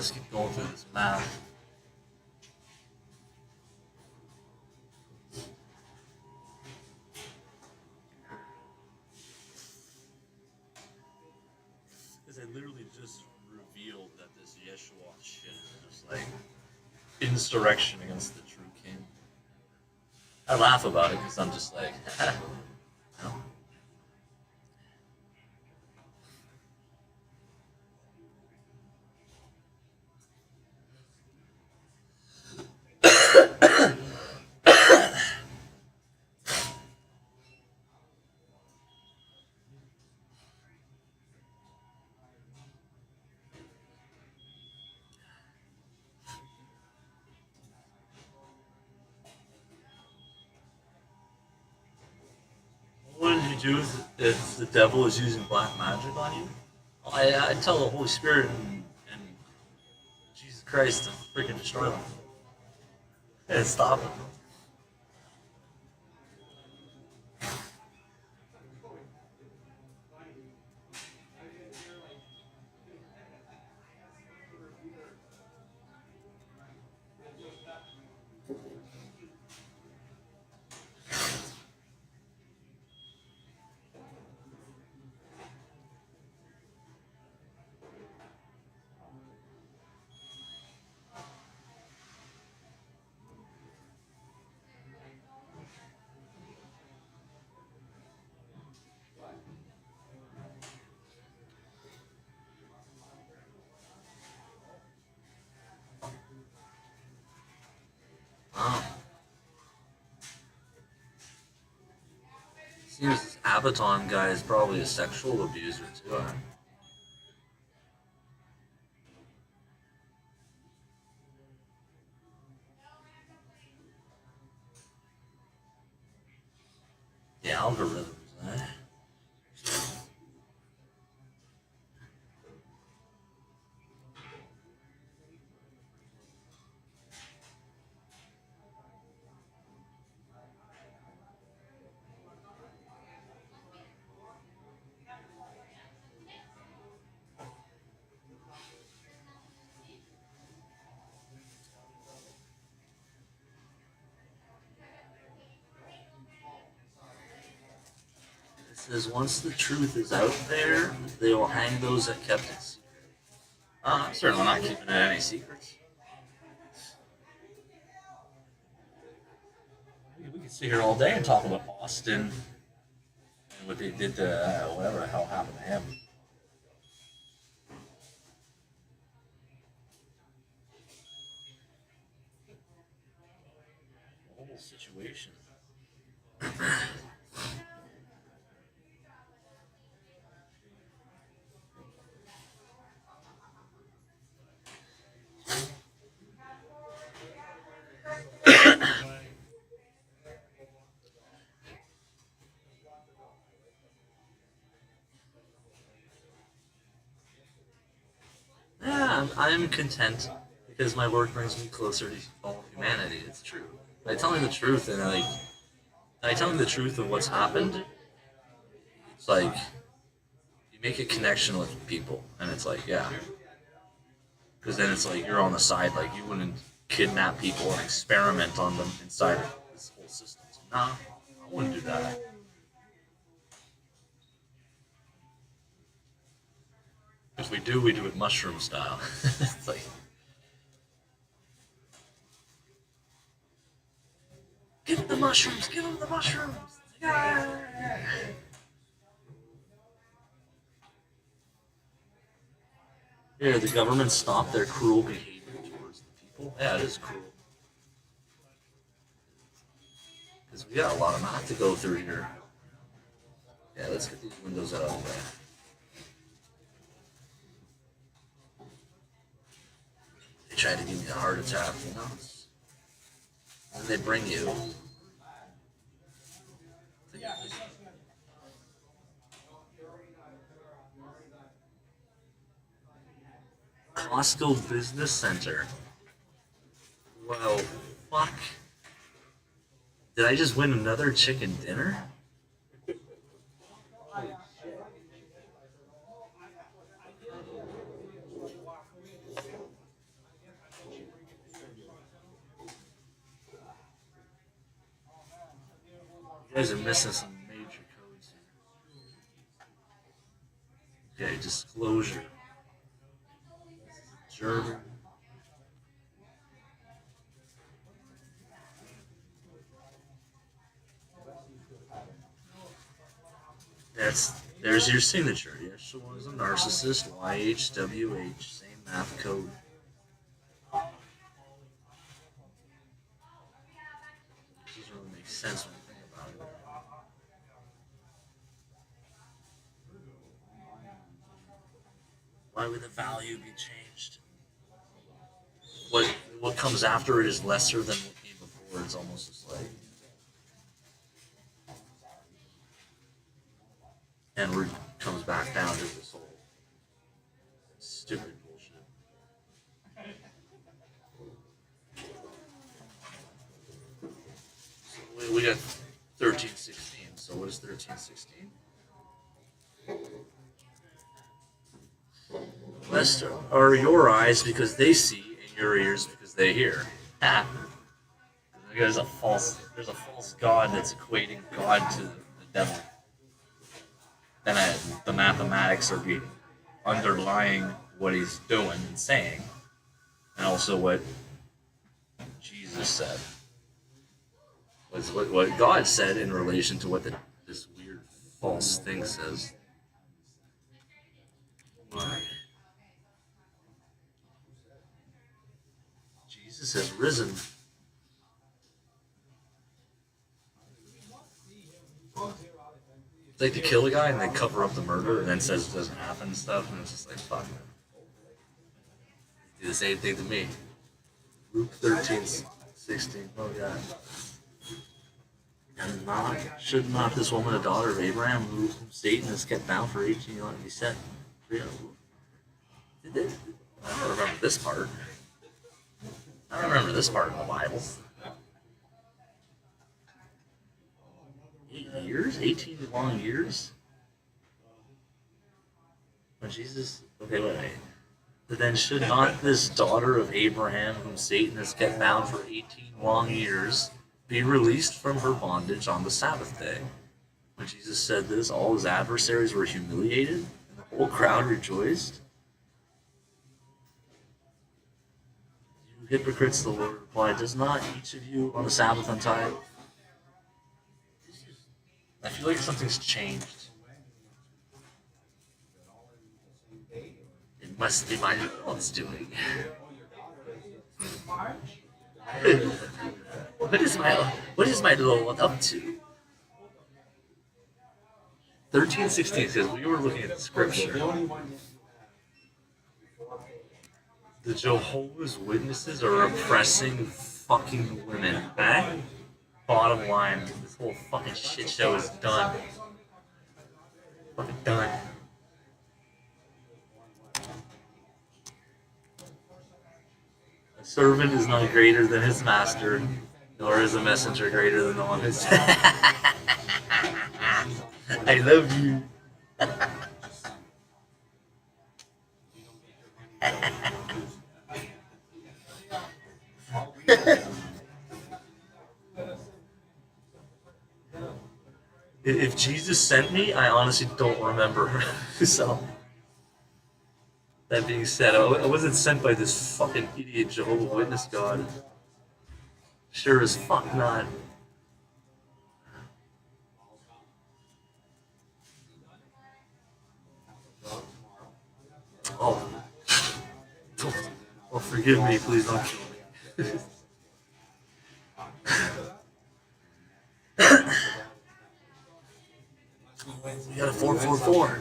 let's keep going through this math. Because I literally just revealed that this Yeshua shit is just like insurrection against the true king. I laugh about it because I'm just like, no. What did you do if the devil is using black magic on you? I tell the Holy Spirit and Jesus Christ to freaking destroy them and stop them. Wow. Seems this Abaton guy is probably a sexual abuser too. Huh? The algorithms, eh? It says once the truth is out there, they will hang those that kept it secret. I'm certainly not keeping any secrets. We could sit here all day and talk about Austin and what they did to whatever the hell happened to him. The whole situation. Yeah, I'm content because my work brings me closer to all humanity. It's true. By telling the truth and by telling the truth of what's happened, it's like you make a connection with people, and it's like, yeah, because then it's like you're on the side. Like you wouldn't kidnap people and experiment on them inside of this whole system. So, nah, I wouldn't do that. If we do it mushroom style. It's like, give him the mushrooms, give him the mushrooms. Yeah. Here, the government stopped their cruel behavior towards the people. Yeah, it is cruel. Because we got a lot of math to go through here. Yeah, let's get these windows out of the way. They tried to give me a heart attack, you know? And they bring you. Costco Business Center. Wow, fuck. Did I just win another chicken dinner? You guys are missing some major codes here. Okay, disclosure. German. There's your signature. Yeshua is a narcissist. YHWH. Same math code. This doesn't really make sense when you think about it. Why would the value be changed? What comes after it is lesser than what came before. It's almost just like. And root comes back down to this whole stupid bullshit. So we got 1316. So what is 1316? Blessed are your eyes because they see, and your ears because they hear. There's a false god that's equating God to the devil. Then the mathematics are underlying what he's doing and saying, and also what Jesus said. What God said in relation to what this weird false thing says. Why? Jesus has risen. It's like to kill a guy and then cover up the murder and then says it doesn't happen and stuff, and it's just like, fuck, man. Do the same thing to me. Luke 13:16. Oh, God. And should not this woman, a daughter of Abraham, who Satan has kept bound for 18 years, be set free? Did they? I don't remember this part. I don't remember this part in the Bible. 8 years? 18 long years? When Jesus... Okay, wait. But then should not this daughter of Abraham, whom Satan has kept bound for 18 long years, be released from her bondage on the Sabbath day? When Jesus said this, all his adversaries were humiliated, and the whole crowd rejoiced. You hypocrites, the Lord replied, does not each of you on the Sabbath untie? I feel like something's changed. It must be my Lord's doing. What is my Lord up to? 13:16 says we were looking at the scripture. The Jehovah's Witnesses are oppressing fucking women. Okay? Bottom line, this whole fucking shit show is done. Fucking done. A servant is not greater than his master, nor is a messenger greater than the one who sent. I love you. If Jesus sent me, I honestly don't remember. So, that being said, I wasn't sent by this fucking idiot Jehovah's Witness God. Sure as fuck not. Oh. Oh, forgive me, please don't kill me. We got a 444.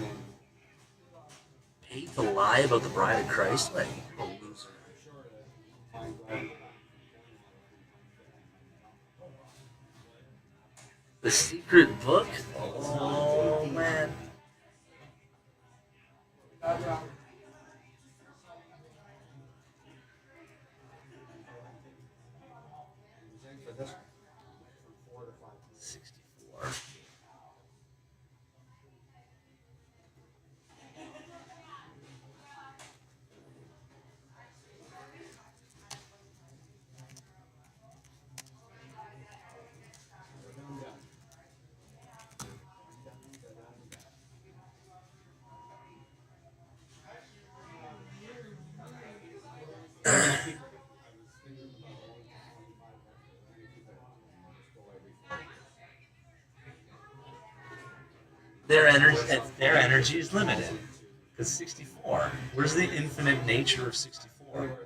Paid to lie about the bride of Christ? Like, a loser. The secret book? Oh, man. their energy is limited. Because 64. Where's the infinite nature of 64?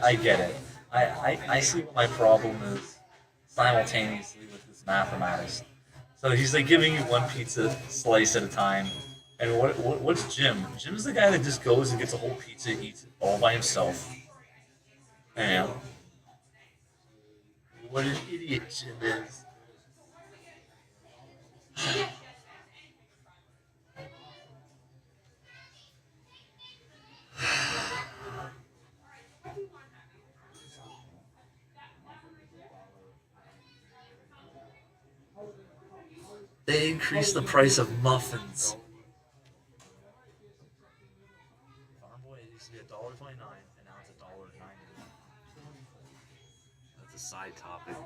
I get it. I see what my problem is simultaneously with this mathematics. So he's like giving you one pizza slice at a time. And what's Jim? Jim's the guy that just goes and gets a whole pizza, eats it all by himself. And what an idiot Jim is. They increased the price of muffins. Farm Boy, it used to be $1.29, and now it's $1.90. That's a side topic.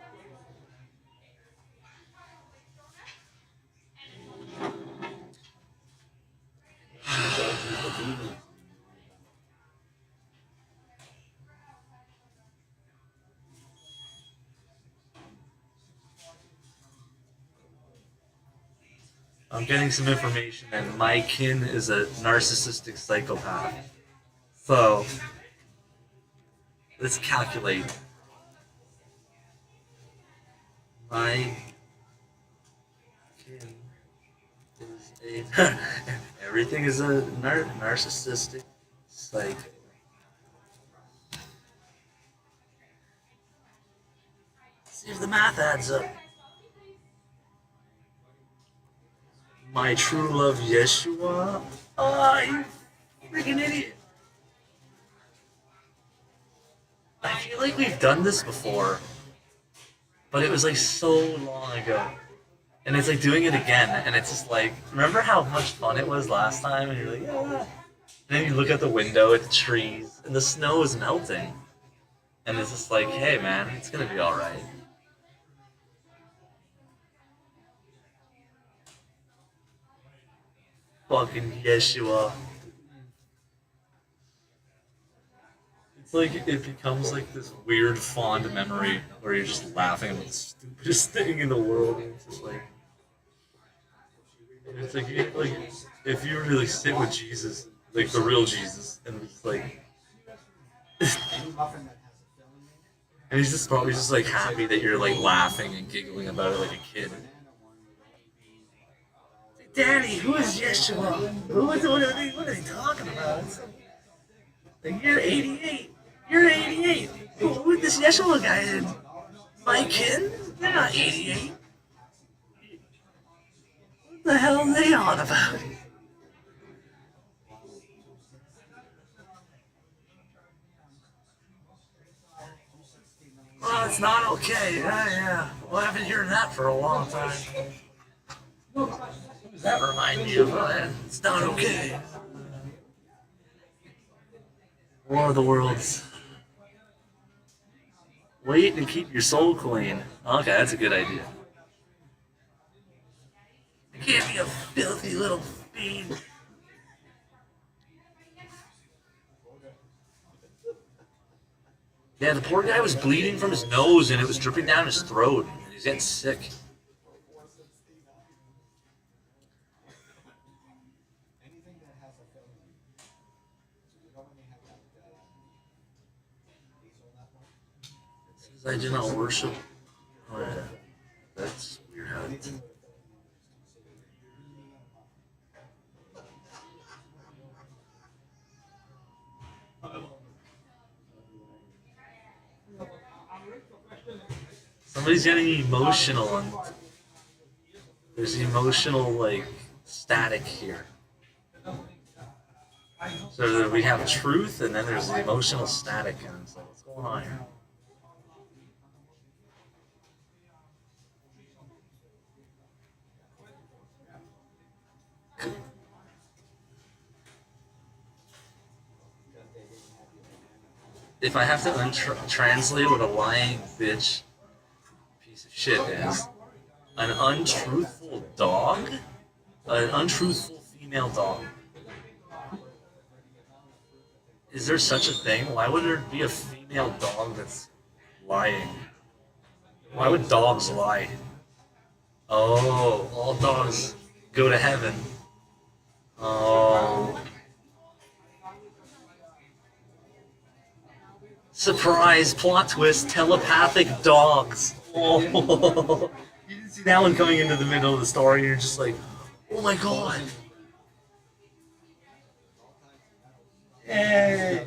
I'm getting some information, and my kin is a narcissistic psychopath. So, let's calculate. My kin is a... Everything is a narcissistic psycho. See if the math adds up. My true love, Yeshua. Oh, you freaking idiot. I feel like we've done this before, but it was like so long ago. And it's like doing it again, and it's just like, remember how much fun it was last time? And you're like, yeah. And then you look out the window at the trees, and the snow is melting. And it's just like, hey man, it's gonna be alright. Fucking Yeshua. It's like it becomes like this weird fond memory where you're just laughing at the stupidest thing in the world. And it's just like, and it's like if you were to like sit with Jesus, like the real Jesus, and it's like, and he's just probably just like happy that you're like laughing and giggling about it like a kid. Daddy, who is Yeshua? What are they talking about? Like, you're 88. You're 88. Who is this Yeshua guy? My kin? They're not 88. What the hell are they on about? Well, it's not okay. Yeah. Well, I've been hearing that for a long time. Who does that remind me of? It's not okay. War of the Worlds. Wait and keep your soul clean. Okay, that's a good idea. You can't be a filthy little fiend. Yeah, the poor guy was bleeding from his nose and it was dripping down his throat. And he's getting sick. It says I do not worship. Oh yeah, that's weird how it... Somebody's getting emotional, and there's emotional, like, static here. So we have truth, and then there's the emotional static, and it's like, what's going on here? If I have to translate what a lying bitch, piece of shit is an untruthful dog? An untruthful female dog. Is there such a thing? Why would there be a female dog that's lying? Why would dogs lie? Oh, all dogs go to heaven. Oh. Surprise, plot twist, telepathic dogs. Oh. You didn't see that one coming into the middle of the story, and you're just like, oh my god. Yay.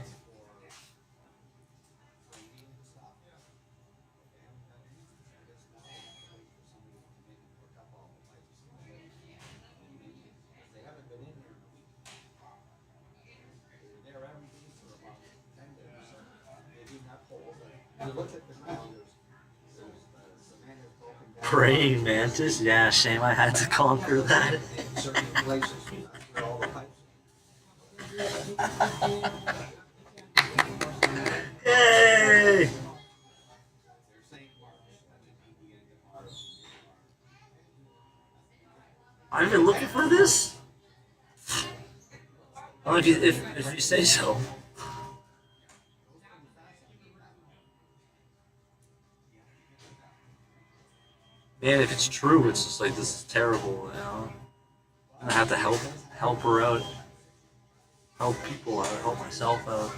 Praying mantis? Yeah, shame I had to conquer that. Yay! I've been looking for this? Well, if you say so. Man, if it's true, it's just like, this is terrible, you know? I'm gonna have to help her out. Help people out, help myself out.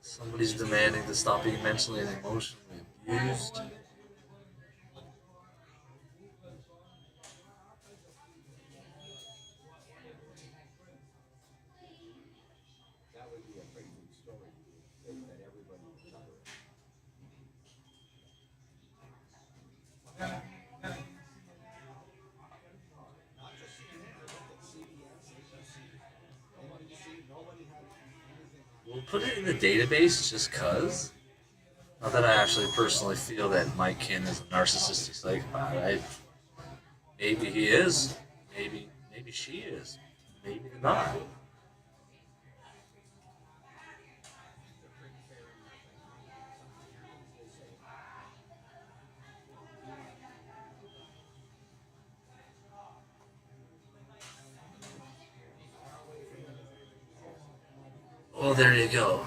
Somebody's demanding to stop being mentally and emotionally abused. We'll put it in the database just cause. Not that I actually personally feel that Mike Kin is a narcissistic psychopath. Maybe he is. Maybe she is. Maybe not. Well, there you go.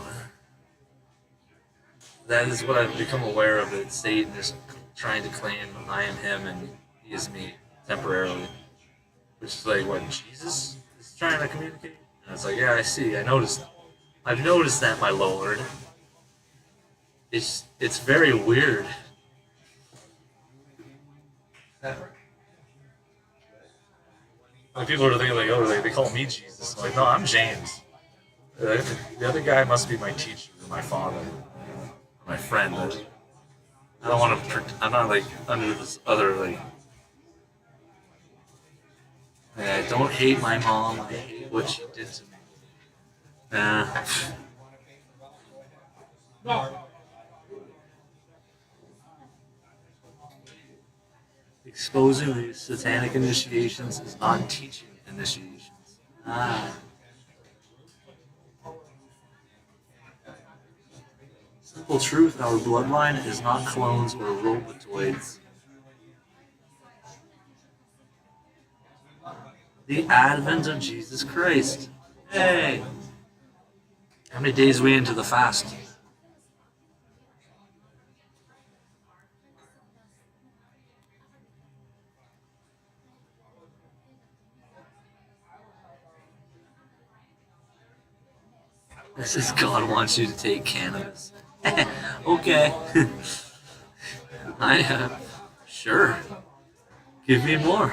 That is what I've become aware of, that Satan is trying to claim I am him and he is me, temporarily. Which is like, what, Jesus is trying to communicate? And it's like, yeah, I see, I've noticed that, my lord. It's very weird. Like, people are thinking, like, oh, they call me Jesus. I'm like, no, I'm James. The other guy must be my teacher, or my father, or my friend. I don't want to. I'm not like under this other like. I don't hate my mom. I hate what she did to me. Exposing the satanic initiations is not teaching initiations. Simple truth, our bloodline is not clones or robotoids. The advent of Jesus Christ. Hey! How many days are we into the fast? This is God wants you to take cannabis. Okay. Sure. Give me more.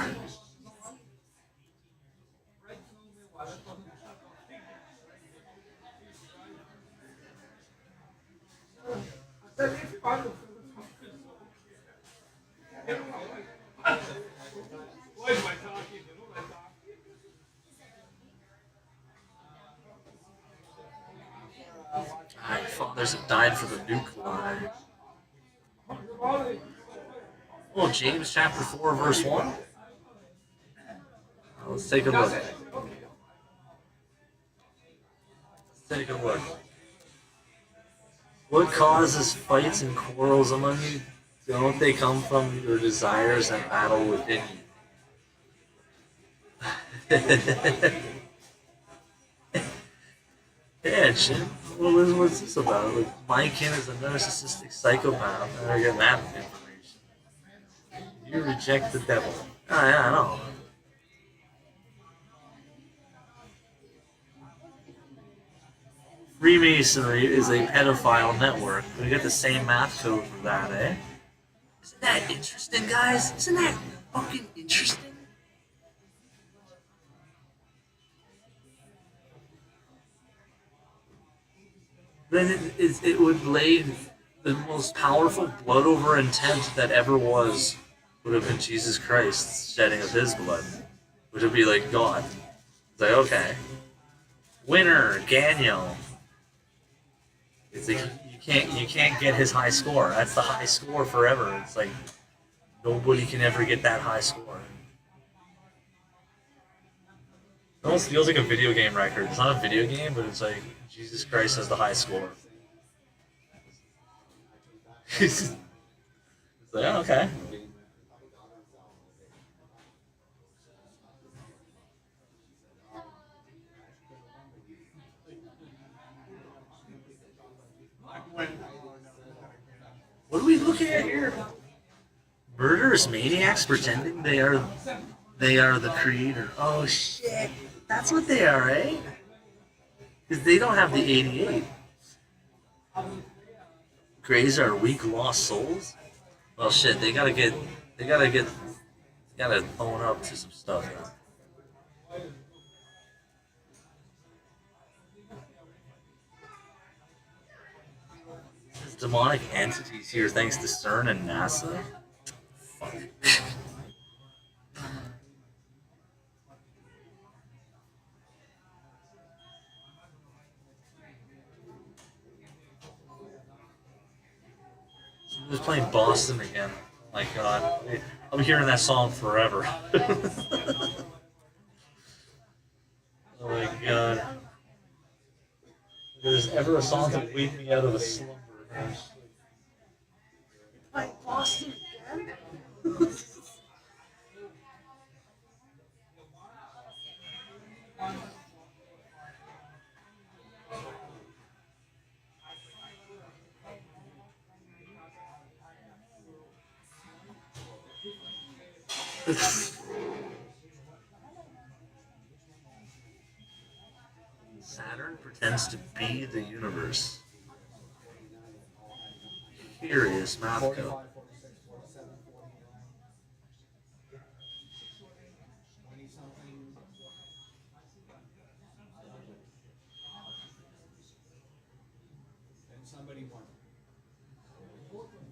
Fathers have died for the nuke line. Oh, James chapter 4, verse 1. Let's take a look. Let's take a look. What causes fights and quarrels among you? Don't they come from your desires and battle within you? Yeah, Jim. What's this about? Like, my kin is a narcissistic psychopath, and I get that information. You reject the devil. Oh, yeah, I know. Freemasonry is a pedophile network. We get the same math code for that, eh? Isn't that interesting, guys? Isn't that fucking interesting? Then it would lay the most powerful blood over intent that ever was would have been Jesus Christ shedding of his blood, which would be like God. It's like, okay, winner, Gagnon. It's like you can't get his high score. That's the high score forever. It's like nobody can ever get that high score. It almost feels like a video game record. It's not a video game, but it's like Jesus Christ has the high score. It's like, oh, okay. What are we looking at here? Murderous maniacs pretending they are the creator. Oh shit. That's what they are, eh? Because they don't have the 88. Greys are weak lost souls? Well shit, they gotta own up to some stuff now. There's demonic entities here thanks to CERN and NASA? Fuck. I'm just playing Boston again. Oh my god. I'll be hearing that song forever. Oh my god. If there's ever a song to wake me out of a slumber. Playing Boston again? Saturn pretends to be the universe. Curious math code.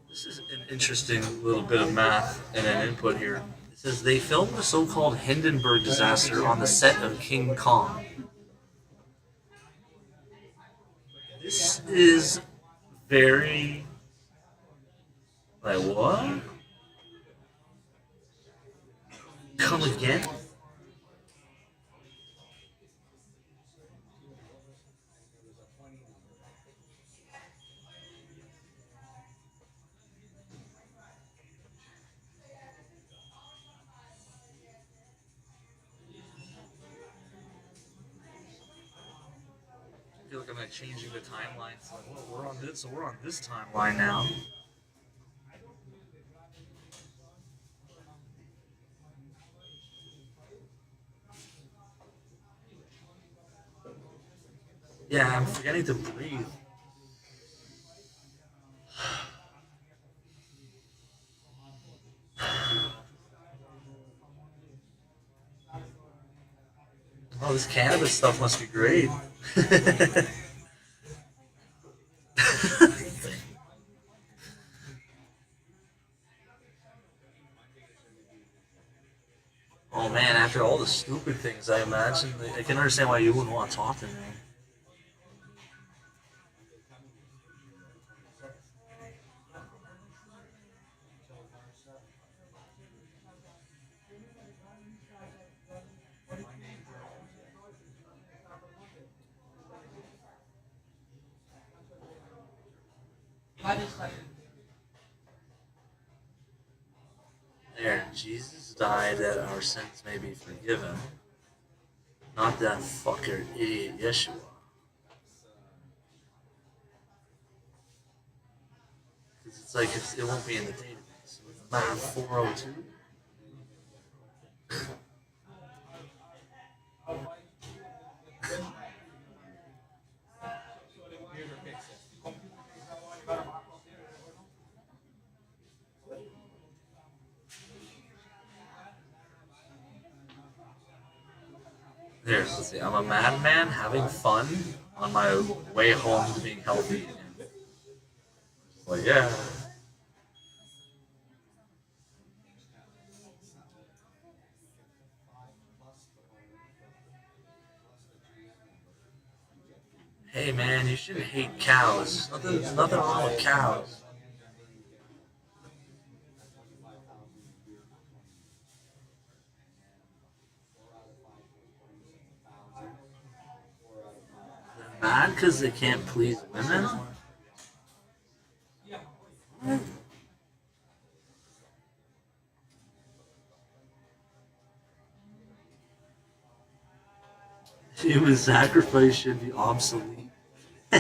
This is an interesting little bit of math and an input here. It says they filmed the so-called Hindenburg disaster on the set of King Kong. This is very... Like, what? Come again? I feel like I'm like changing the timeline. So like, well, we're on this timeline now. Yeah, I'm forgetting to breathe. Oh, this cannabis stuff must be great. Oh man, after all the stupid things I imagine, I can understand why you wouldn't want to talk to me. There, Jesus died that our sins may be forgiven. Not that fucker idiot Yeshua. Because it's like it won't be in the database. Math 402. Here, let's see. I'm a madman having fun on my way home to being healthy again. Like, yeah. Hey man, you shouldn't hate cows. There's nothing wrong with cows. They're mad because they can't please women? Human sacrifice should be obsolete. I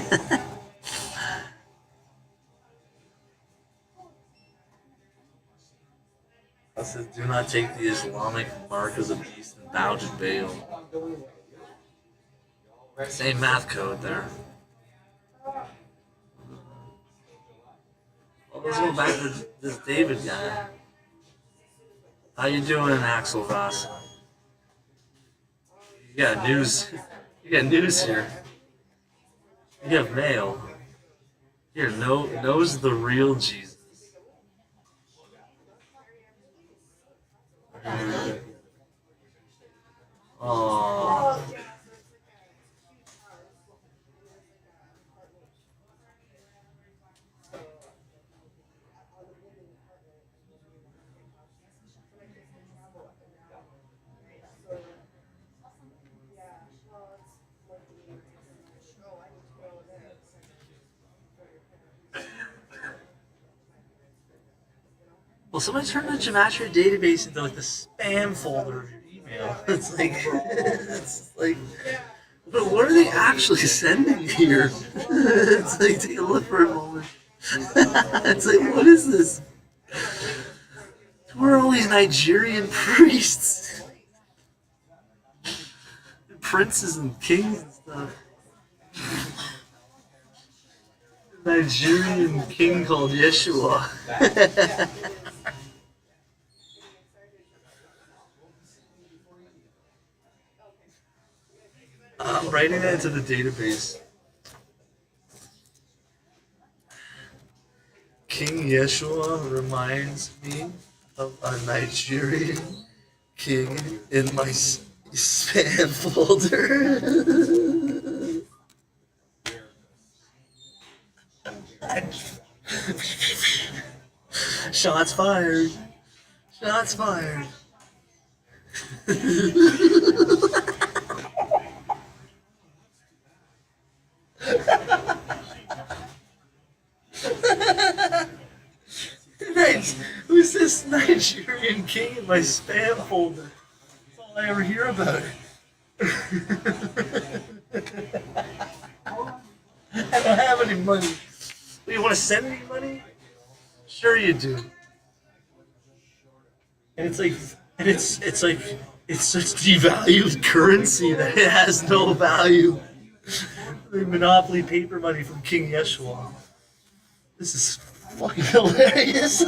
said, do not take the Islamic mark of the beast and bow to Baal. Same math code there. Well, let's go back to this David guy. How you doing, Axel Voss? You got news. You got news here. You have mail. Here, knows the real Jesus. Aww. Well, somebody turned the Gematria database into like the spam folder of your email. It's like, but what are they actually sending here? It's like, take a look for a moment. It's like, what is this? Who are all these Nigerian priests? Princes and kings and stuff. Nigerian king called Yeshua. I'm writing that into the database. King Yeshua reminds me of a Nigerian king in my spam folder. Shots fired. Shots fired. Who's this Nigerian king in my spam folder? That's all I ever hear about. I don't have any money. Well, you want to send me money? Sure you do. And it's like, it's such devalued currency that it has no value. The monopoly paper money from King Yeshua. This is fucking hilarious.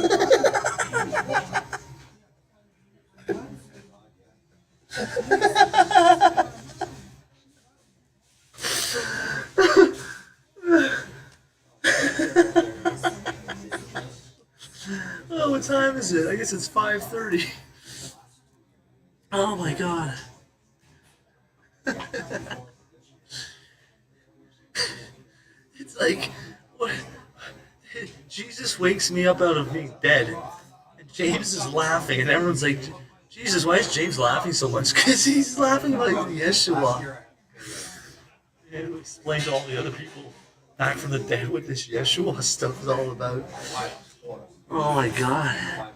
Oh, what time is it? I guess it's 5:30. Oh my god. It's like, what? Jesus wakes me up out of being dead, and James is laughing, and everyone's like, Jesus, why is James laughing so much? Because he's laughing like Yeshua. And we explain to all the other people Back from the Dead, what this Yeshua stuff is all about. Oh my god.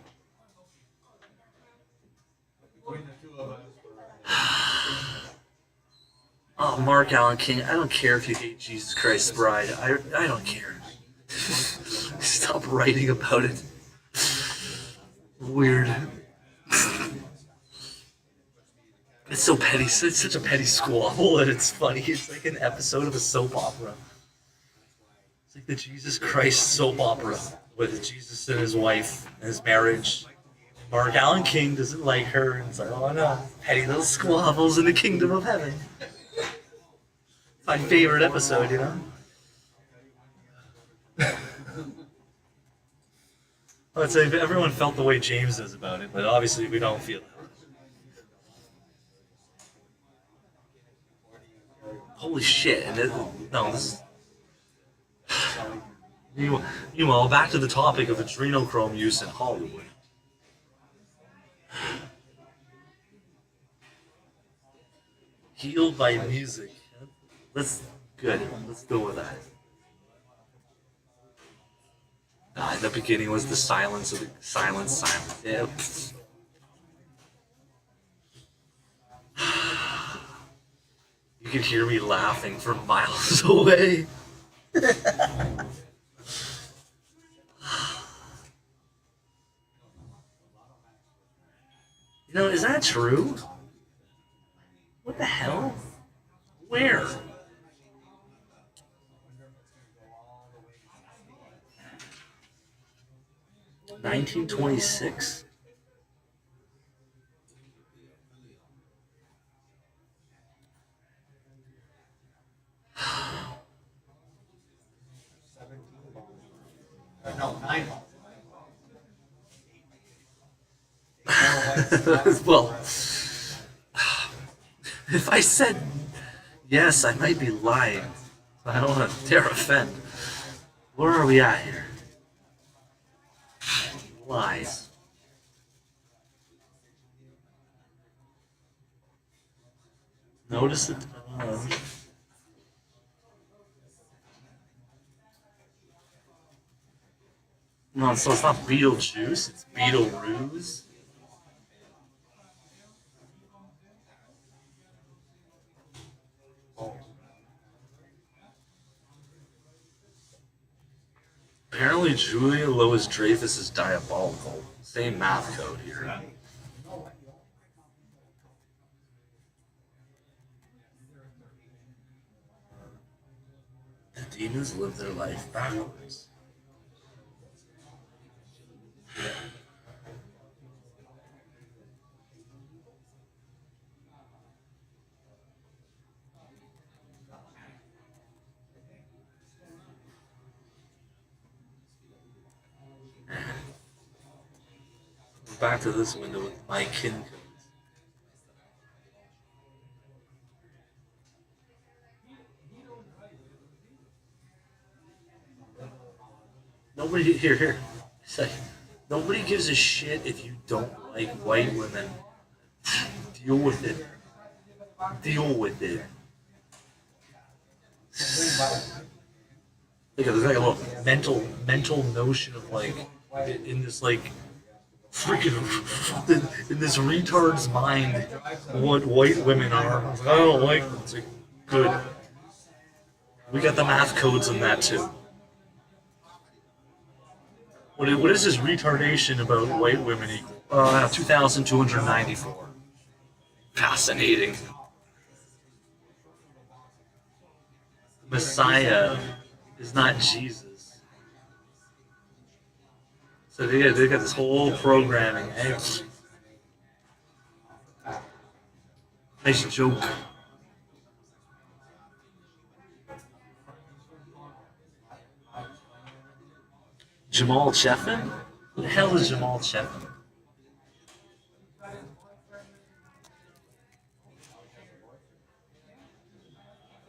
Oh, Mark Allen King, I don't care if you hate Jesus Christ's Bride. I don't care. Stop writing about it. Weird. It's so petty. It's such a petty squabble, and it's funny. It's like an episode of a soap opera. It's like the Jesus Christ soap opera with Jesus and his wife and his marriage. Mark Allen King doesn't like her, and it's like, oh no, petty little squabbles in the kingdom of heaven. My favorite episode, you know? I'd say everyone felt the way James does about it, but obviously we don't feel it. Holy shit, and this meanwhile, back to the topic of adrenochrome use in Hollywood. Healed by music. Let's go with that. In the beginning was the silence of the silence. Yeah. You could hear me laughing from miles away. Is that true? What the hell? Where? $1926. No, 9. Well, if I said yes, I might be lying. I don't want to dare offend. Where are we at here? Lies. Notice it. No, so it's not Beetlejuice, it's Beetleroos. Apparently Julia Louis-Dreyfus is diabolical. Same math code here. The demons live their life backwards. Back to this window with my kin codes. Nobody here. It's like, nobody gives a shit if you don't like white women. Deal with it. Deal with it. There's like a little mental notion of like in this like freaking in this retard's mind what white women are. I don't like them. It's like, good. We got the math codes on that too. What is this retardation about white women equal? 2,294. Fascinating. Messiah is not Jesus. So they got this whole programming. Hey, nice joke. Jamal Cheffin? Who the hell is Jamal Cheffin?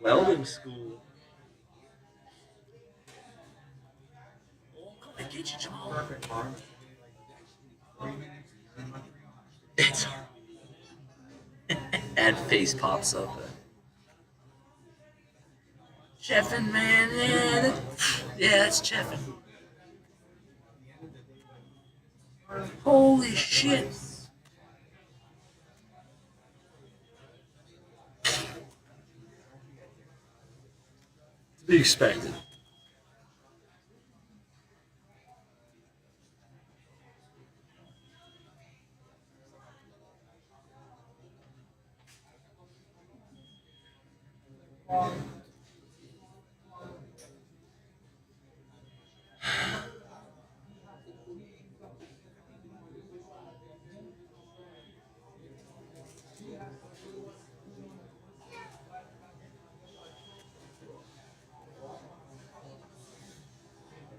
Welding school. I get you, Jamal. It's and face pops up. Cheffin, man. Yeah, that's Cheffin. Holy shit. To be expected.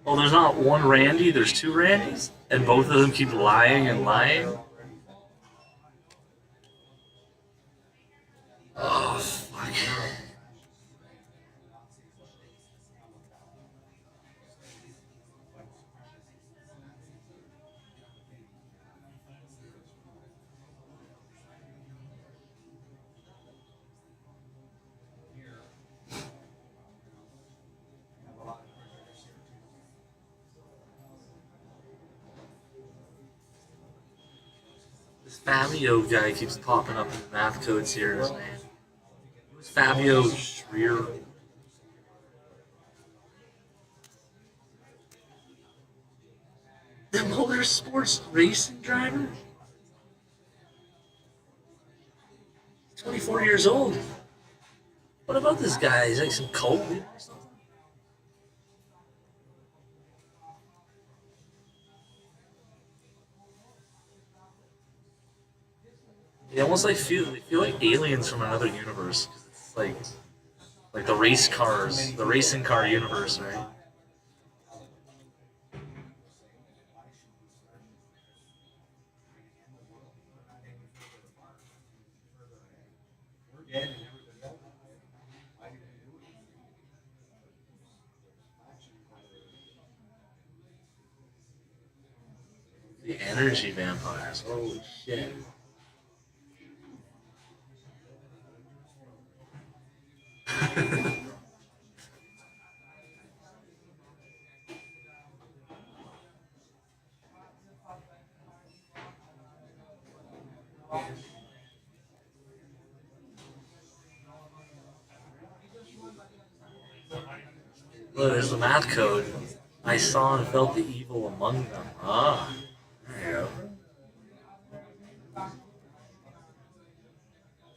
Well, there's not one Randy, there's two Randys, and both of them keep lying and lying. Oh, fuck. This Fabio guy keeps popping up in the math code series, man. Who's Fabio Schreier? The motorsports racing driver? 24 years old. What about this guy? He's like some cult leader or something? They almost like feel like aliens from another universe. 'Cause it's like the race cars, the racing car universe, right? The energy vampires. Holy shit. Look, there's the math code. I saw and felt the evil among them. Ah, there you go.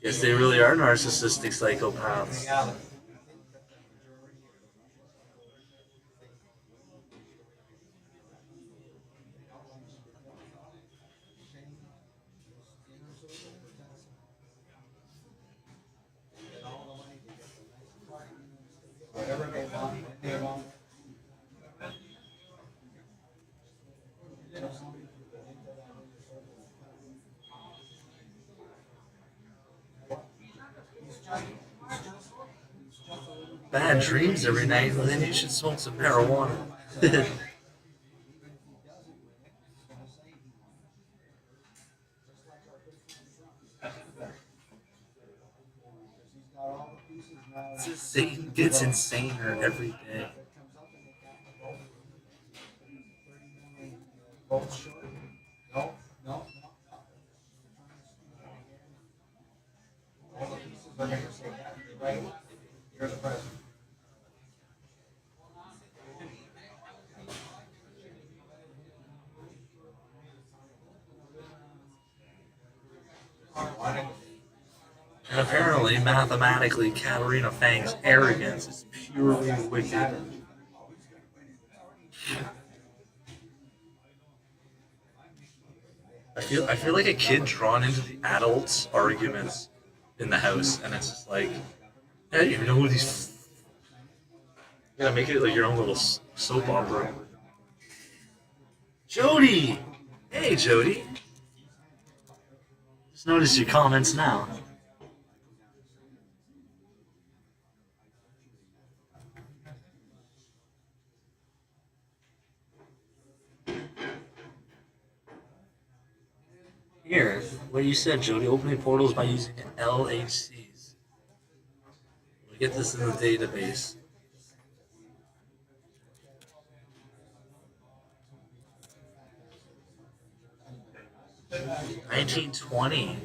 Guess they really are narcissistic psychopaths. Whatever they want, when they want. Bad dreams every night, well, then you should smoke some marijuana. Satan gets insaner every day. No, no. All the pieces are going to say that. Right? You're the president. And apparently, mathematically, Katarina Fang's arrogance is purely wicked. I feel like a kid drawn into the adults' arguments in the house, and it's just like, I don't even know who these. You gotta make it like your own little soap opera. Jody, hey Jody. Just notice your comments now. Here, what you said, Jody, opening portals by using LHCs. We get this in the database. 1920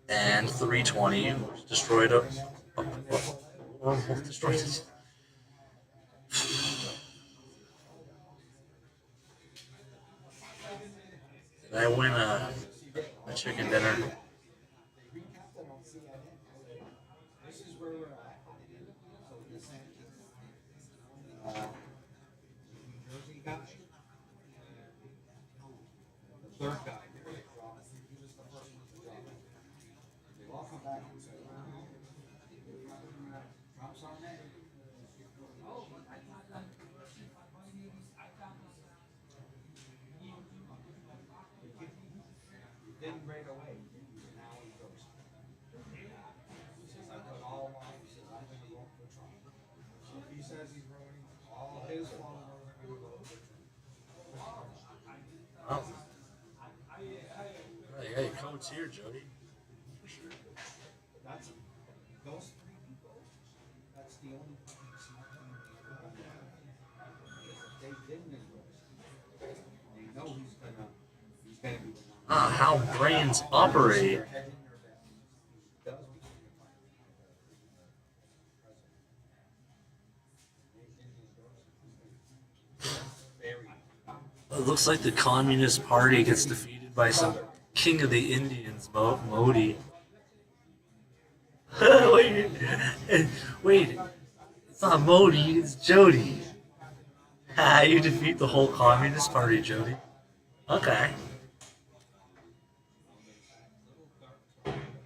and 320 was destroyed destroyed. Did I win a chicken dinner? Third guy, he was the first one to drop it. They all come back and say, Trump's our name. He didn't right away. Now he goes. He says, I put all my, he says, I'm going to vote for Trump. So if he says he's voting, all his followers are going to vote for Trump. Oh. Hey, code's here, Jody. That's those three people. That's the only parties they didn't endorse. They know he's gonna be the one. How brains operate. It looks like the Communist Party gets defeated by some King of the Indians, Modi. wait, it's not Modi, it's Jody. You defeat the whole Communist Party, Jody. Okay.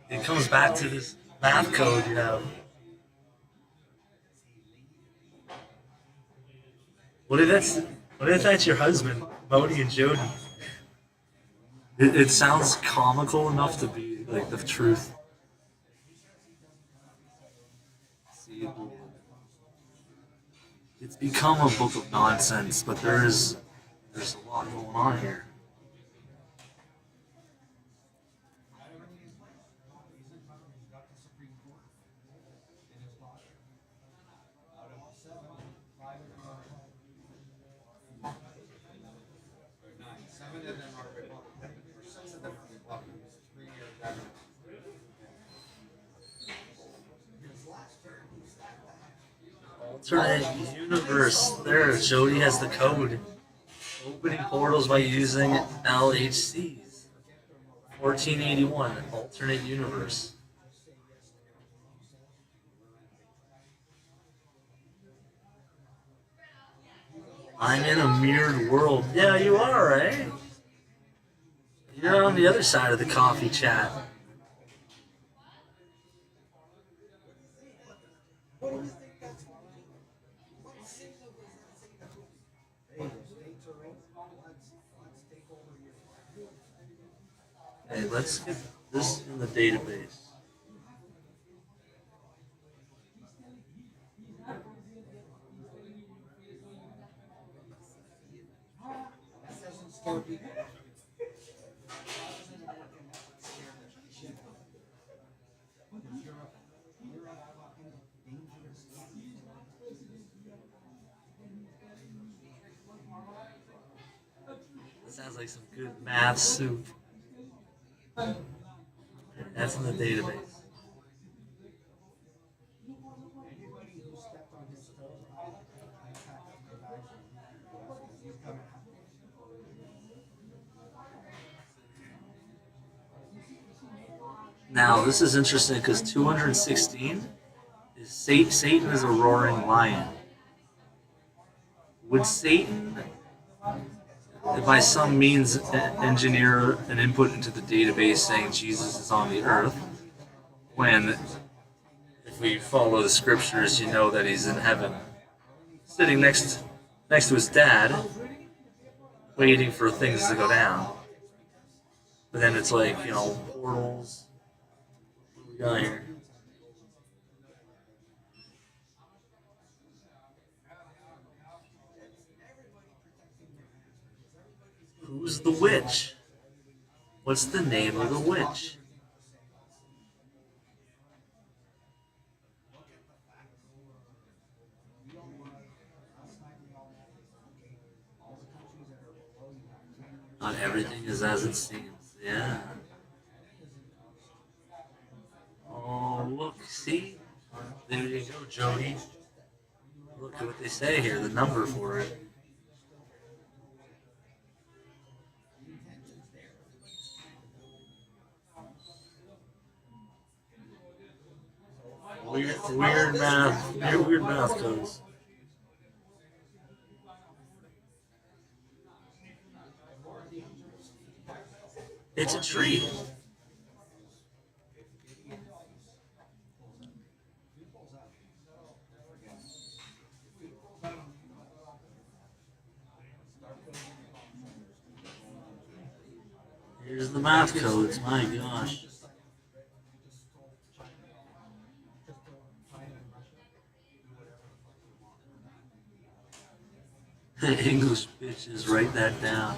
It comes back to this math code you have. What if that's your husband, Modi and Jody? It sounds comical enough to be like the truth. See, it's become a book of nonsense, but there's a lot going on here. Alternate universe. There, Jody has the code. Opening portals by using LHCs. 1481, alternate universe. I'm in a mirrored world. Yeah, you are, right? You're on the other side of the coffee chat. Hey, let's get this in the database. This sounds like some good math soup. That's in the database. Now, this is interesting because 216 is Satan is a roaring lion. Would Satan, by some means, engineer an input into the database saying Jesus is on the earth, when, if we follow the scriptures, you know that he's in heaven, sitting next to his dad, waiting for things to go down. But then it's like, portals. What do we got here? Who's the witch? What's the name of the witch? Not everything is as it seems. Yeah. Oh, look, see? There you go, Jody. Look at what they say here, the number for it. Weird math. Weird math codes. It's a tree. Here's the math codes, my gosh. English bitches, write that down.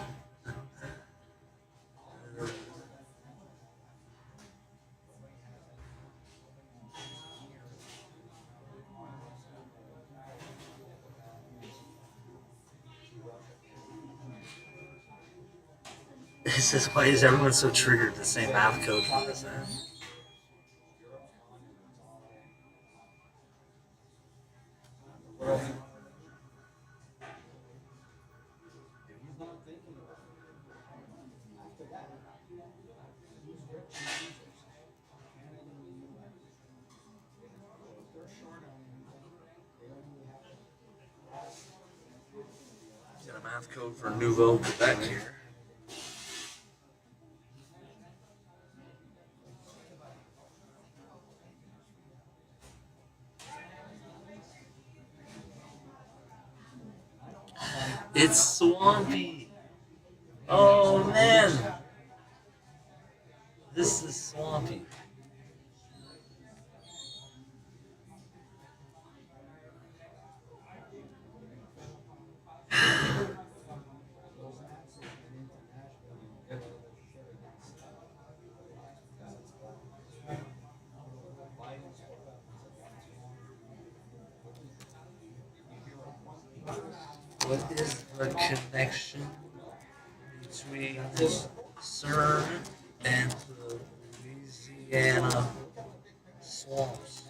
It says, why is everyone so triggered to say math code for this? Got a math code for Nouveau Quebec here. It's swampy. Oh man. This is swampy. What is the connection between CERN and the Louisiana swamps?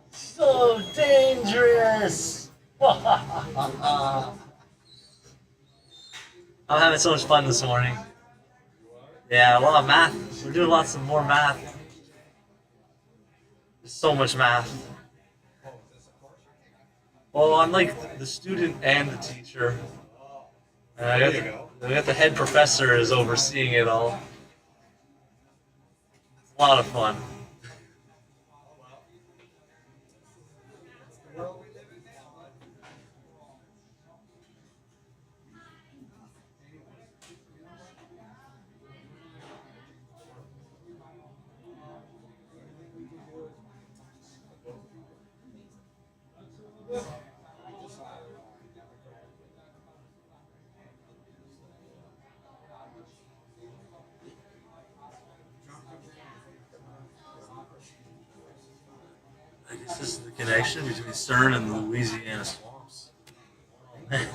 So dangerous! I'm having so much fun this morning. Yeah, a lot of math. We're doing lots of more math. There's so much math. Well, I'm like the student and the teacher. I got the head professor is overseeing it all. It's a lot of fun. I guess this is the connection between CERN and the Louisiana swamps. Oh, man.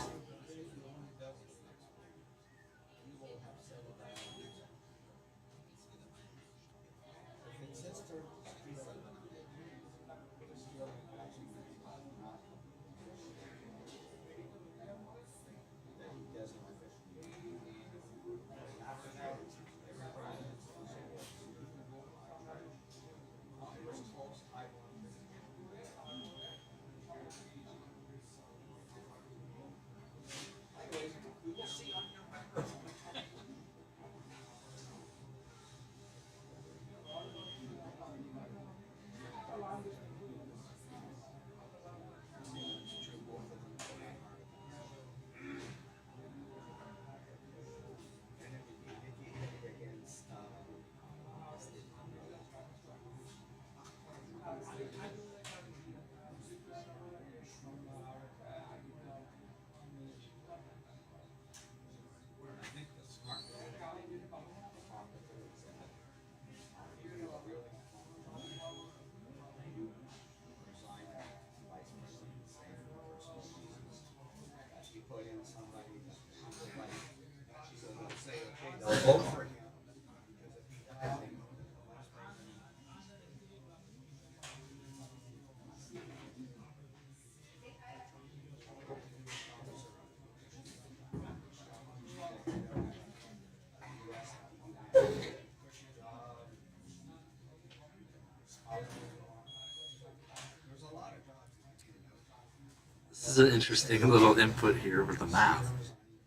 This is an interesting little input here with the math.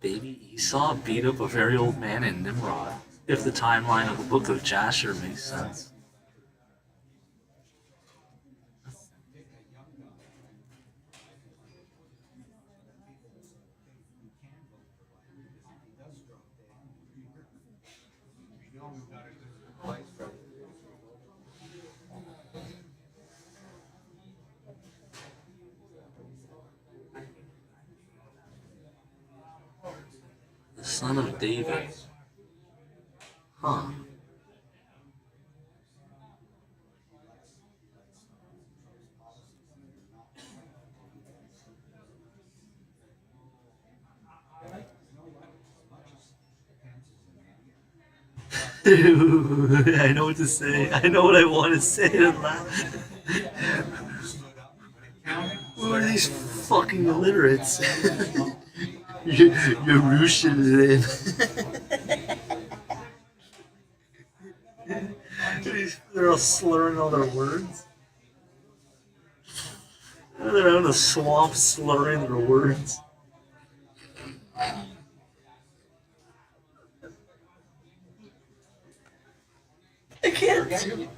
Baby Esau beat up a very old man in Nimrod, if the timeline of the book of Jasher makes sense. The son of David. Huh. I know what to say. I know what I want to say and laugh. Who are these fucking illiterates? Yerushalayim. They're all slurring all their words. They're out in the swamp slurring their words. I can't do it.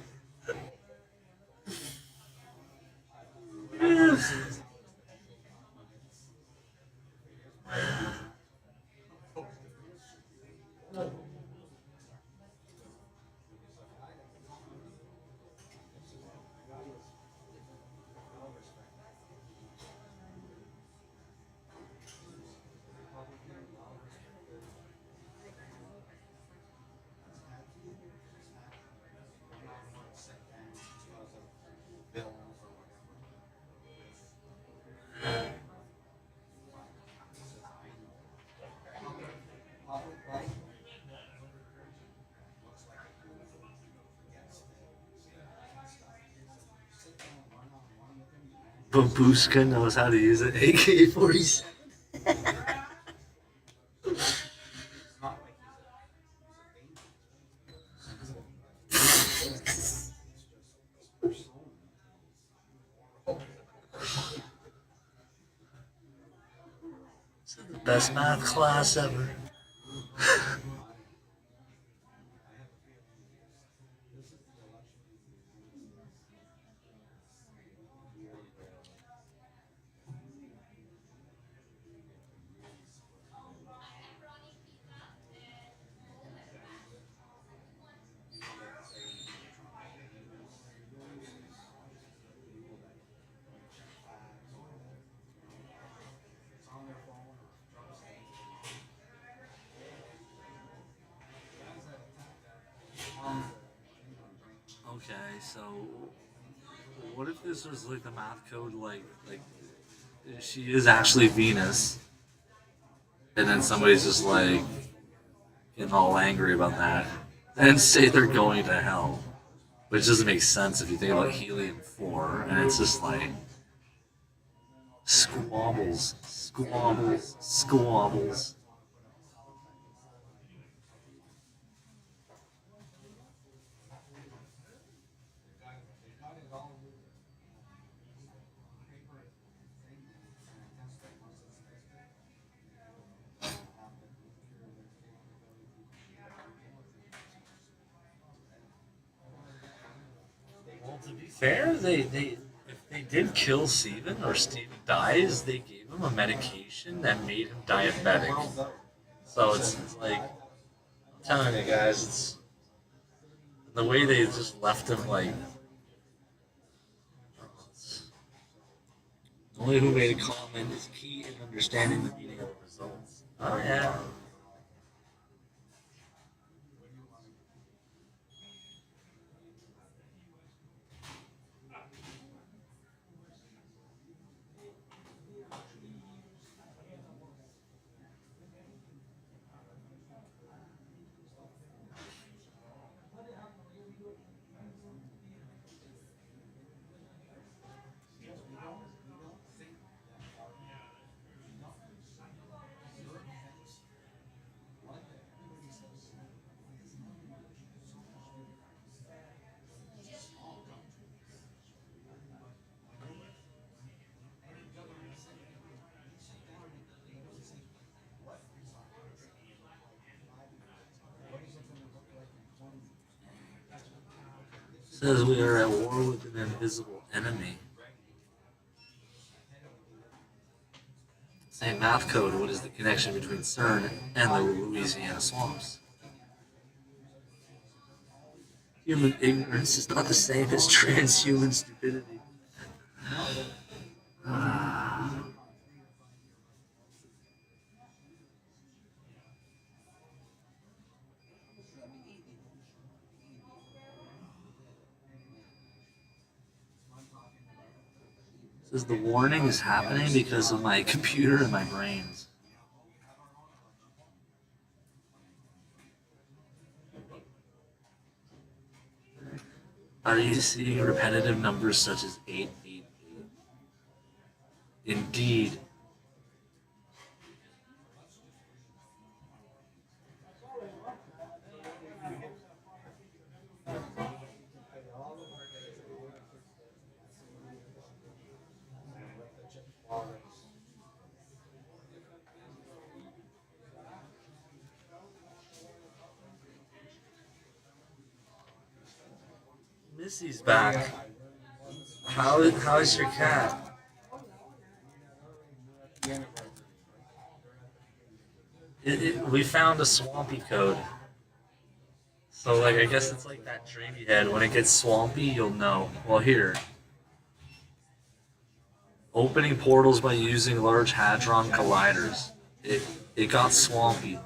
Babushka knows how to use an AK-47. This is the best math class ever. Okay, so what if this was like the math code, like she is actually Venus, and then somebody's just like getting all angry about that, and say they're going to hell, which doesn't make sense if you think about helium-4, and it's just like squabbles, squabbles, squabbles. Well, to be fair, they if they did kill Steven or Steven dies, they gave him a medication that made him diabetic. So it's like, I'm telling you guys, it's the way they just left him like. Only who made a comment is key in understanding the meaning of the results. Oh yeah. Says we are at war with an invisible enemy. Same math code. What is the connection between CERN and the Louisiana swamps? Human ignorance is not the same as transhuman stupidity. Says the warning is happening because of my computer and my brains. Are you seeing repetitive numbers such as 888? Indeed. Missy's back. How's your cat? We found a swampy code. So like I guess it's like that dream you had. When it gets swampy, you'll know. Well, here. Opening portals by using Large Hadron Colliders. It got swampy.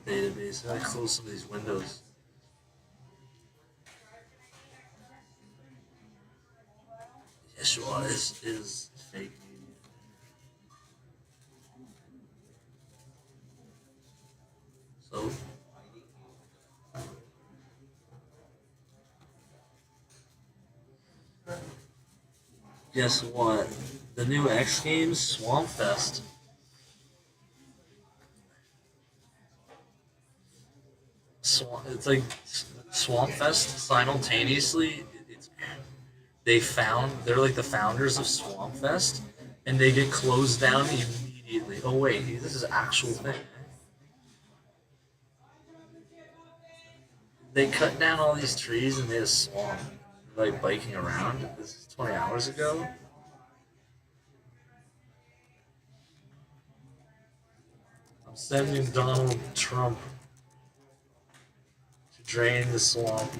Database. I close some of these windows. Yeshua is fake media. So guess what? The new X Games Swamp Fest. It's like Swamp Fest simultaneously. They're like the founders of Swamp Fest, and they get closed down immediately. Oh wait, this is an actual thing. They cut down all these trees and made a swamp. Like biking around. This is 20 hours ago. I'm sending Donald Trump to drain the swamp.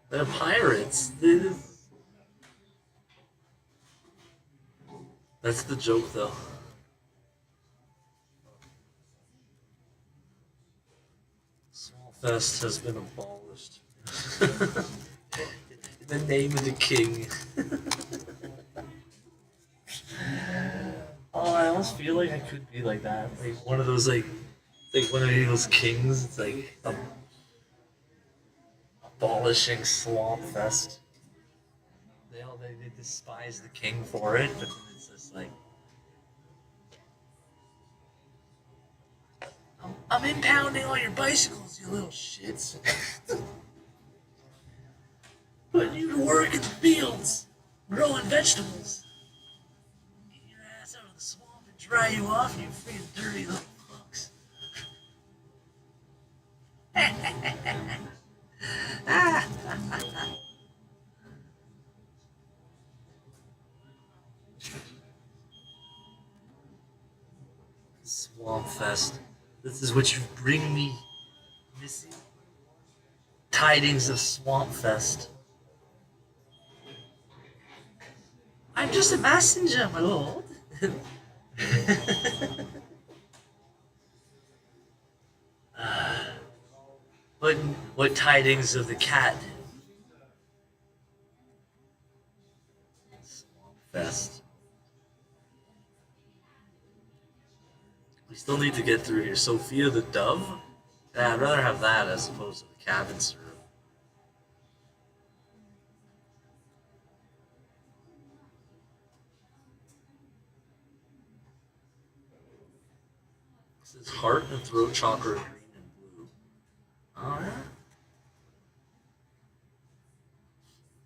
They're pirates. That's the joke, though. Swamp Fest has been abolished. In the name of the king. Oh, I almost feel like I could be like that. Like one of those, like one of those kings. It's like abolishing Swamp Fest. They despise the king for it, but it's just like I'm impounding all your bicycles, you little shits. Putting you to work in the fields, growing vegetables. Get your ass out of the swamp and dry you off, you freaking dirty little fucks. Swamp Fest. This is what you bring me, Missy. Tidings of Swamp Fest. I'm just a messenger, my lord. What tidings of the cat? vest. We still need to get through here. Sophia the Dove? Yeah, I'd rather have that as opposed to the cabin syrup. This is heart and throat chakra green and blue. Oh, yeah.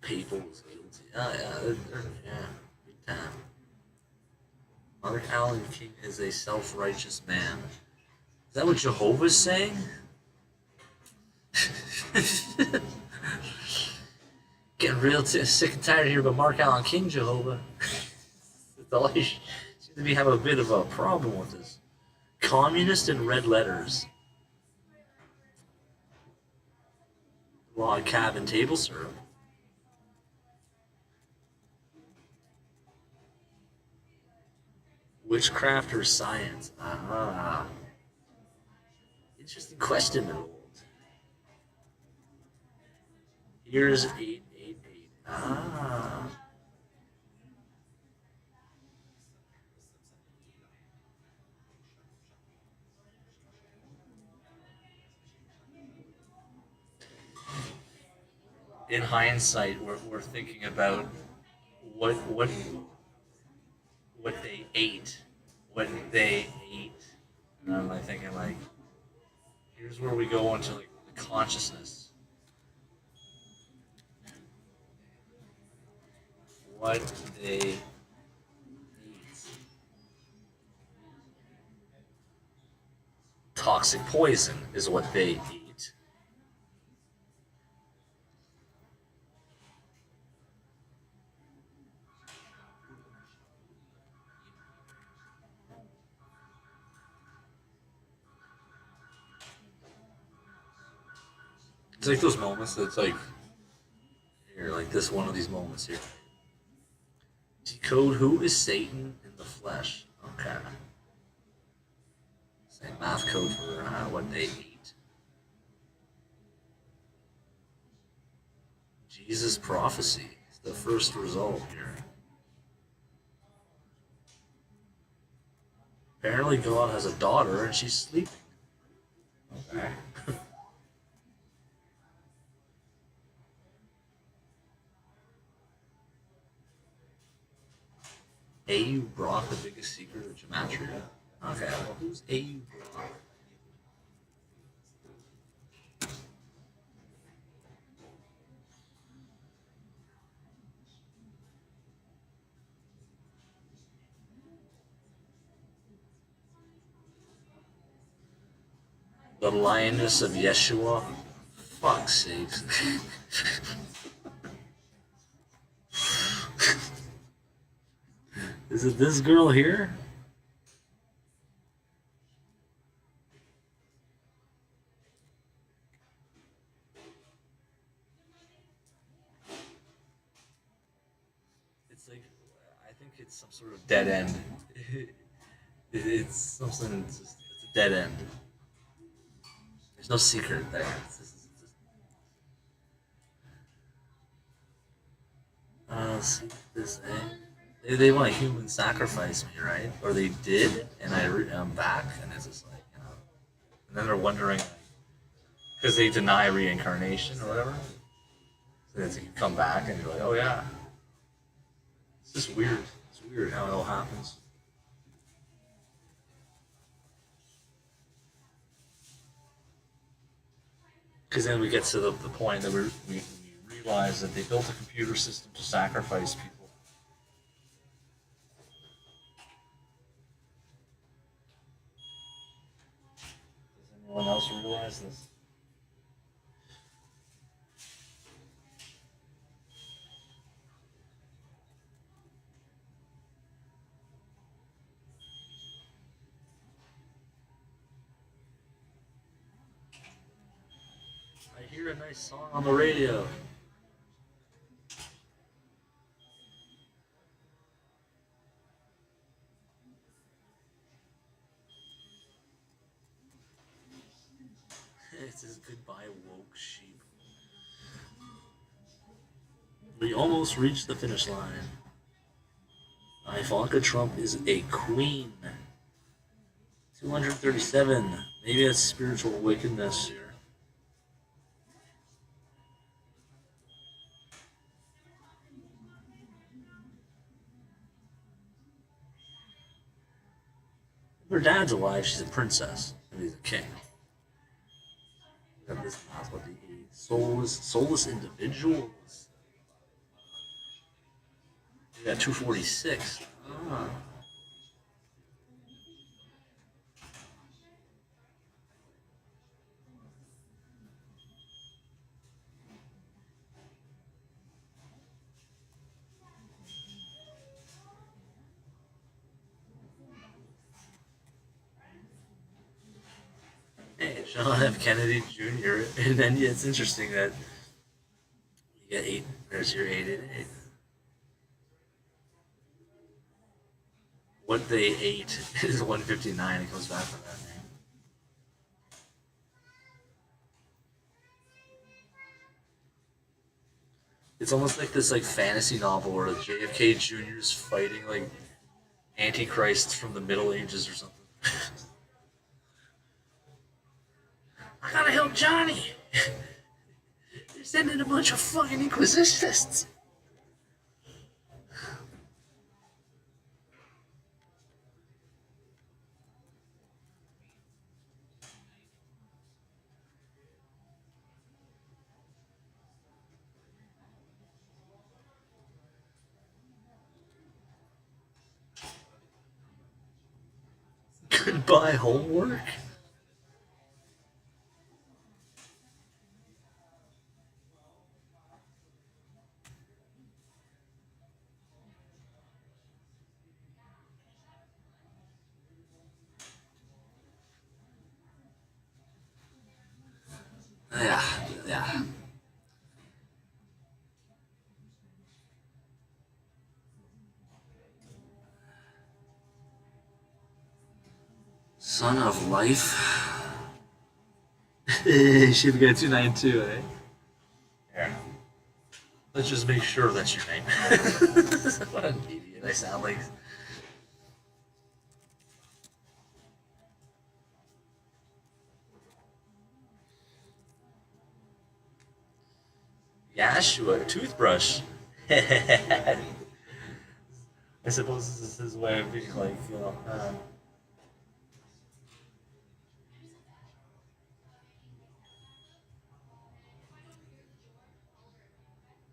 People was guilty. Oh, yeah. Yeah. Big time. Mark Allen King is a self-righteous man. Is that what Jehovah's saying? Getting real sick and tired here, but Mark Allen King, Jehovah. All you seem to be having a bit of a problem with this. Communist in red letters. Log cabin table syrup. Witchcraft or science? Ah. Interesting question, though. Here's 888. Ah. In hindsight, we're thinking about what they ate, and I'm like thinking like, here's where we go into like the consciousness. What they eat. Toxic poison is what they eat. It's like those moments that's like, here, like this one of these moments here. Decode who is Satan in the flesh. Okay. Same math code for what they eat. Jesus' prophecy is the first result here. Apparently God has a daughter and she's sleeping. Okay. A.U. Brock, the biggest secret of gematria. Okay, well, who's A.U. Brock? The lioness of Yeshua? Fuck's sakes. Is it this girl here? It's like, I think it's some sort of dead end. It's something, it's a dead end. There's no secret there. Let's see this, They want to human sacrifice me, right? Or they did, and I'm back, and it's just like, you know. And then they're wondering, because they deny reincarnation or whatever. So it's like you come back and you're like, oh yeah. It's just weird. It's weird how it all happens. Because then we get to the point that we realize that they built a computer system to sacrifice people. Anyone else realize this? I hear a nice song on the radio. It says goodbye, woke sheep. We almost reached the finish line. Ivanka Trump is a queen. 237. Maybe that's spiritual wickedness here. If her dad's alive, she's a princess, and he's a king. Got this mouth with the soulless individuals. We got 246. Ah. Hey, John F. Kennedy Jr. And then yeah, it's interesting that you get 8. There's your 888. What they ate is 159. It comes back from that name. It's almost like this fantasy novel where JFK Jr. is fighting antichrists from the Middle Ages or something. I gotta help Johnny. They're sending a bunch of fucking Inquisitionists. Goodbye homework? Yeah. Son of Life. Should get 292, eh? Yeah. Let's just make sure that's your name. What an idiot I sound like. Yashua, toothbrush. I suppose this is his way of being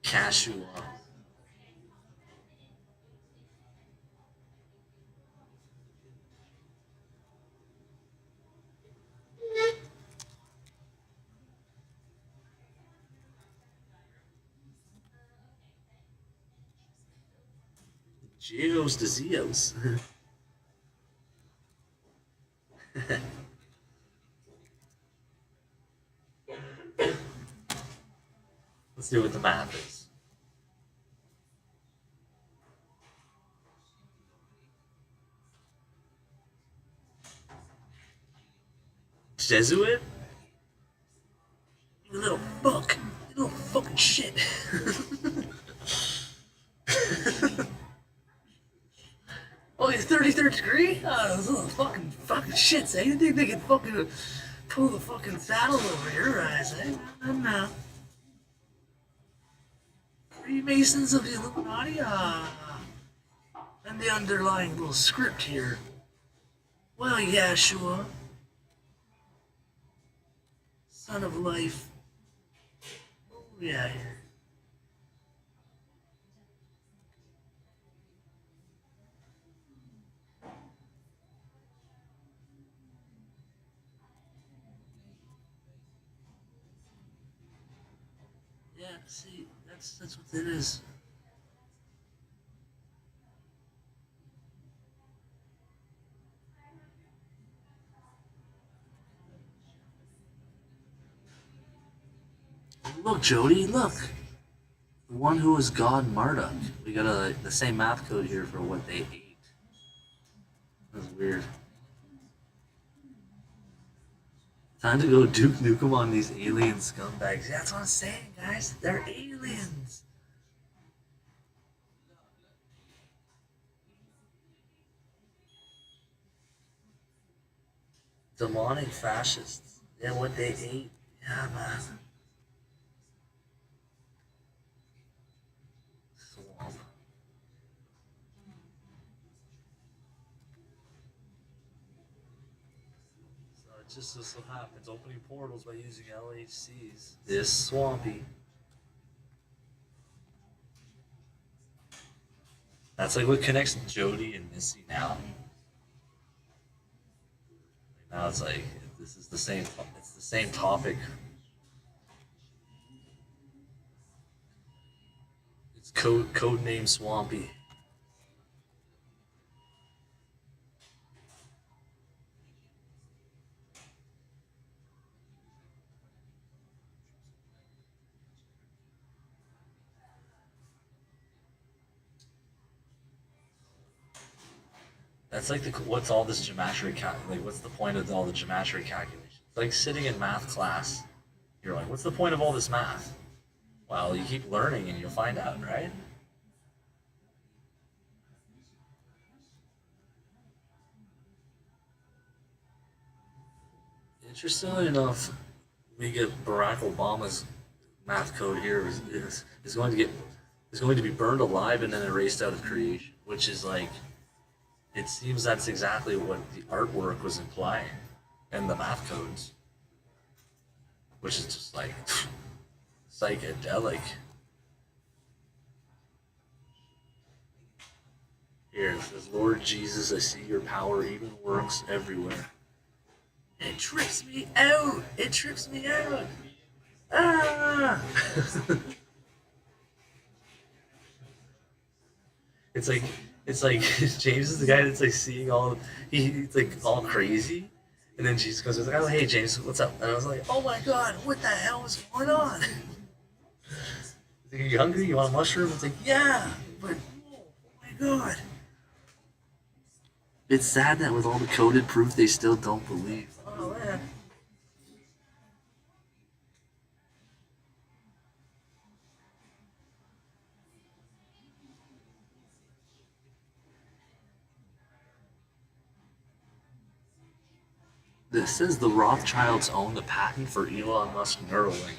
Cashua. Geos to Zeos. Let's see what the math is. Jesuit? You little fuck. You little fucking shit. Oh, he's 33rd degree? Oh, those little fucking shits, eh? You think they can fucking pull the fucking saddle over your eyes, eh? No. Freemasons of the Illuminati? And the underlying little script here. Well, Yeshua. Son of Life. Oh, yeah, here. Yeah, see, that's what it is. Look, Jody, look. The one who was God Marduk. We got the same math code here for what they ate. That's weird. Time to go Duke Nukem on these alien scumbags. Yeah, that's what I'm saying, guys. They're aliens. Demonic fascists. Yeah, what they ate. Yeah, man. Swamp. So it just so happens opening portals by using LHCs. This swampy. That's like what connects Jody and Missy now. Now it's like this is the same. It's the same topic. It's code name Swampy. That's like what's all this gematria like what's the point of all the gematria calculations? It's like sitting in math class. You're like, what's the point of all this math? Well, you keep learning and you'll find out, right? Interestingly enough, we get Barack Obama's math code here is going to be burned alive and then erased out of creation, which is like, it seems that's exactly what the artwork was implying and the math codes, which is just like psychedelic. Here it says, Lord Jesus, I see your power even works everywhere. It trips me out. It trips me out. Ah! It's like James is the guy that's like seeing all. He's like all crazy, and then Jesus goes, "Oh, hey James, what's up?" And I was like, "Oh my God, what the hell is going on?" He's like, "Are you hungry? You want a mushroom?" It's like, "Yeah, but oh my God." It's sad that with all the coded proof, they still don't believe. Oh man. This says the Rothschilds own the patent for Elon Musk Neuralink.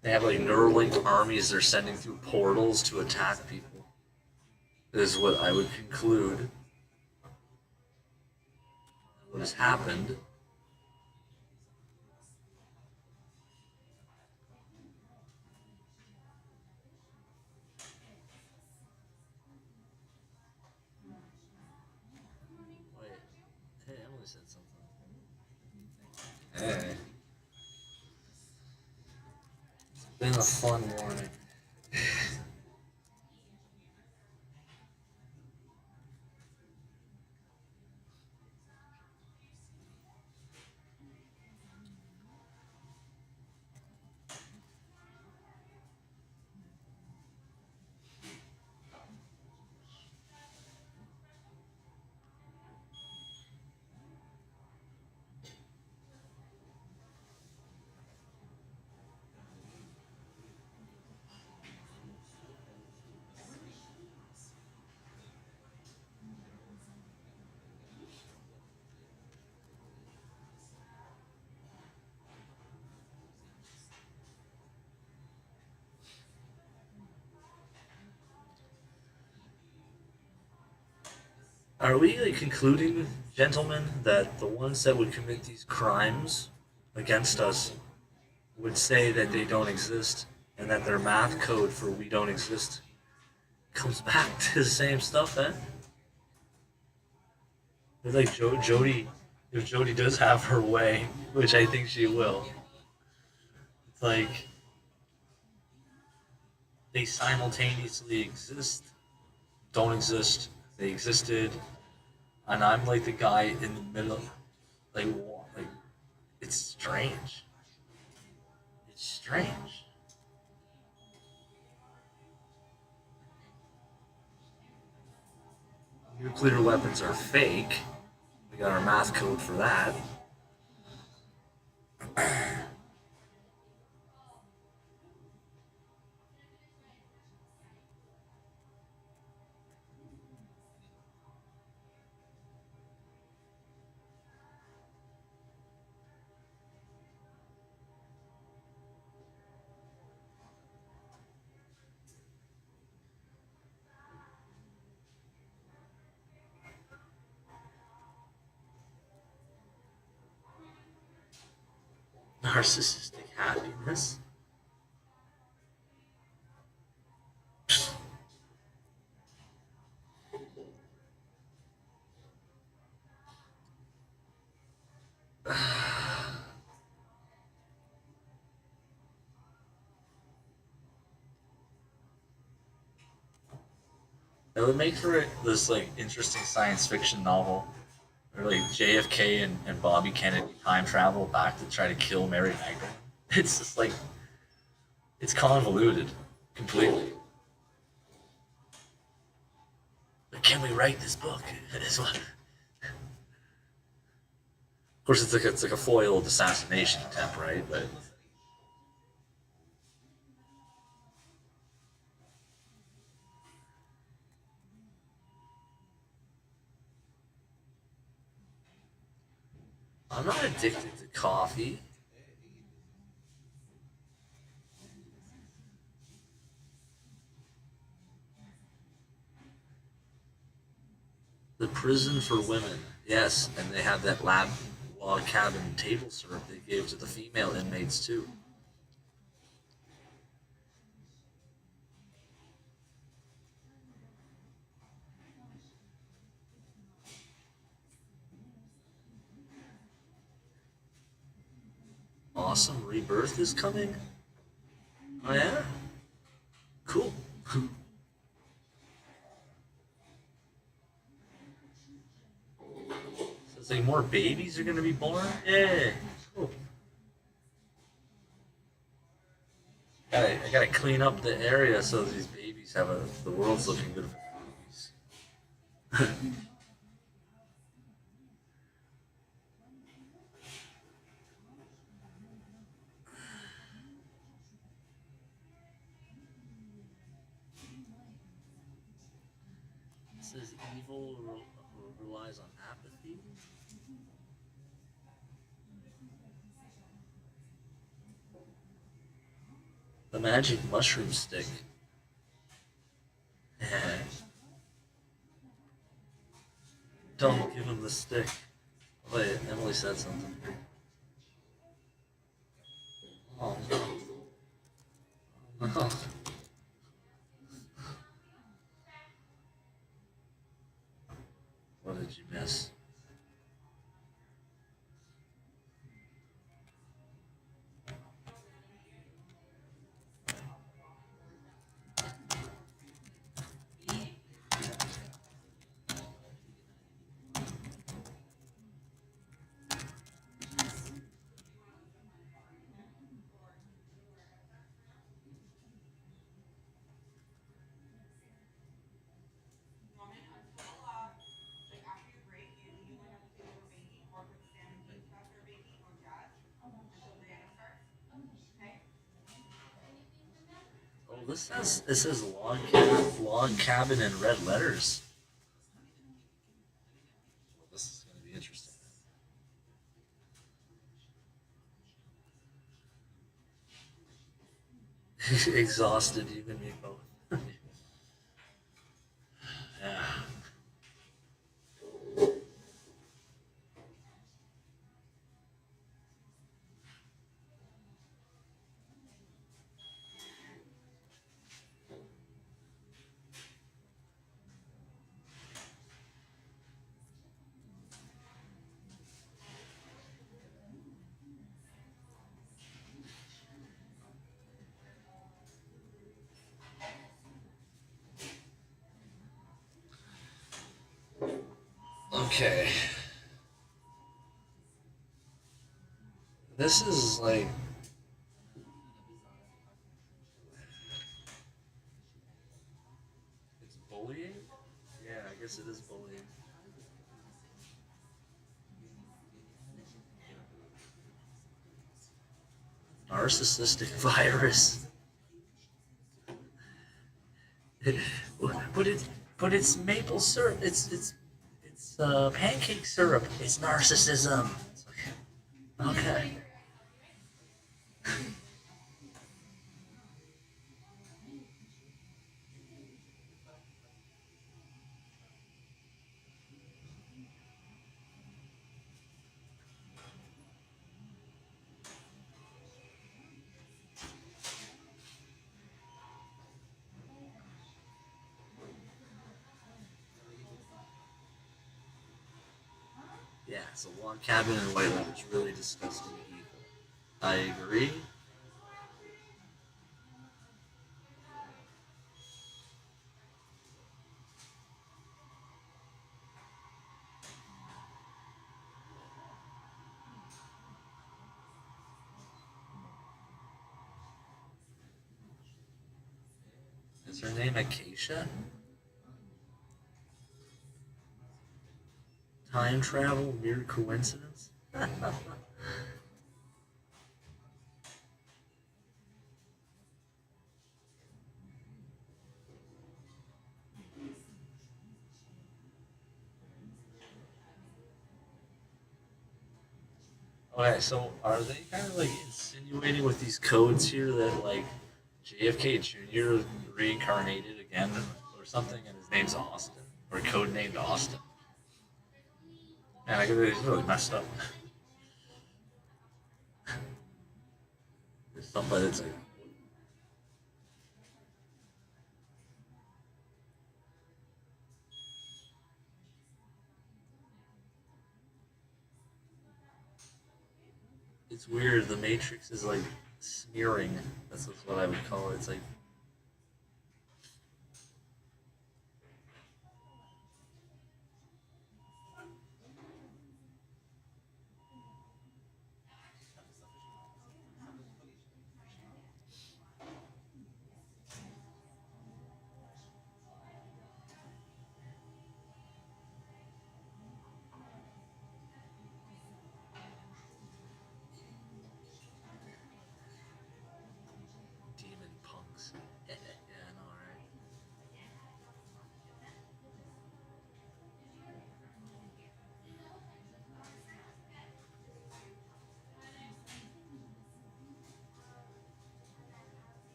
They have like Neuralink armies they're sending through portals to attack people. Is what I would conclude. What has happened. Wait, hey, Emily said something. Hey. Been a fun morning. Are we like concluding, gentlemen, that the ones that would commit these crimes against us would say that they don't exist, and that their math code for "we don't exist" comes back to the same stuff then? It's like Jody, if Jody does have her way, which I think she will, it's like they simultaneously exist, don't exist, they existed, and I'm like the guy in the middle, like it's strange. It's strange. Nuclear weapons are fake. We got our math code for that. Narcissistic happiness. It would make for this like interesting science fiction novel where like JFK and Bobby Kennedy time travel back to try to kill Mary Magdalene. It's just like it's convoluted completely. But can we write this book? Is what. Of course, it's like a foiled assassination attempt, right? But I'm not addicted to coffee. The prison for women, yes, and they have that log cabin table syrup they gave to the female inmates too. Awesome Rebirth is coming? Oh yeah? Cool. So it's like more babies are gonna be born? Yeah. Cool. I gotta clean up the area so these babies have the world's looking good for babies. It says evil relies on apathy. The magic mushroom stick. Don't give him the stick. Wait, Emily said something. Oh no. No. What did you miss? Oh, it says log cabin in red letters. Well, this is going to be interesting. Exhausted, you and me both. Yeah. Okay. This is like it's bullying? Yeah, I guess it is bullying. Narcissistic virus. But it's maple syrup. It's pancake syrup. It's narcissism. Okay. Yeah, so Log Cabin and White Lab is really disgusting evil. I agree. Is her name Acacia? Time travel, weird coincidence? Okay, so are they kind of like insinuating with these codes here that like JFK Jr. reincarnated again or something and his name's Austin? Or codenamed Austin? Man, I get it's really messed up. There's somebody that's like, it's weird. The Matrix is like smearing. That's what I would call it. It's like demon punks. Yeah, I know, right?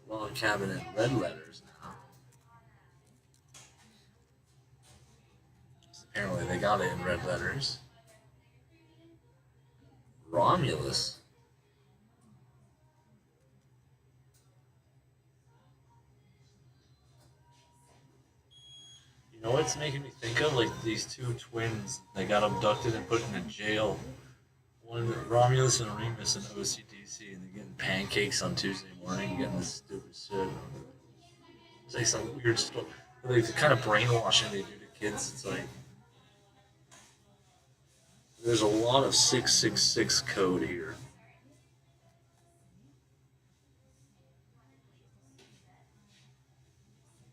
Log Cabin in red letters now. Apparently they got it in red letters. Romulus. You know what's making me think of? Like these two twins that got abducted and put in jail. One Romulus and Remus in OCDC, and they're getting pancakes on Tuesday morning, getting this stupid shit. It's like some weird stuff. Like the kind of brainwashing they do to kids. It's like there's a lot of 666 code here.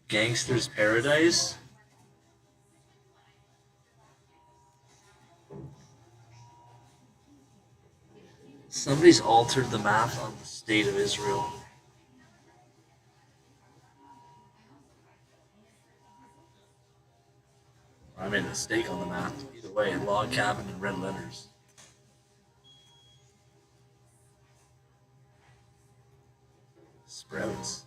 Gangster's Paradise. Somebody's altered the map on the state of Israel. I made a mistake on the map. Either way, Log Cabin in red letters. Sprouts.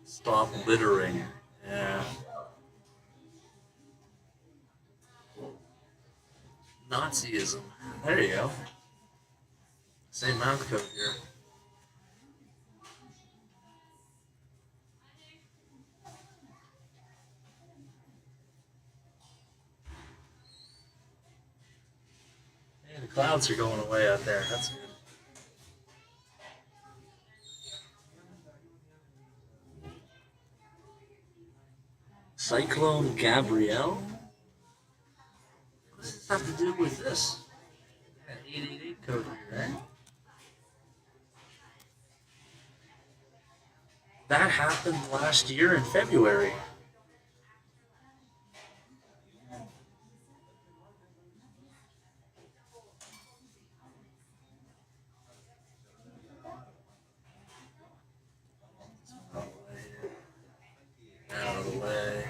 Stop littering. Yeah. Nazism. There you go. Same mouth code here. Hey, the clouds are going away out there. That's good. Cyclone Gabrielle? What does this have to do with this? That 888 code here, right? That happened last year in February. Out of the way.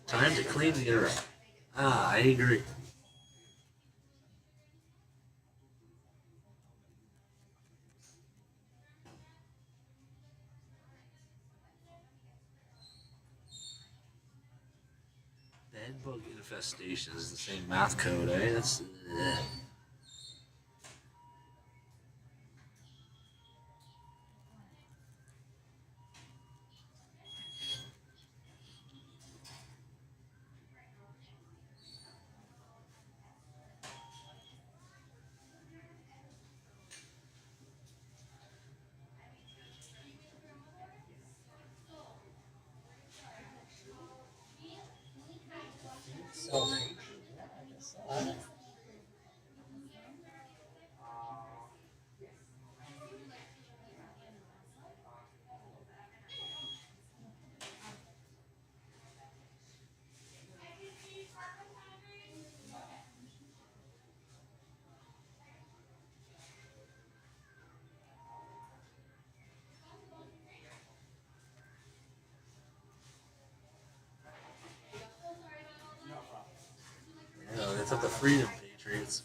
Time to clean the earth. Ah, I agree. Bedbug infestation is the same math code, eh? That's. Yeah, they took the Freedom Patriots.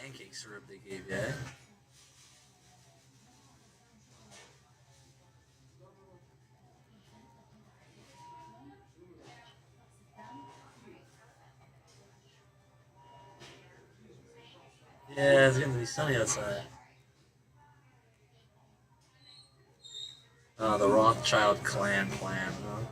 Pancake syrup they gave you, eh? Yeah, it's gonna be sunny outside. Oh, the Rothschild clan plan. Okay.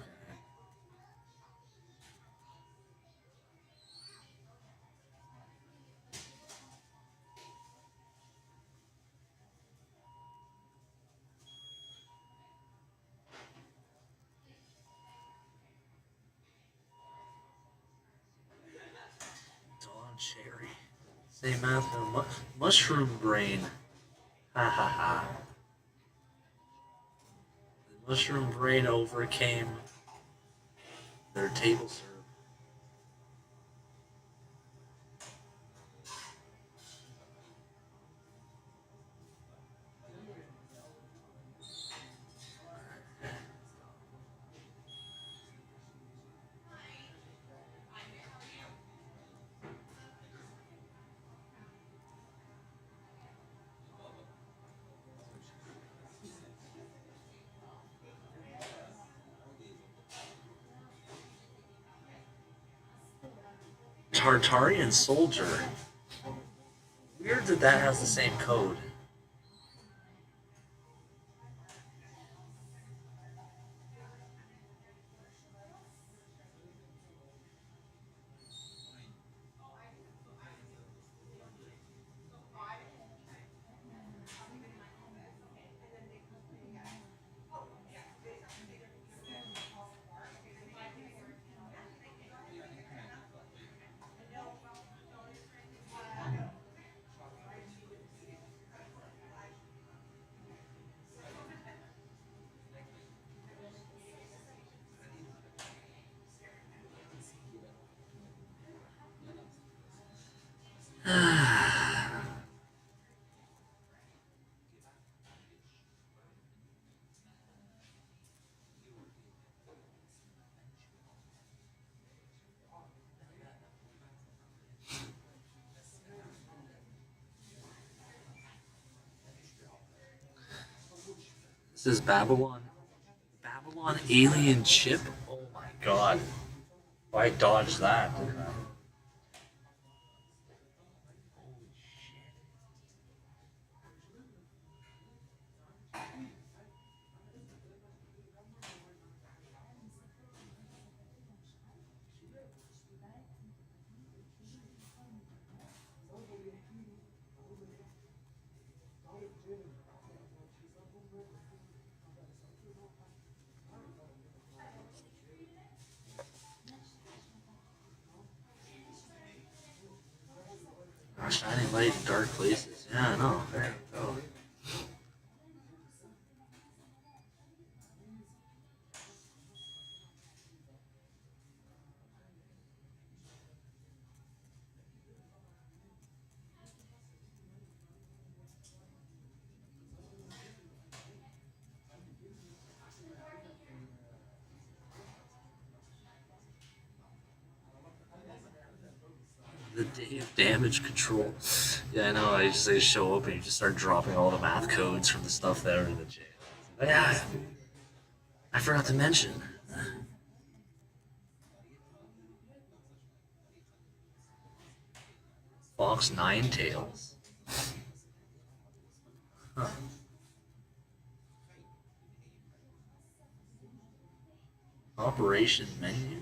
Dawn Cherry. Same math. Mushroom brain. Ha ha ha. The mushroom brain overcame their table syrup. Tartarian soldier. Weird that that has the same code. This is Babylon. Babylon alien chip? Oh my god. Why dodge that? Shining light in dark places. Yeah, I know. There you go. The day of damage control. Yeah, I know. I just show up and you just start dropping all the math codes from the stuff that are in the jail. Yeah, I forgot to mention. Fox Nine Tails. Huh. Operation menu.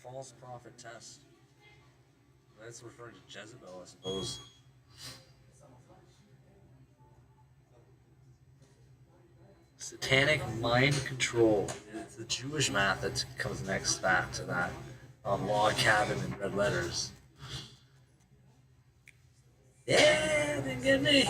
False prophet test. That's referring to Jezebel, I suppose. Satanic mind control. It's the Jewish math that comes next back to that. Log cabin in red letters. Yeah, didn't get me.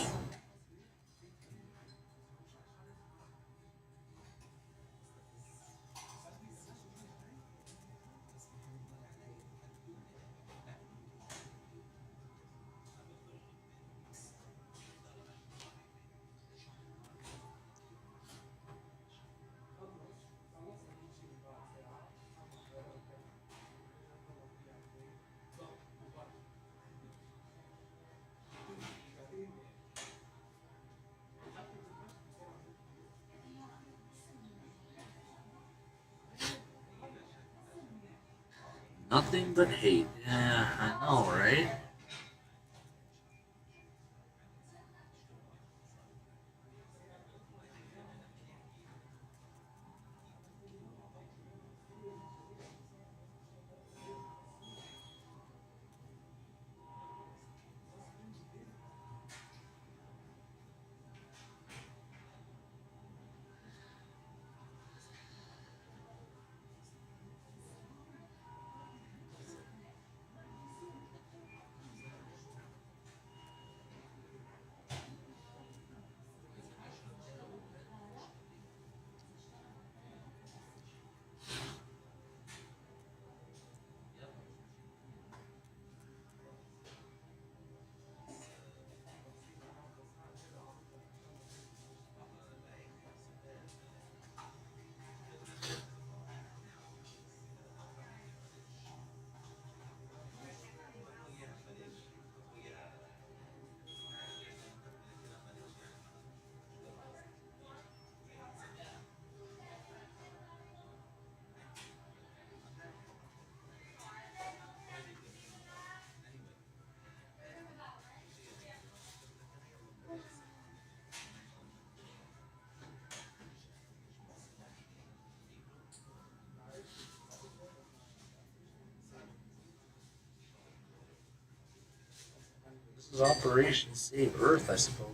Nothing but hate. Yeah, I know, right? This is Operation Save Earth, I suppose.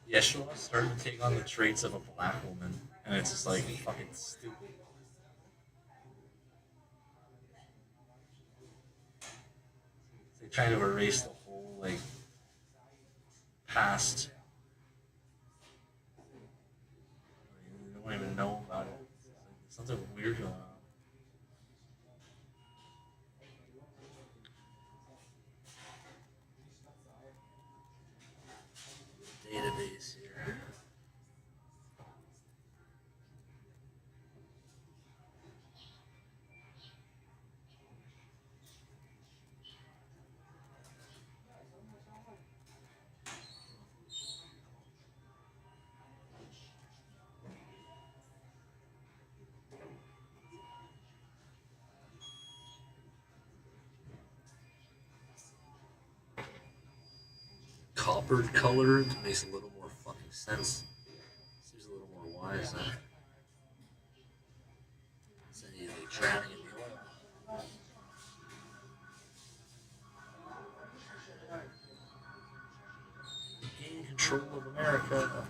Yeshua started to take on the traits of a black woman, and it's just like fucking stupid. They trying to erase the whole like past. They don't even know about it. It's like, something weird going on. Database here. Coppered colored makes a little more fucking sense. Seems a little more wise than any like drowning in the oil. Gain control of America.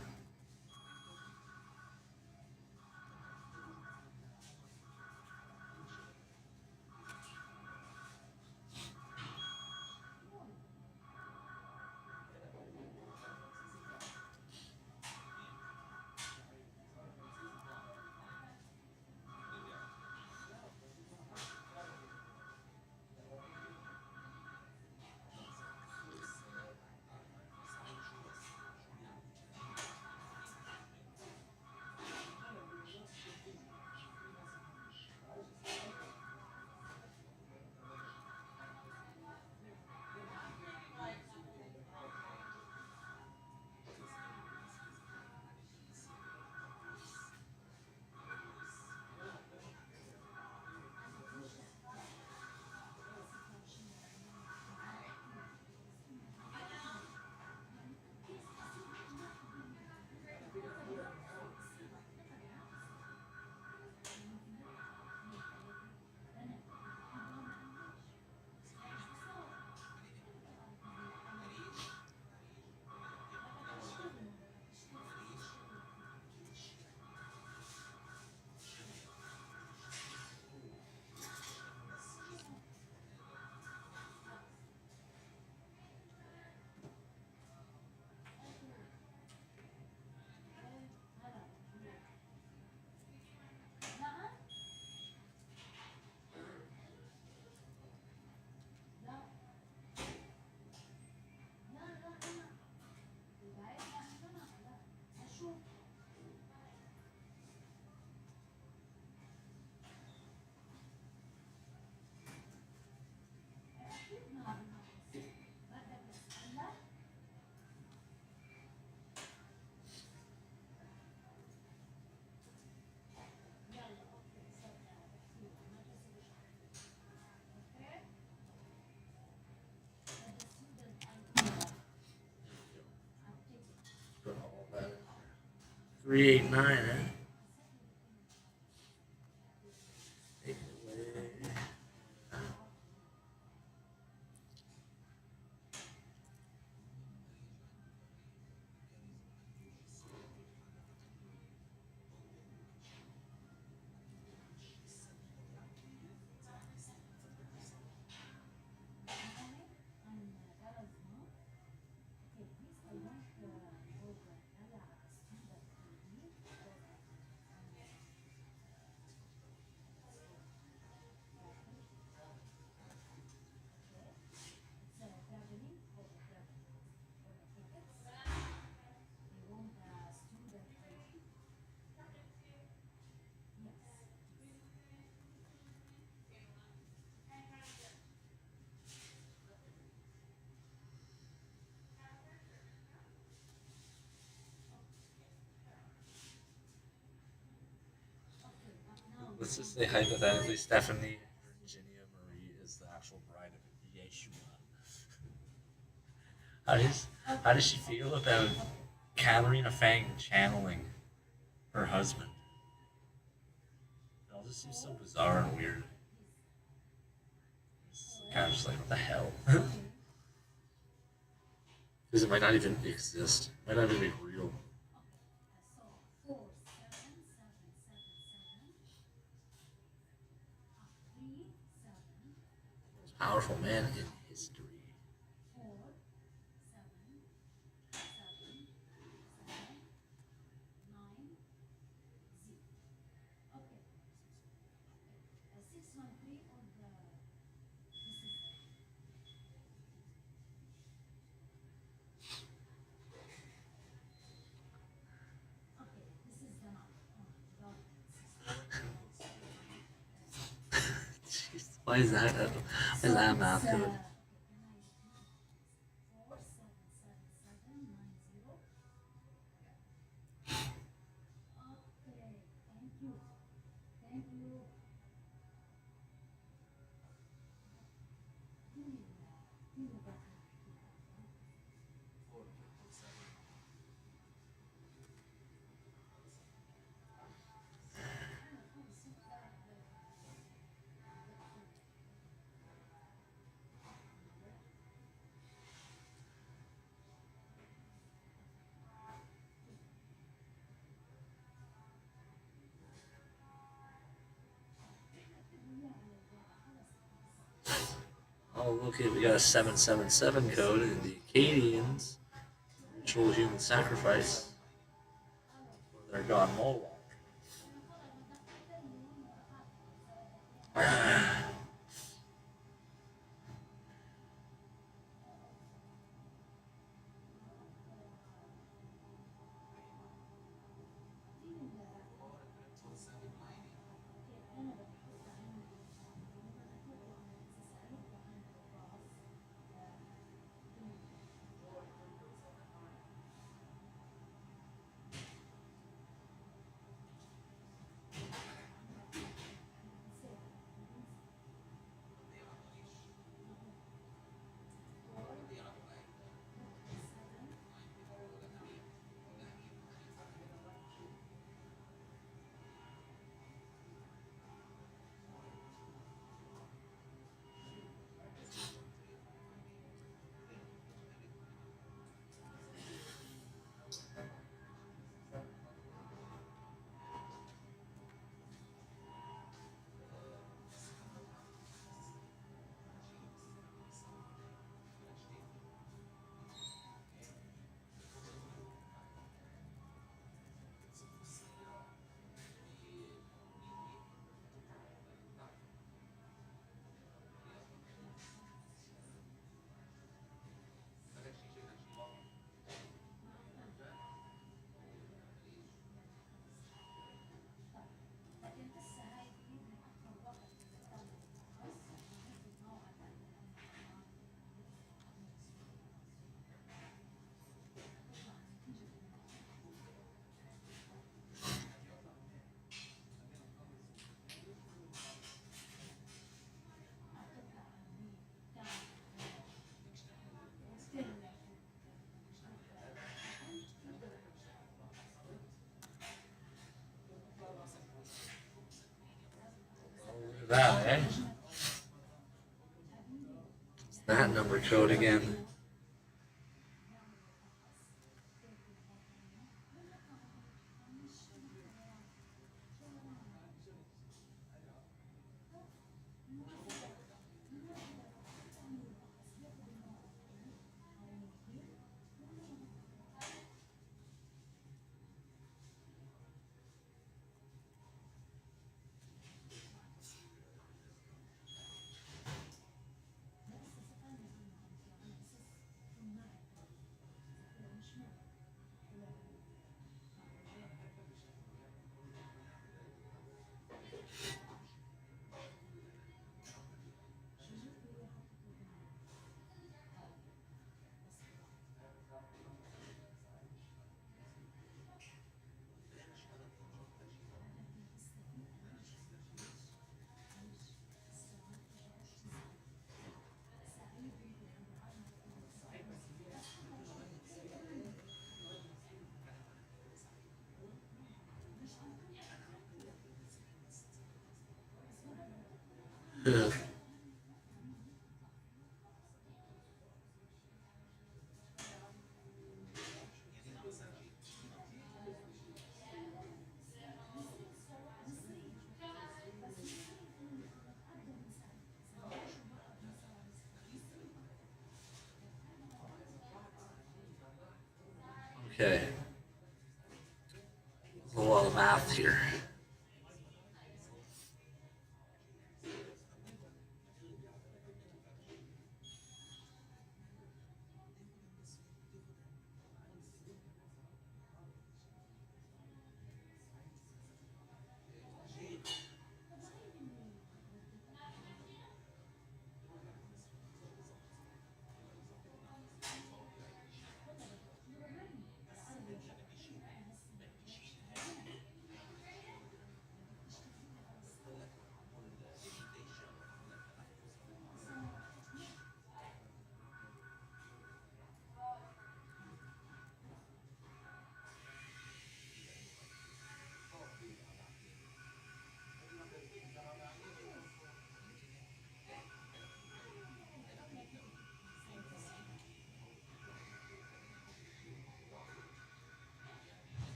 389, eh? Take it away. Let's just say hypothetically, Stephanie Virginia Marie is the actual bride of Yeshua. How does she feel about Katarina Fang channeling her husband? It all just seems so bizarre and weird. It's kind of just like, what the hell? Because it might not even exist. It might not even be real. Most powerful man in history. Jeez, why is that math code? Oh, look at, we got a 777 code in the Acadians. Ritual human sacrifice for their god Moloch. that, eh? It's that number code again. Yeah. Okay. A lot of math here.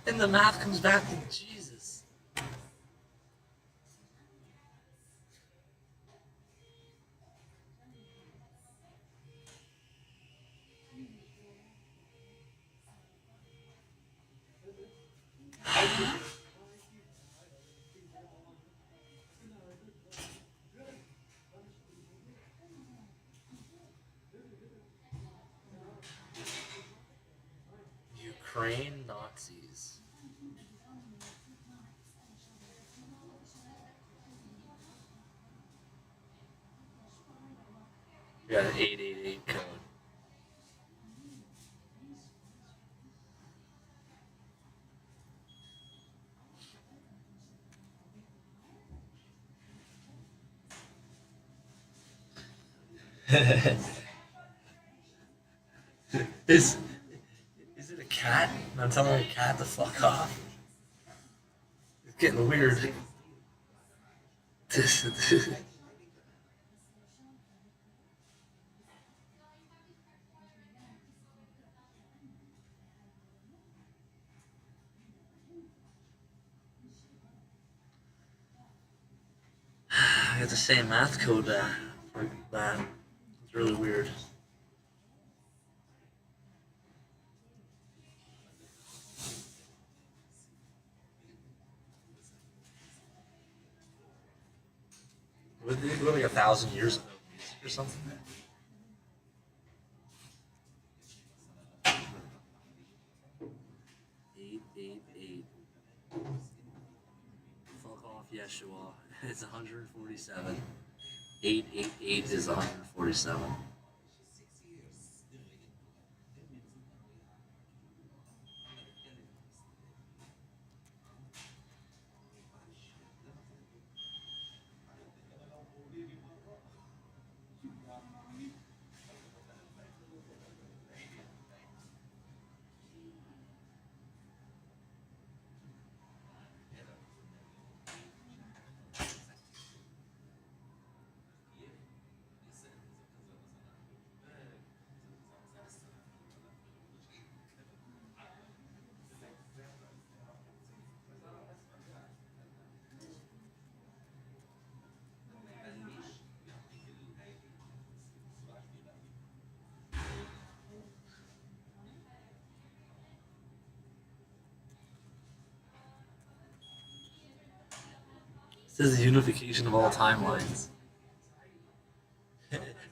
And the math comes back to Jesus. Ukraine Nazis. We got an 888 code. Is it a cat? I'm telling a cat to fuck off. It's getting weird. I got the same math code for that. It's really weird. Was it like 1,000 years ago or something? 888. Fuck off, Yeshua. It's 147. 888 is 147. This is the unification of all timelines.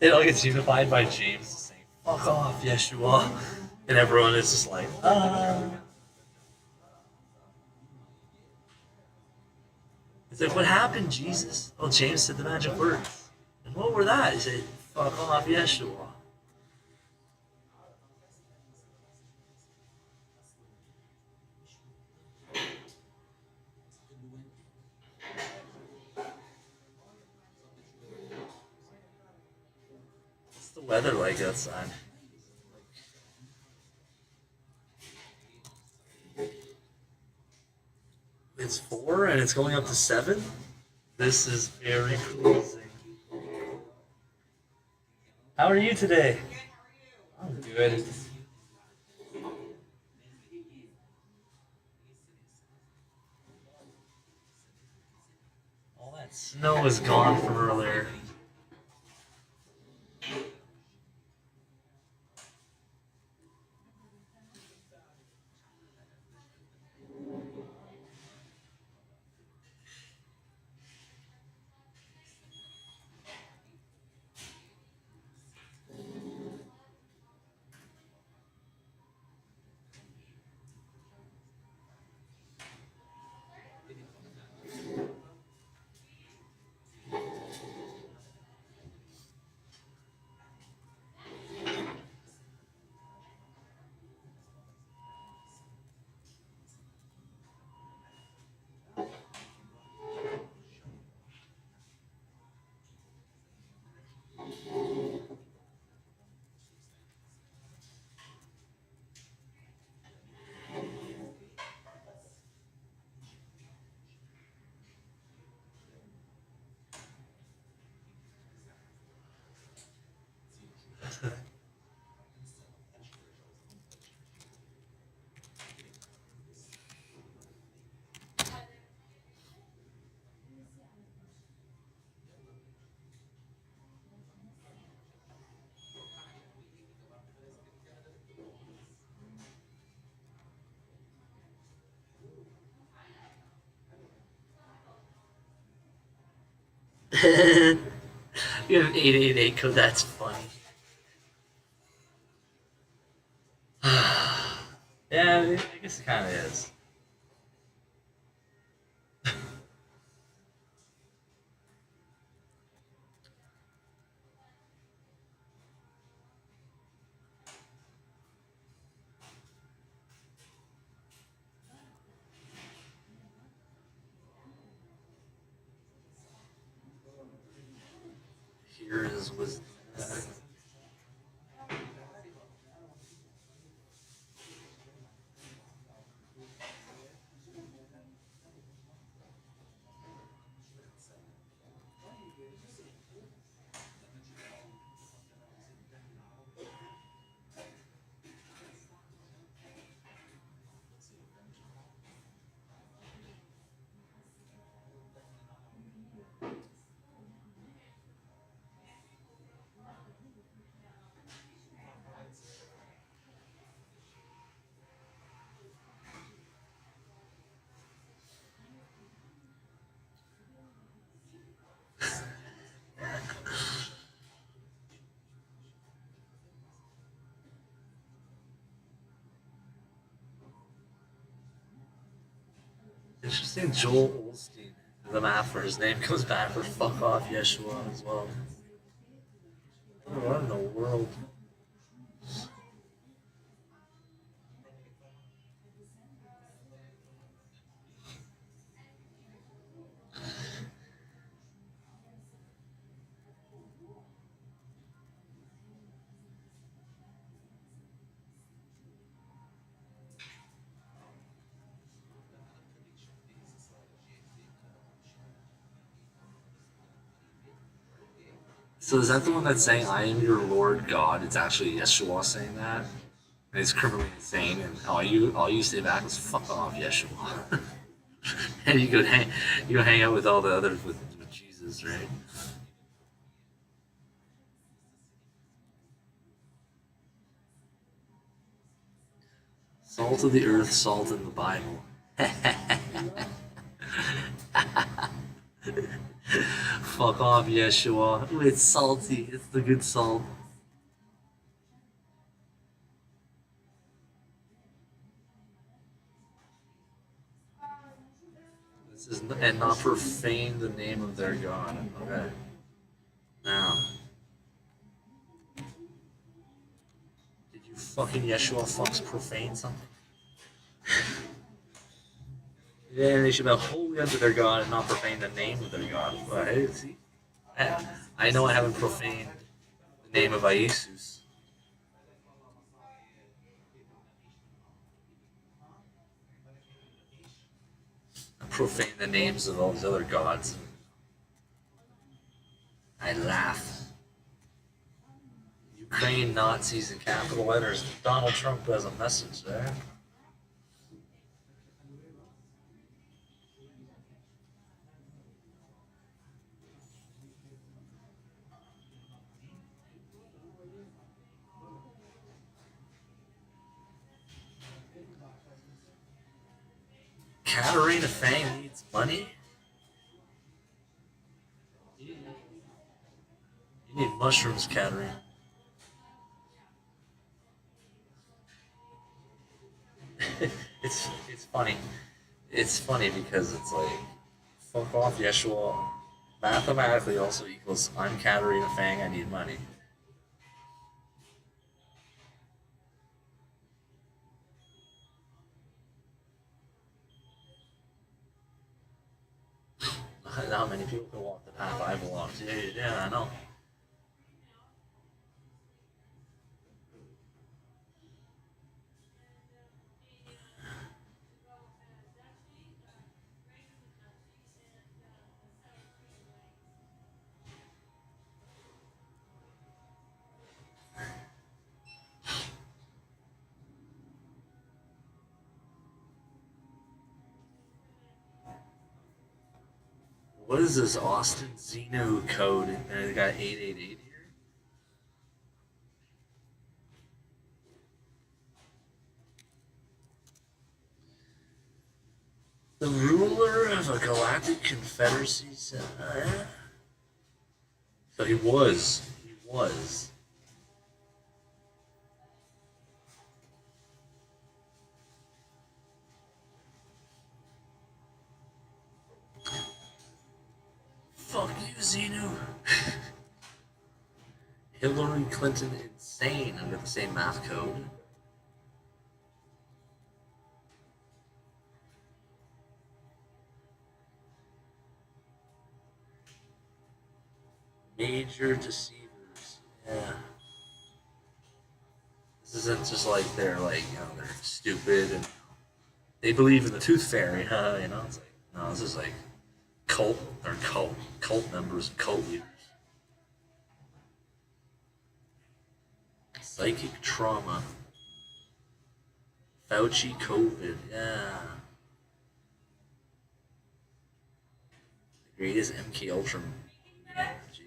It all gets unified by James saying, fuck off, Yeshua. And everyone is just like, It's like, what happened, Jesus? Oh, James said the magic words. And what were that? He said, fuck off, Yeshua. What's the weather like outside? It's 4 and it's going up to 7? This is very closing. How are you today? I'm good. All that snow is gone from earlier. You have 888 code, that's funny. Yeah, I guess it kind of is. Here is was. Interesting. Joel Olstein, the math for his name comes back with "fuck off, Yeshua" as well. What in the world? So is that the one that's saying "I am your Lord God"? It's actually Yeshua saying that, and it's criminally insane. And all you say back is "fuck off, Yeshua," and you go hang out with all the others with Jesus, right? Salt of the earth, salt in the Bible. Fuck off, Yeshua. Ooh, it's salty. It's the good salt. This is and not profane the name of their God. Okay. Now, did you fucking Yeshua fucks profane something? Yeah, they should be holy unto their God and not profane the name of their God. Well, hey, see, I know I haven't profaned the name of Iesus. I profane the names of all these other gods. I laugh. Ukraine Nazis in capital letters. Donald Trump has a message there. Katarina Fang needs money? You need mushrooms, Katarina. it's funny. It's funny because it's like, fuck off, Yeshua. Mathematically also equals, I'm Katarina Fang, I need money. How many people can walk the path I belong to? Yeah, I know. What is this Austin Xenu code? And it got 888 here. The ruler of a galactic confederacy. So he was. Fuck you, Xenu. Hillary Clinton insane under the same math code. Major deceivers. Yeah. This isn't just like they're like, they're stupid and they believe in the tooth fairy, huh? It's like, no, this is like cult members, cult leaders. Psychic trauma. Fauci COVID, yeah. The greatest MK Ultra. Jeez,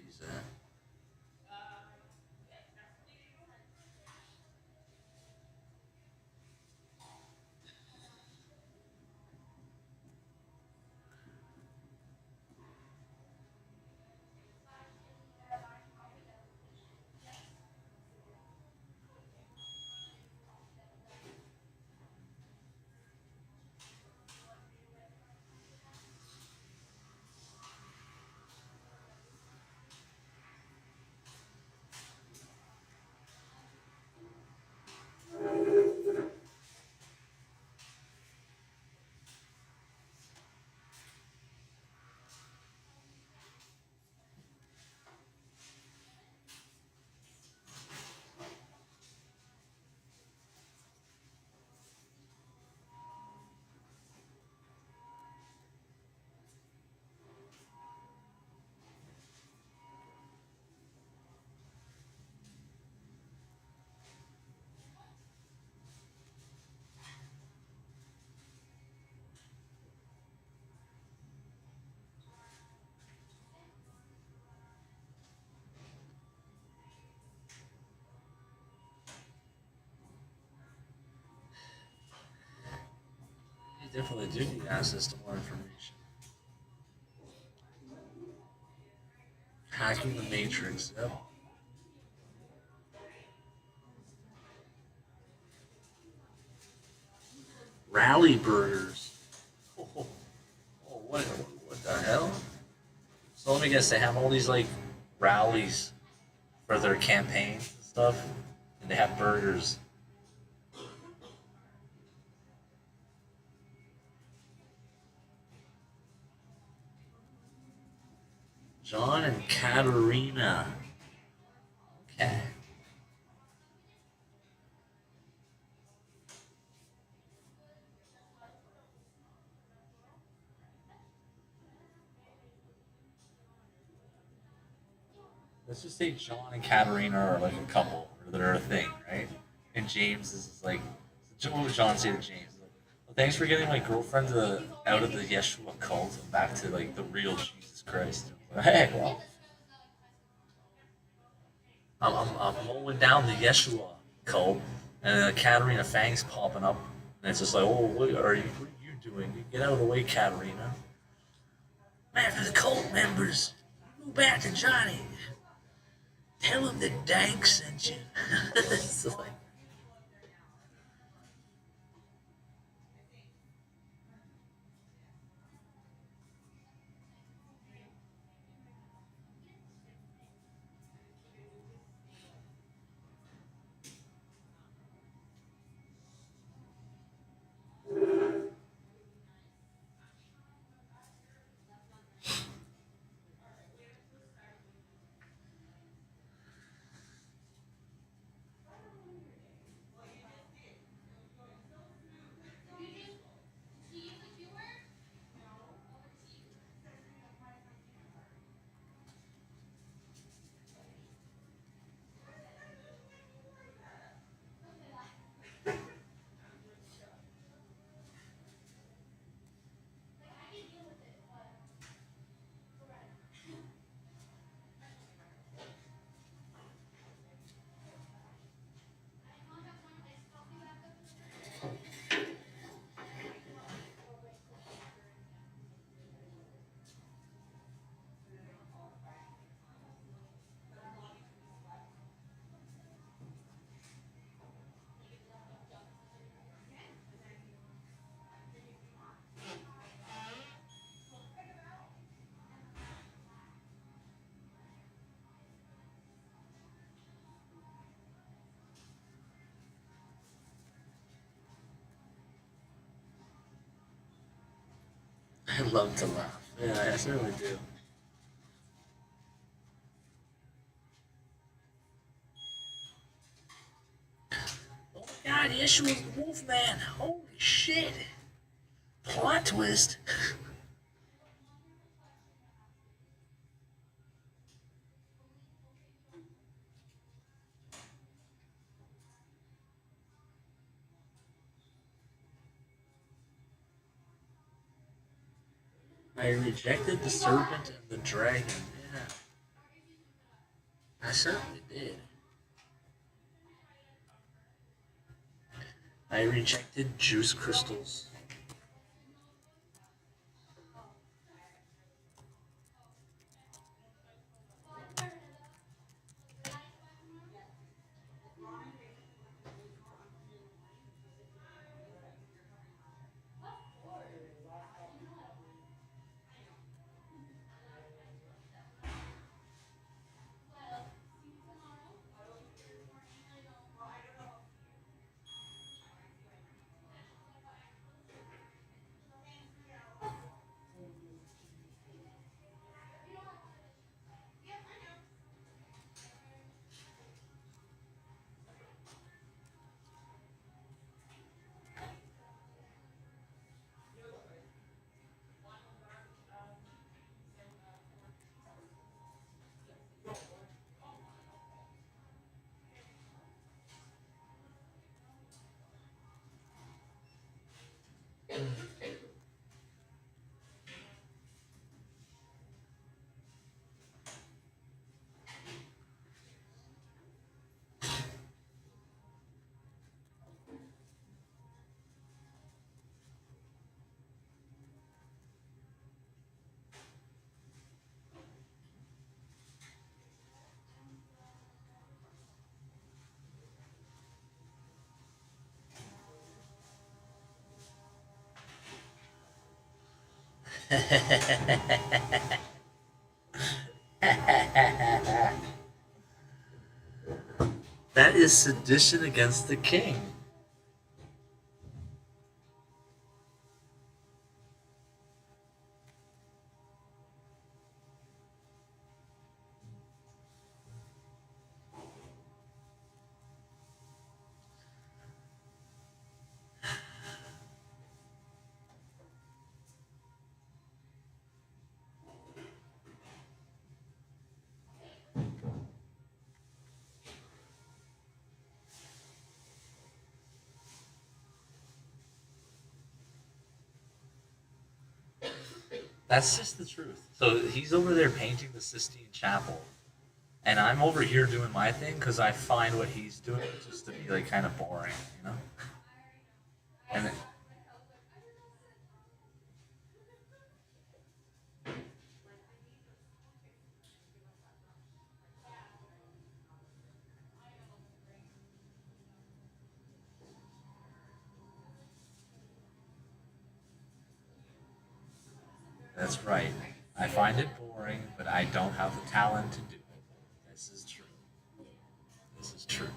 definitely do need access to more information. Hacking the Matrix. Yep. Rally burgers. Oh, what the hell? So let me guess, they have all these like rallies for their campaigns and stuff, and they have burgers. John and Katerina. Okay. Let's just say John and Katerina are like a couple, or they're a thing, right? And James is like, what would John say to James? Like, well, thanks for getting my girlfriend out of the Yeshua cult and back to like the real Jesus Christ. Hey, well, I'm mowing down the Yeshua cult, and Katerina Fang's popping up, and it's just like, oh, what are you doing? You get out of the way, Katerina. Man, for the cult members, move back to Johnny. Tell him that Dank sent you. It's like, I love to laugh. Yeah, I certainly do. Oh my god, Yeshua's the Wolfman. Holy shit. Plot twist. I rejected the serpent and the dragon. Yeah. I certainly did. I rejected juice crystals. That is sedition against the king. That's just the truth. So he's over there painting the Sistine Chapel, and I'm over here doing my thing because I find what he's doing just to be like kind of boring, you know. And then, that's right. I find it boring, but I don't have the talent to do it. This is true. This is true.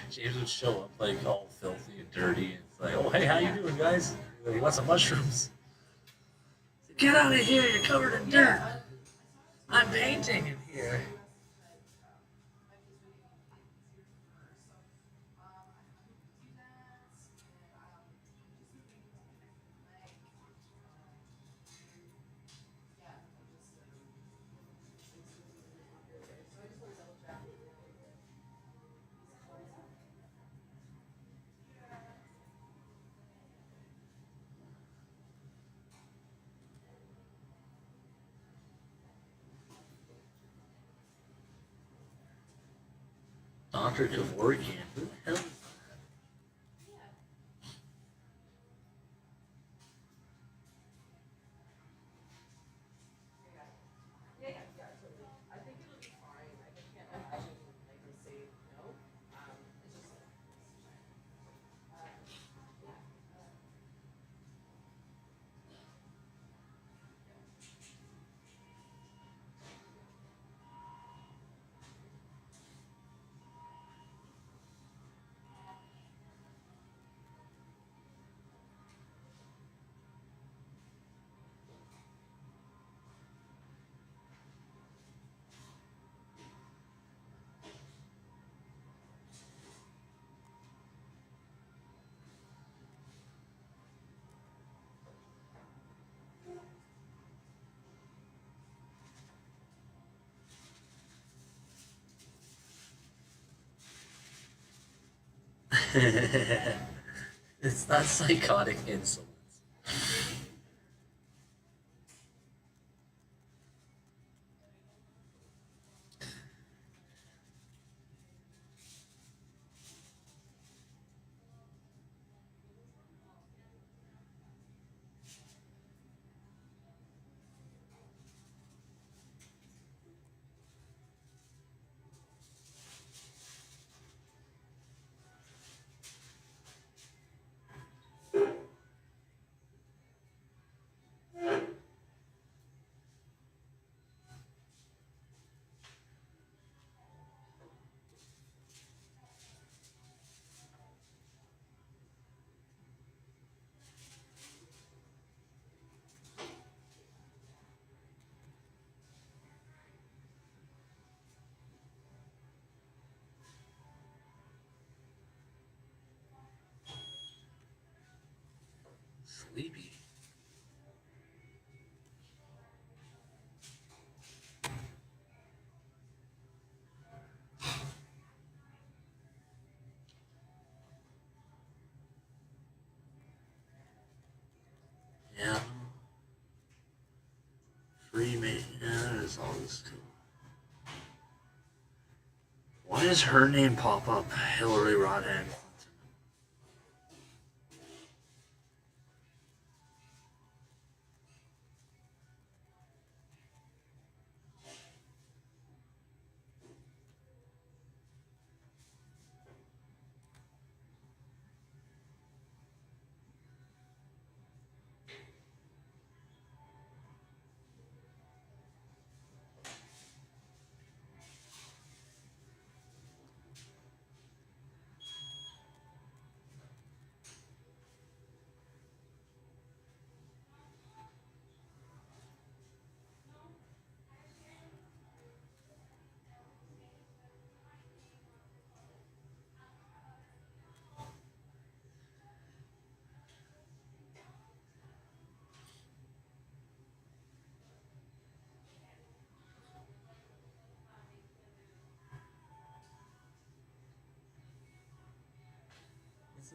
James would show up like all filthy and dirty, and it's like, "Oh, hey, how you doing, guys? You want some mushrooms?" Get out of here! You're covered in dirt. I'm painting in here. Dr. Kevorkian. Who the hell is It's not psychotic insolence. Sleepy. Yeah. Freeman. Yeah, that is all this cool. Why does her name pop up? Hillary Rodham.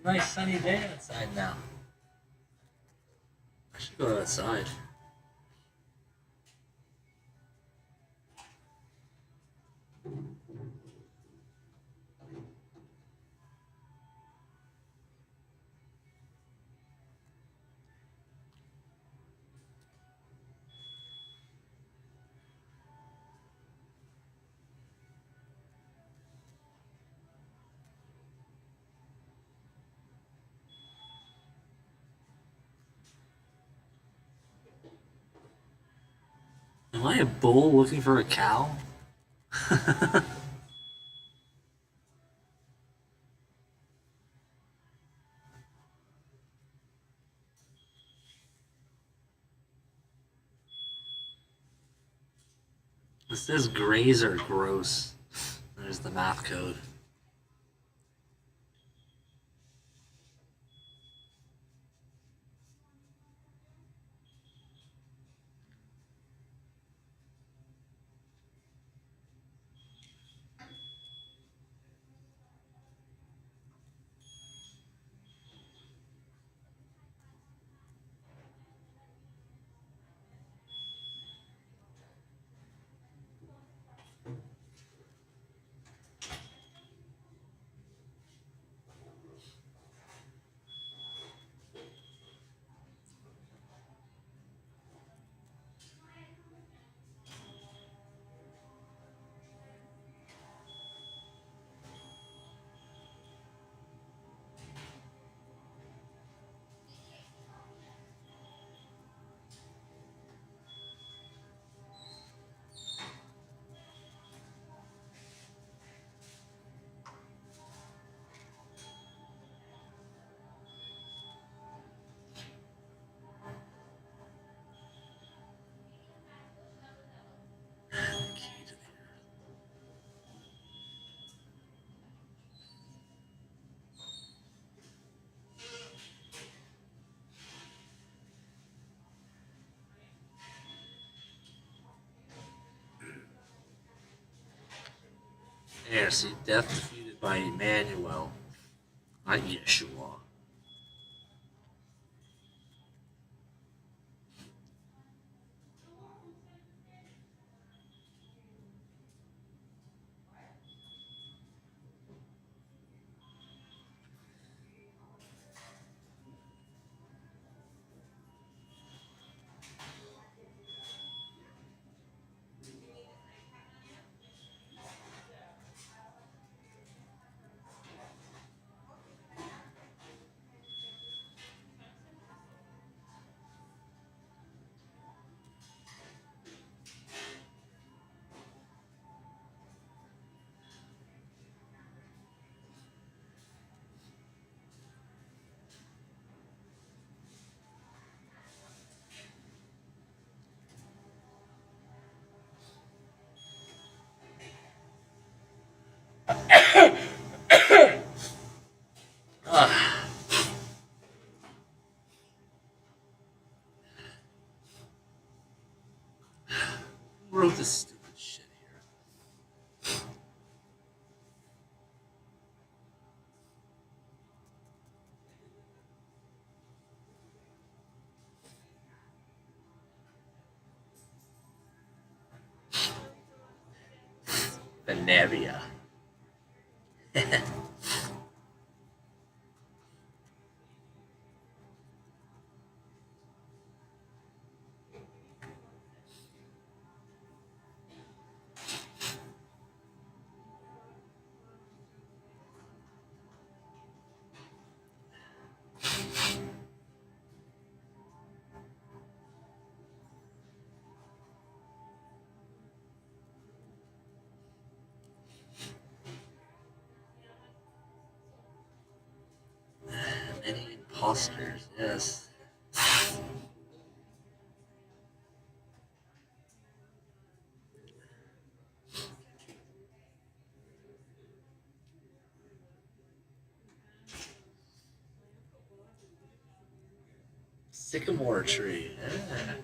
Nice sunny day outside now. I should go outside. Am I a bull looking for a cow? It says grays are gross. There's the math code. Yeah, see, death defeated by Emmanuel, not Yeshua. Who wrote this stupid shit here? Veneria. Many imposters, yes. Sycamore tree. Yeah.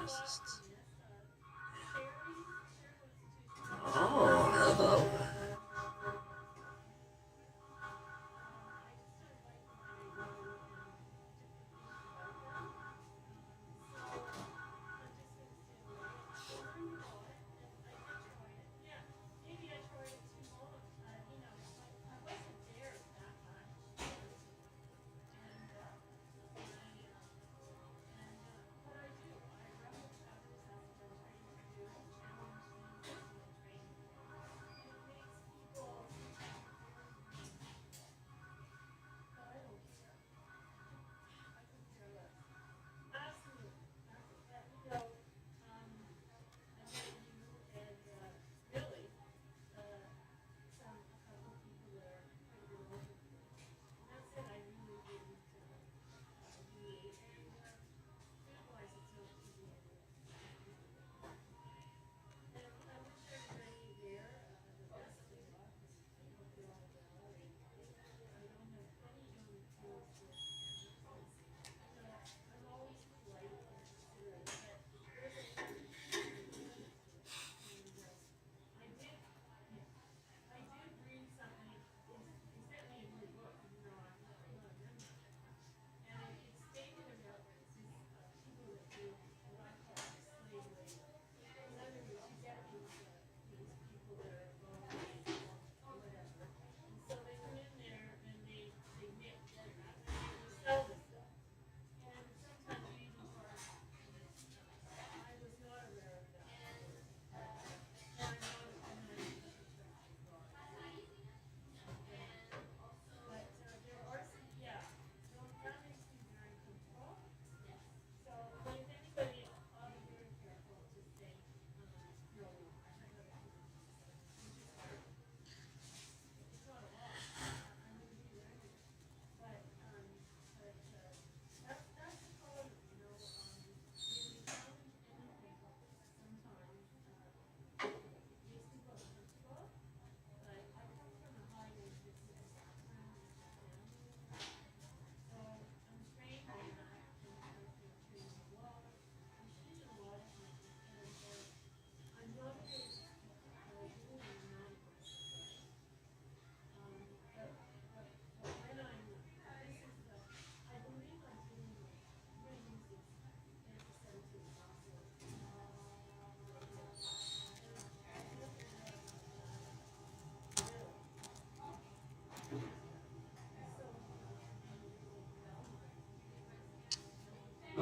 pharmacists. Oh, hello.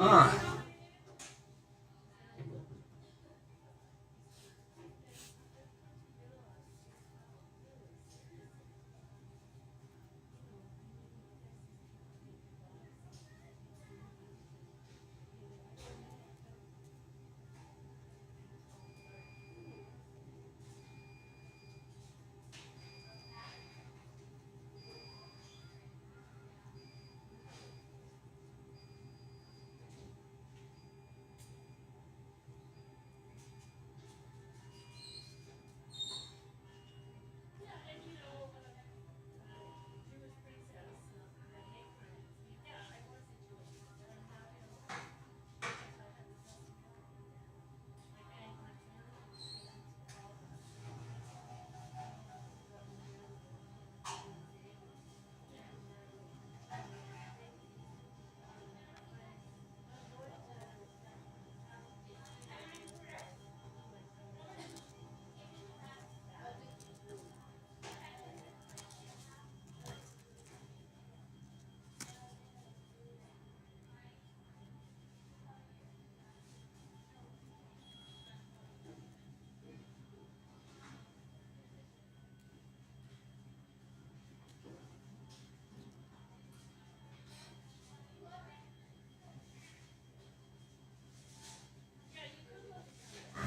Ah.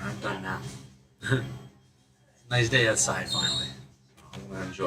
I'm done now. Nice day outside finally.